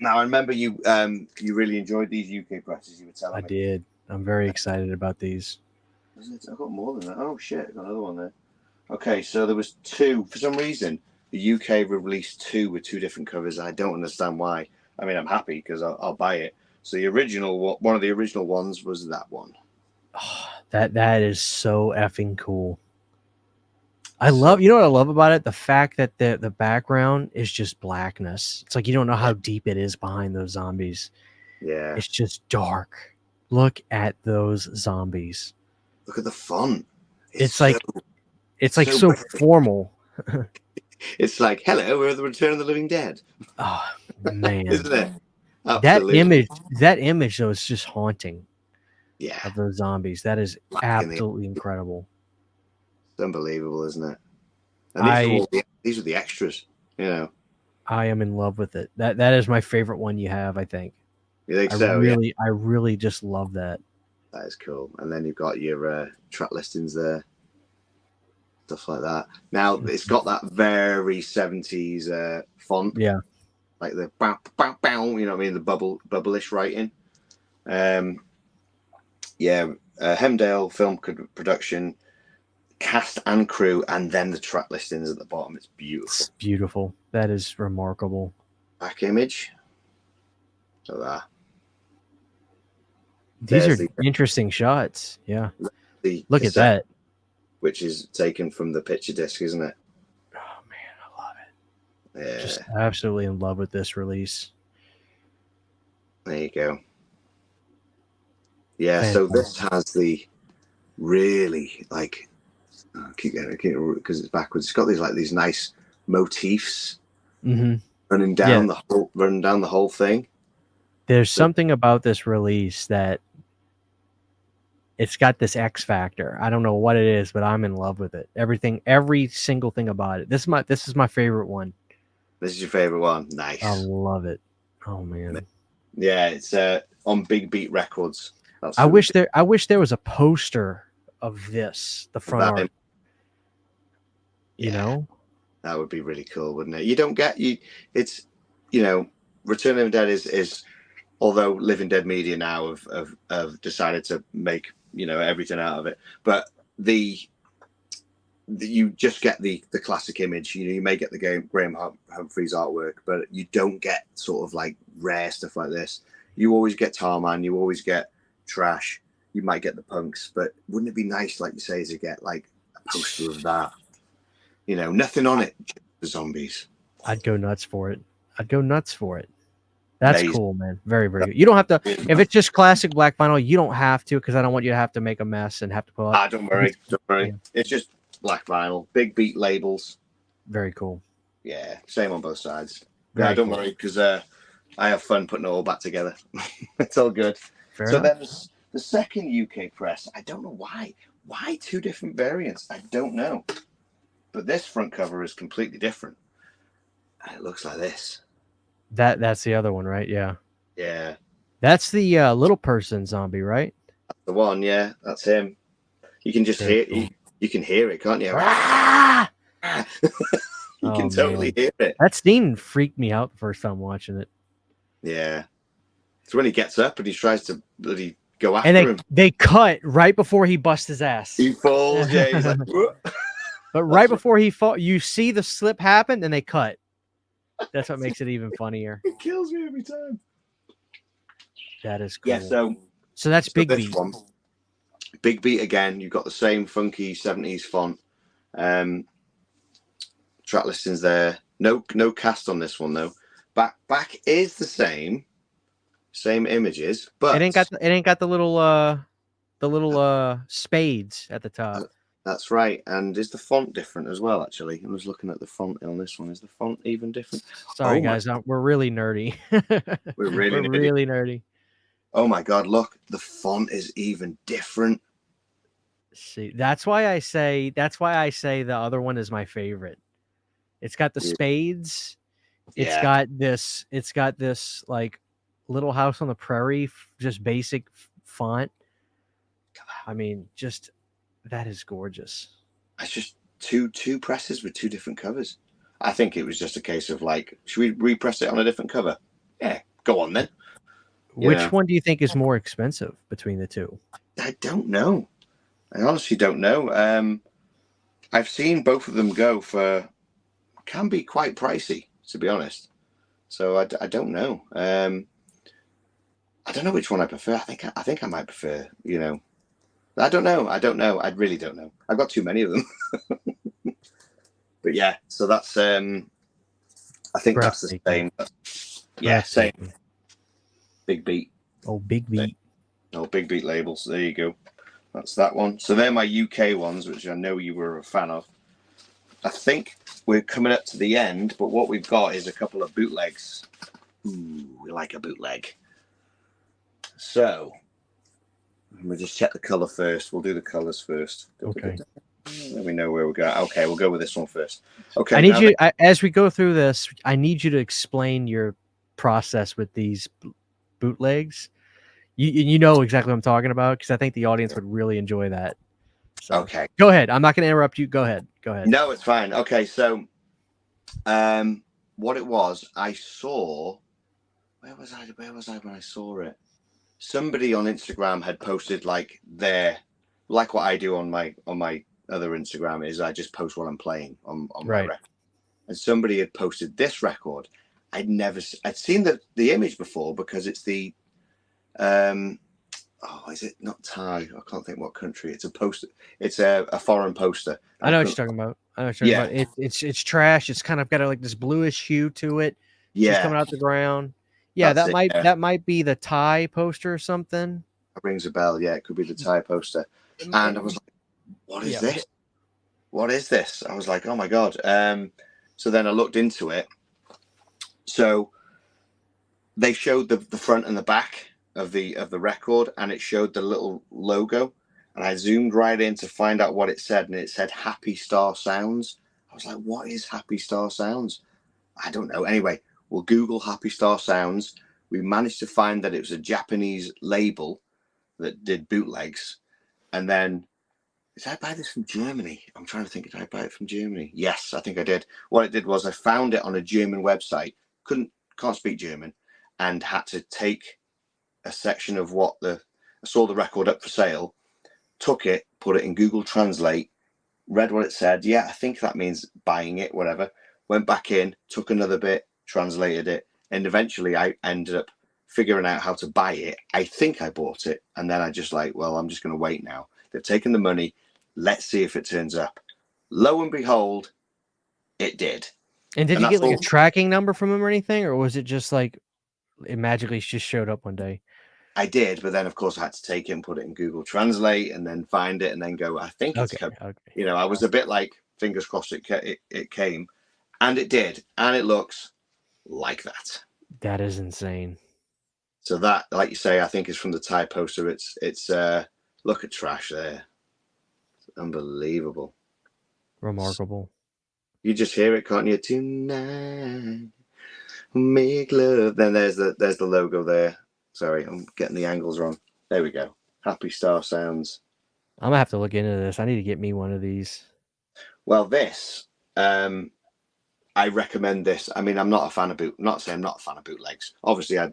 Now I remember you really enjoyed these UK presses. You were telling me. I did. I'm very excited about these. I've got more than that. Oh shit, I've got another one there. Okay, so there was two. For some reason, the UK released two with two different covers. I don't understand why. I mean, I'm happy because I'll buy it. So the original, one of the original ones was that one. Oh, that is so effing cool. I love, you know what I love about it? The fact that the background is just blackness. It's like you don't know how deep it is behind those zombies. Yeah. It's just dark. Look at those zombies. Look at the font. It's like so formal. It's like, hello, we're the Return of the Living Dead. Oh man. Isn't it? Absolutely. That image though is just haunting. Yeah. Of those zombies. That is absolutely incredible. It's unbelievable, isn't it? And these are the extras, you know. I am in love with it. That is my favorite one you have, I think. You think so? Yeah. I really just love that. That is cool. And then you've got your track listings there, stuff like that. Now it's got that very 70s font. Yeah. Like the bow, bow, bow, you know what I mean? The bubblish writing. Hemdale Film Production, cast and crew, and then the track listings at the bottom. It's beautiful. It's beautiful. That is remarkable. Back image. So that. These are interesting shots. Yeah. Look at that. Which is taken from the picture disc, isn't it? Oh, man, I love it. Yeah. Just absolutely in love with this release. There you go. Yeah, so this has the really, like, keep because it's backwards. It's got these nice motifs running down the whole thing. There's something about this release that it's got this X factor. I don't know what it is, but I'm in love with it. Every single thing about it. This is my favorite one. This is your favorite one. Nice. I love it. Oh man. Yeah, it's on Big Beat Records. I wish there was a poster of this, the front art. You know? That would be really cool, wouldn't it? It's Return of the Dead is although Living Dead Media now have decided to make everything out of it, but you just get the classic image. You may get the Graham Humphreys artwork, but you don't get sort of like rare stuff like this. You always get Tarman, you always get Trash, you might get the Punks, but wouldn't it be nice, like you say, to get like a poster of that? Nothing on it, just the zombies. I'd go nuts for it. That's cool, man. Very, very good. You don't have to, if it's just classic black vinyl, you don't have to, because I don't want you to have to make a mess and have to pull out. Don't worry. Yeah. It's just black vinyl, Big Beat labels. Very cool. Yeah, same on both sides. Don't worry, because I have fun putting it all back together. It's all good. Fair enough. Then the second UK press, I don't know why. Why two different variants? I don't know. But this front cover is completely different. And it looks like this. That's the other one, right? Yeah. Yeah. That's the little person zombie, right? That's the one, yeah. That's him. You can just hear it. You can hear it, can't you? Ah! You can totally hear it. That scene freaked me out the first time watching it. Yeah. It's when he gets up and he tries to bloody go after him. They cut right before he busts his ass. He falls, yeah. He's like, but right before he falls, you see the slip happen, and they cut. That's what makes it even funnier. It kills me every time. That is cool. Yeah, so that's Big Beat. One. Big Beat again. You've got the same funky 70s font. Track listings there. No cast on this one though. Back is the same images, but it ain't got the little spades at the top. That's right. And is the font different as well? Actually, I was looking at the font on this one. Is the font even different? Sorry, guys, we're really nerdy. We're really nerdy. Oh my God! Look, the font is even different. See, that's why I say the other one is my favorite. It's got the spades. It's got this like Little House on the Prairie, just basic font. I mean, just that is gorgeous. It's just two presses with two different covers. I think it was just a case of like, should we repress it on a different cover? Yeah, go on then. Which one do you think is more expensive between the two? I don't know. I honestly don't know. I've seen both of them go for, can be quite pricey, to be honest. So I don't know. I don't know which one I prefer. I think I might prefer, I don't know. I really don't know. I've got too many of them. But yeah, so that's I think that's the same. Yeah, same. Big Beat. Oh, Big Beat. Oh, Big Beat labels. There you go. That's that one. So they're my UK ones, which I know you were a fan of. I think we're coming up to the end, but what we've got is a couple of bootlegs. Ooh, we like a bootleg. So we'll just check the color first. We'll do the colors first. Okay. Let me know where we go. Okay, we'll go with this one first. Okay, I need now you as we go through this. I need you to explain your process with these bootlegs. You know exactly what I'm talking about because I think the audience would really enjoy that. So okay. go ahead. I'm not going to interrupt you. Go ahead. Go ahead. No, it's fine. Okay, so what it was, I saw. Where was I? Where was I when I saw it? Somebody on Instagram had posted like like what I do on my other Instagram is I just post what I'm playing on my Right. record. And somebody had posted this record. I'd seen the image before because it's the is it not Thai? I can't think what country. It's a poster. It's a foreign poster. I know what you're talking about. I know what you're talking about. It's trash. It's kind of got like this bluish hue to it. She's coming out the ground. Yeah, that's that might be the Thai poster or something. It rings a bell. Yeah, it could be the Thai poster. And I was like, "What is this? What is this?" I was like, "Oh my god!" So then I looked into it. So they showed the front and the back of the record, and it showed the little logo. And I zoomed right in to find out what it said, and it said "Happy Star Sounds." I was like, "What is Happy Star Sounds?" I don't know. Anyway, we'll Google Happy Star Sounds. We managed to find that it was a Japanese label that did bootlegs. And then, did I buy this from Germany? I'm trying to think, did I buy it from Germany? Yes, I think I did. What I did was I found it on a German website, can't speak German, and had to take a section of I saw the record up for sale, took it, put it in Google Translate, read what it said. Yeah, I think that means buying it, whatever. Went back in, took another bit, translated it, and eventually I ended up figuring out how to buy it. I think I bought it, and then I just like, well, I'm just going to wait now. They've taken the money. Let's see if it turns up. Lo and behold, it did. And did you get like a tracking number from him or anything, or was it just like it magically just showed up one day? I did, but then of course I had to take it and put it in Google Translate and then find it and then go, I think it's coming. Okay. You know, I was a bit like, fingers crossed it came, and it did, and it looks like that. That is insane. So that, like you say, I think is from the Thai poster. It's look at trash there. It's unbelievable. Remarkable. You just hear it, can't you? Tonight, make love. Then there's the logo there. Sorry, I'm getting the angles wrong. There we go. Happy Star Sounds. I'm gonna have to look into this. I need to get me one of these. Well, this, I recommend this. I mean, I'm not saying I'm not a fan of bootlegs. Obviously, I,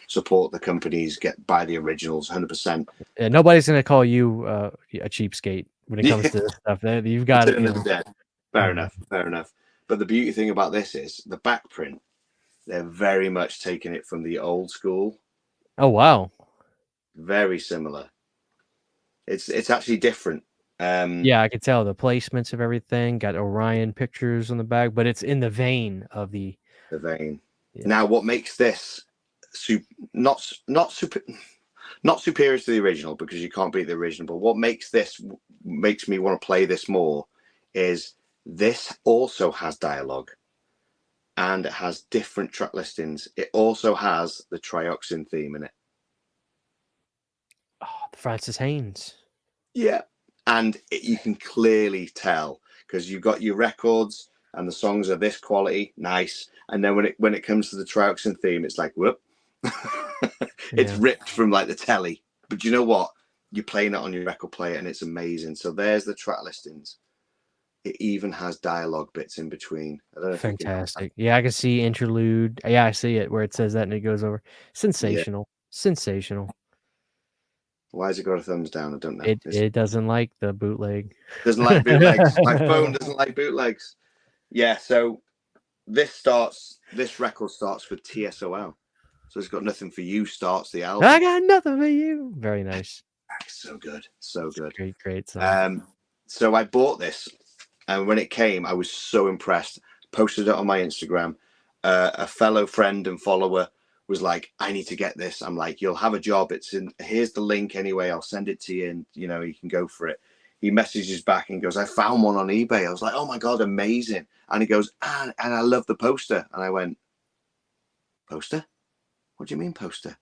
support the companies, buy the originals, 100%. Yeah, nobody's gonna call you a cheapskate when it comes to this stuff. You've got it. Fair enough. But the beauty thing about this is the back print. They're very much taking it from the old school. Oh wow! Very similar. It's actually different. Yeah, I could tell the placements of everything. Got Orion pictures on the back, but it's in the vein of the vein. Yeah. Now, what makes this not superior to the original, because you can't beat the original, but what makes me want to play this more is this also has dialogue and it has different track listings. It also has the trioxin theme in it. Oh, the Francis Haynes. Yeah. And you can clearly tell because you've got your records and the songs are this quality, nice. And then when it comes to the trioxin theme, it's like, whoop. It's ripped from like the telly. But you know what? You're playing it on your record player and it's amazing. So there's the track listings. It even has dialogue bits in between. I don't know. Fantastic. Yeah, I can see interlude. Yeah, I see it where it says that and it goes over. Sensational. Yeah. Sensational. Why has it got a thumbs down? I don't know. It doesn't like the bootleg. Doesn't like bootlegs. My phone doesn't like bootlegs. Yeah, so this record starts with TSOL. So it's got nothing for you starts the album. I got nothing for you. Very nice. So good. So good. Great song. So I bought this and when it came, I was so impressed. Posted it on my Instagram. A fellow friend and follower was like, I need to get this. I'm like, you'll have a job. Here's the link anyway. I'll send it to you and you can go for it. He messages back and goes, I found one on eBay. I was like, oh my God, amazing. And he goes, and I love the poster. And I went, poster? What do you mean poster?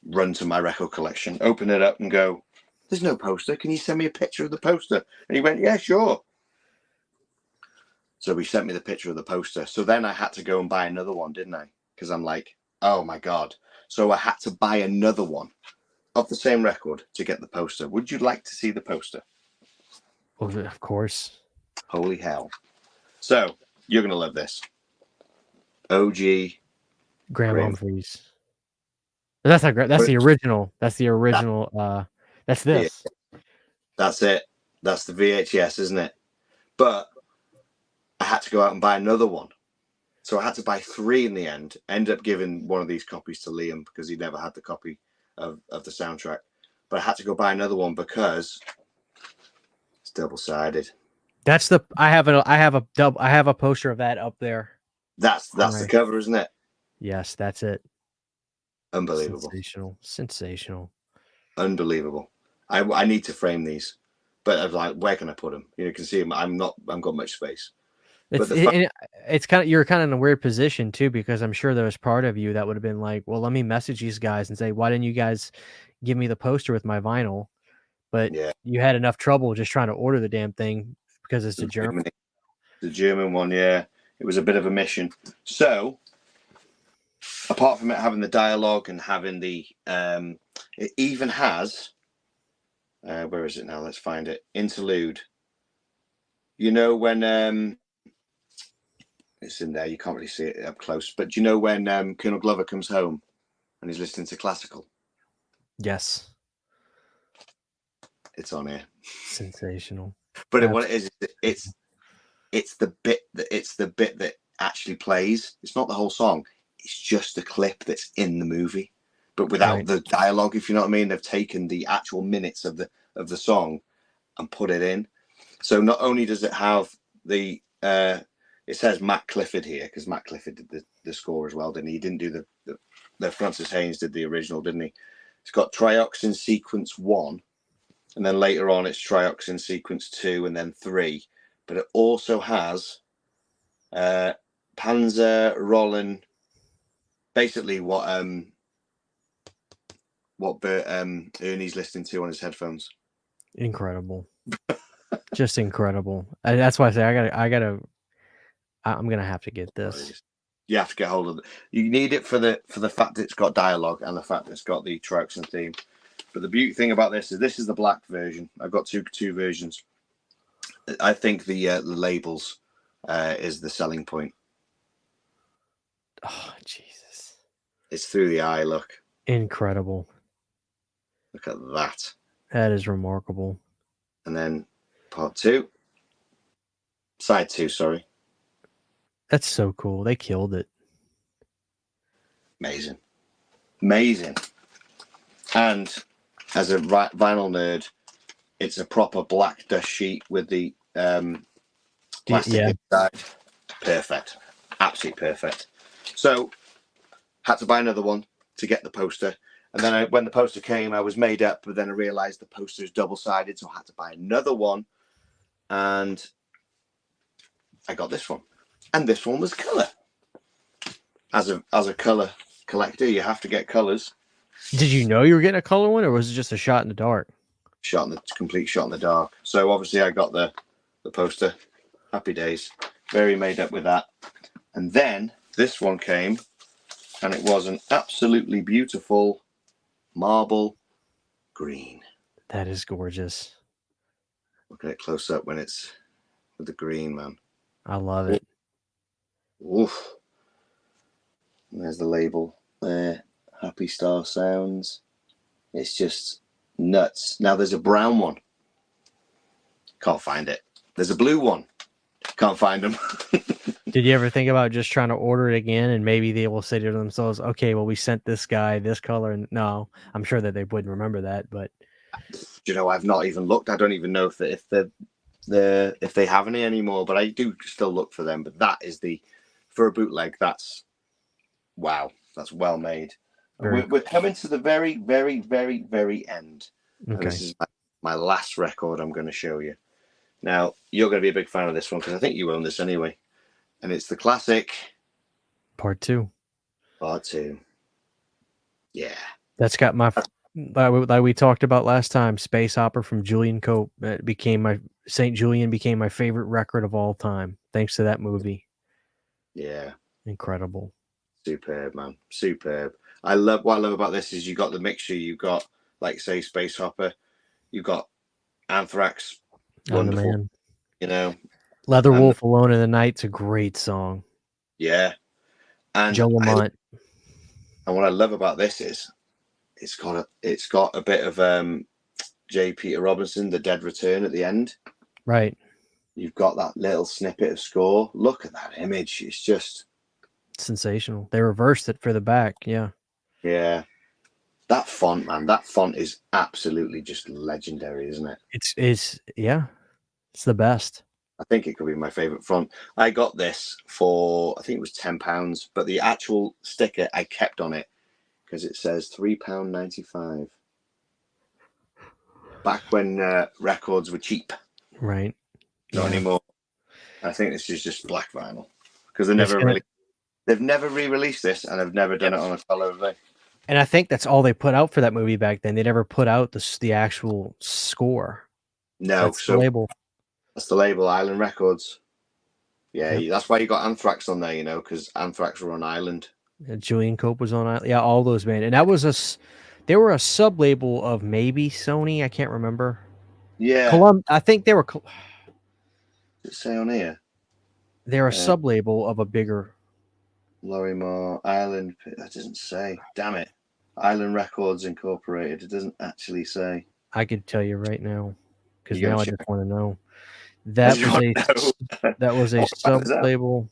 Run to my record collection, open it up and go, there's no poster. Can you send me a picture of the poster? And he went, yeah, sure. So he sent me the picture of the poster. So then I had to go and buy another one, didn't I? Because I'm like, oh my God. So I had to buy another one of the same record to get the poster. Would you like to see the poster? Well, of course. Holy hell. So you're going to love this. OG Graham Humphreys. That's not great. That's the original. That's the original. That's this. That's it. That's the VHS, isn't it? But I had to go out and buy another one. So I had to buy 3 in the end. Ended up giving one of these copies to Liam because he never had the copy of the soundtrack. But I had to go buy another one because it's double-sided. That's the I have a poster of that up there. That's the cover, isn't it? Yes, that's it. Unbelievable. Sensational. Unbelievable. I need to frame these. But I'm like, where can I put them? You can see them. I've got much space. It's kind of, you're kind of in a weird position too, because I'm sure there was part of you that would have been like, well, let me message these guys and say, why didn't you guys give me the poster with my vinyl? But you had enough trouble just trying to order the damn thing because it's the German. The German one, yeah. It was a bit of a mission. So, apart from it having the dialogue and having the, it even has, where is it now? Let's find it. Interlude. You know when, it's in there, you can't really see it up close, but do you know when Colonel Glover comes home and he's listening to classical? Yes. It's on here. Sensational. But what it is, it's the bit that actually plays. It's not the whole song. It's just the clip that's in the movie, but without the dialogue. If you know what I mean, they've taken the actual minutes of the song and put it in. So not only does it have the it says Matt Clifford here because Matt Clifford did the score as well, didn't he? He didn't do the Francis Haynes did the original, didn't he? It's got Trioxin Sequence 1, and then later on it's Trioxin Sequence 2 and then 3. But it also has Panzer Rollen, basically what Ernie's listening to on his headphones. Incredible. Just incredible. That's why I say I'm gonna have to get this. You have to get hold of it. You need it for the fact that it's got dialogue and the fact that it's got the Trioxin theme. But the beauty thing about this is the black version. I've got two versions. I think the labels is the selling point. Oh Jesus! It's through the eye. Look. Incredible. Look at that. That is remarkable. And then part 2. Side 2, sorry. That's so cool. They killed it. Amazing. And as a vinyl nerd, it's a proper black dust sheet with the plastic inside. Perfect. Absolutely perfect. So, had to buy another one to get the poster. And then when the poster came, I was made up, but then I realized the poster is double-sided, so I had to buy another one. And I got this one. And this one was color. As a color collector, you have to get colors. Did you know you were getting a color one, or was it just a shot in the dark? Complete shot in the dark. So obviously I got the poster. Happy days. Very made up with that. And then this one came, and it was an absolutely beautiful marble green. That is gorgeous. Look at it close up when it's with the green, man. I love it. Oof. And there's the label there. Happy Star Sounds. It's just nuts. Now there's a brown one. Can't find it. There's a blue one. Can't find them. Did you ever think about just trying to order it again, and maybe they will say to themselves, okay, well, we sent this guy this color. And no, I'm sure that they wouldn't remember that, but you know, I've not even looked. I don't even know if they have any anymore, but I do still look for them. But that is for a bootleg, that's wow. That's well made. We're coming to the very, very, very, very end. Okay. And this is my last record I'm going to show you. Now, you're going to be a big fan of this one because I think you own this anyway. And it's the classic Part 2. Part 2. Yeah. That's got Like we talked about last time, Space Opera from Julian Cope. Saint Julian became my favorite record of all time, thanks to that movie. Yeah. Incredible. Superb, man. Superb. What I love about this is you got the mixture. You've got, like, say, Space Hopper. You've got Anthrax. I'm the Wonderful. man. You know. Leather And Wolf Alone in the Night's a great song. yeah. And Joe Lamont. and what I love about this is it's got a bit of J. Peter Robinson, The Dead Return at the end. Right. You've got that little snippet of score. Look at that image. It's just sensational. They reversed it for the back. Yeah. That font, man. That font is absolutely just legendary, isn't it? It's the best. I think it could be my favorite font. I got this for, I think it was £10, but the actual sticker I kept on it because it says £3.95. Back when records were cheap. Right. Not anymore. I think this is just black vinyl because they've never re-released this, and they've never done it on a color of it. And I think that's all they put out for that movie back then. They never put out the actual score. No, that's the label. That's the label, Island Records. Yeah, that's why you got Anthrax on there, you know, because Anthrax were on Island. Julian Cope was on Island. Yeah, all those bands. And that was they were a sub label of maybe Sony. I can't remember. Yeah. I think they were. Does it say on here? They're a sub label of a bigger. Lorimar Island. That doesn't say. Damn it. Island Records Incorporated. It doesn't actually say. I could tell you right now because now I just want to know. That was a sub label.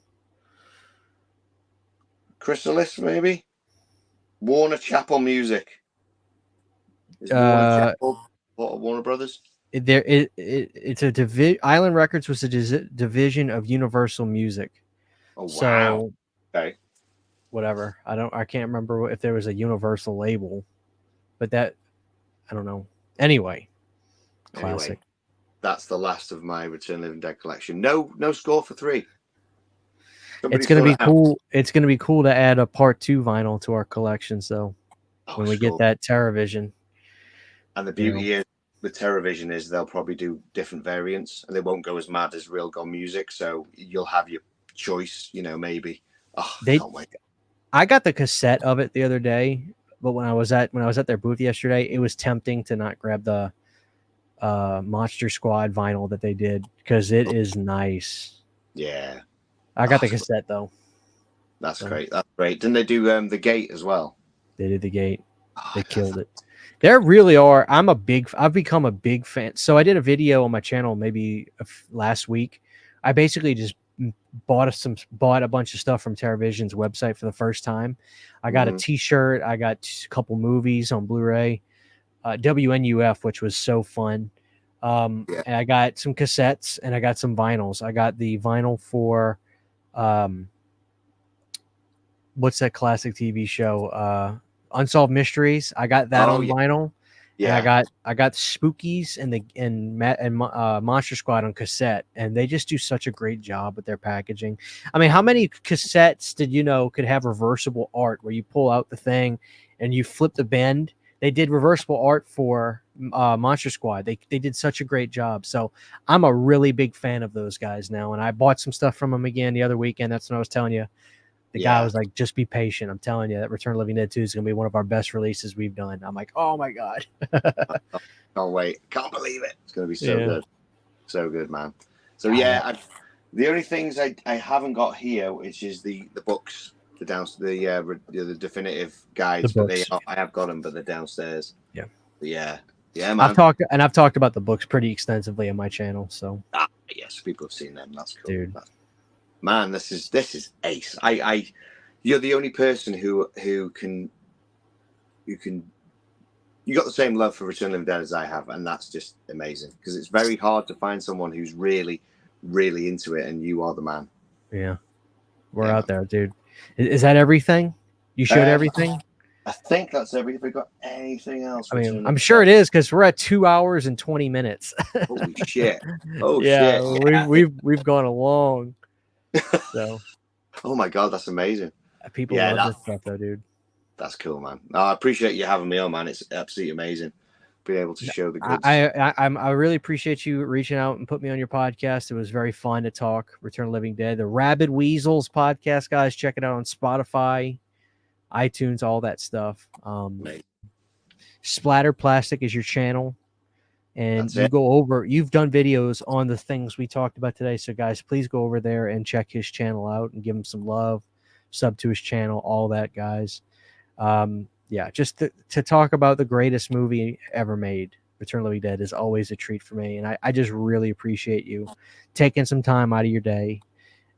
Chrysalis, maybe. Warner Chappell Music. Is Warner Chappell part of Warner Brothers? It's a division. Island Records was a division of Universal Music. Oh wow! So, okay. Whatever. I can't remember if there was a Universal label, but I don't know. Anyway, classic. That's the last of my Return of the Living Dead collection. No score for 3. It's gonna be cool. It's gonna be cool to add a part 2 vinyl to our collection. So when we get that TerraVision, and the beauty is with TerraVision is they'll probably do different variants, and they won't go as mad as Real Gone Music. So you'll have your choice. You know, maybe. Oh, can't wait. I got the cassette of it the other day, but when I was at their booth yesterday, it was tempting to not grab the Monster Squad vinyl that they did because it is nice. Yeah. I got the cassette though. That's great. That's great. Didn't they do the Gate as well? They did the Gate. They killed it. There really are. I've become a big fan. So I did a video on my channel maybe last week. I basically just bought a bunch of stuff from TerraVision's website for the first time. I got a t-shirt. I got a couple movies on Blu-ray. WNUF, which was so fun. And I got some cassettes and I got some vinyls. I got the vinyl for what's that classic TV show? Unsolved Mysteries. I got that on vinyl. Yeah, and I got Spookies and Monster Squad on cassette, and they just do such a great job with their packaging. I mean, how many cassettes did you know could have reversible art where you pull out the thing and you flip the bend? They did reversible art for Monster Squad. They did such a great job. So I'm a really big fan of those guys now, and I bought some stuff from them again the other weekend. That's what I was telling you. The guy was like, just be patient. I'm telling you that Return of the Living Dead 2 is going to be one of our best releases we've done. I'm like, oh my God. Can't wait. Can't believe it. It's going to be so good. So good, man. So the only things I haven't got here, which is the books, the definitive guides, but I have got them, but they're downstairs. Yeah. But yeah, man. I've talked about the books pretty extensively on my channel. So yes, people have seen them. That's cool. Dude. Man, this is ace. You're the only person who can you got the same love for Return of the Living Dead as I have, and that's just amazing because it's very hard to find someone who's really, really into it, and you are the man. Yeah, we're out there, dude. Is that everything? You showed everything? I think that's everything. If we got anything else? I mean, I'm sure it is because we're at 2 hours and 20 minutes. Holy shit! Oh yeah, shit! Yeah. We've gone along. So, oh my God, that's amazing. People love this stuff, though, dude. That's cool, man. Oh, I appreciate you having me on, man. It's absolutely amazing being able to show the goods. I really appreciate you reaching out and put me on your podcast. It was very fun to talk Return of the Living Dead, the Rabid Weasels podcast, guys. Check it out on Spotify, iTunes, all that stuff. Splatter Plastic is your channel, and That's you've done videos on the things we talked about today. So guys, please go over there and check his channel out and give him some love, sub to his channel, all that, guys. Yeah, just to talk about the greatest movie ever made, Return of the Living Dead, is always a treat for me. And I just really appreciate you taking some time out of your day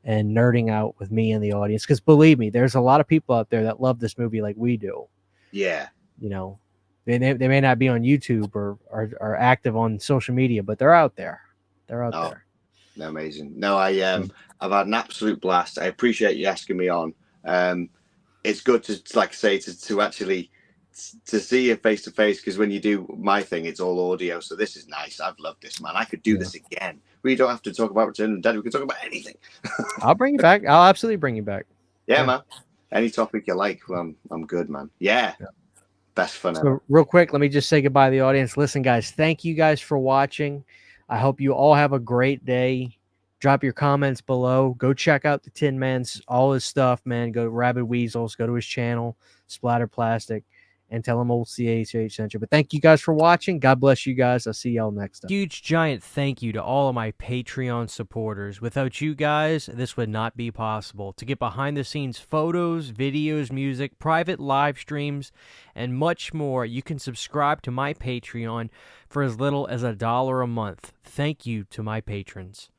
and nerding out with me and the audience. Because believe me, there's a lot of people out there that love this movie like we do. Yeah. You know, they may not be on YouTube or are active on social media, but they're out there. They're out there. No, amazing. No, I've had an absolute blast. I appreciate you asking me on. It's good to, like I say, to actually to see you face to face, because when you do my thing, it's all audio. So this is nice. I've loved this, man. I could do this again. We don't have to talk about Return of the Dead. We can talk about anything. I'll bring you back. I'll absolutely bring you back. Yeah, man. Any topic you like, I'm good, man. Yeah. Best fun ever. So real quick, let me just say goodbye to the audience. Listen, guys, thank you guys for watching. I hope you all have a great day. Drop your comments below. Go check out the Tin Man's, all his stuff, man. Go to Rabid Weasels. Go to his channel, Splatter Plastic, and tell him old CHH sent you. But thank you guys for watching. God bless you guys. I'll see y'all next time. Huge, giant thank you to all of my Patreon supporters. Without you guys, this would not be possible. To get behind-the-scenes photos, videos, music, private live streams, and much more, you can subscribe to my Patreon for as little as $1 a month. Thank you to my patrons.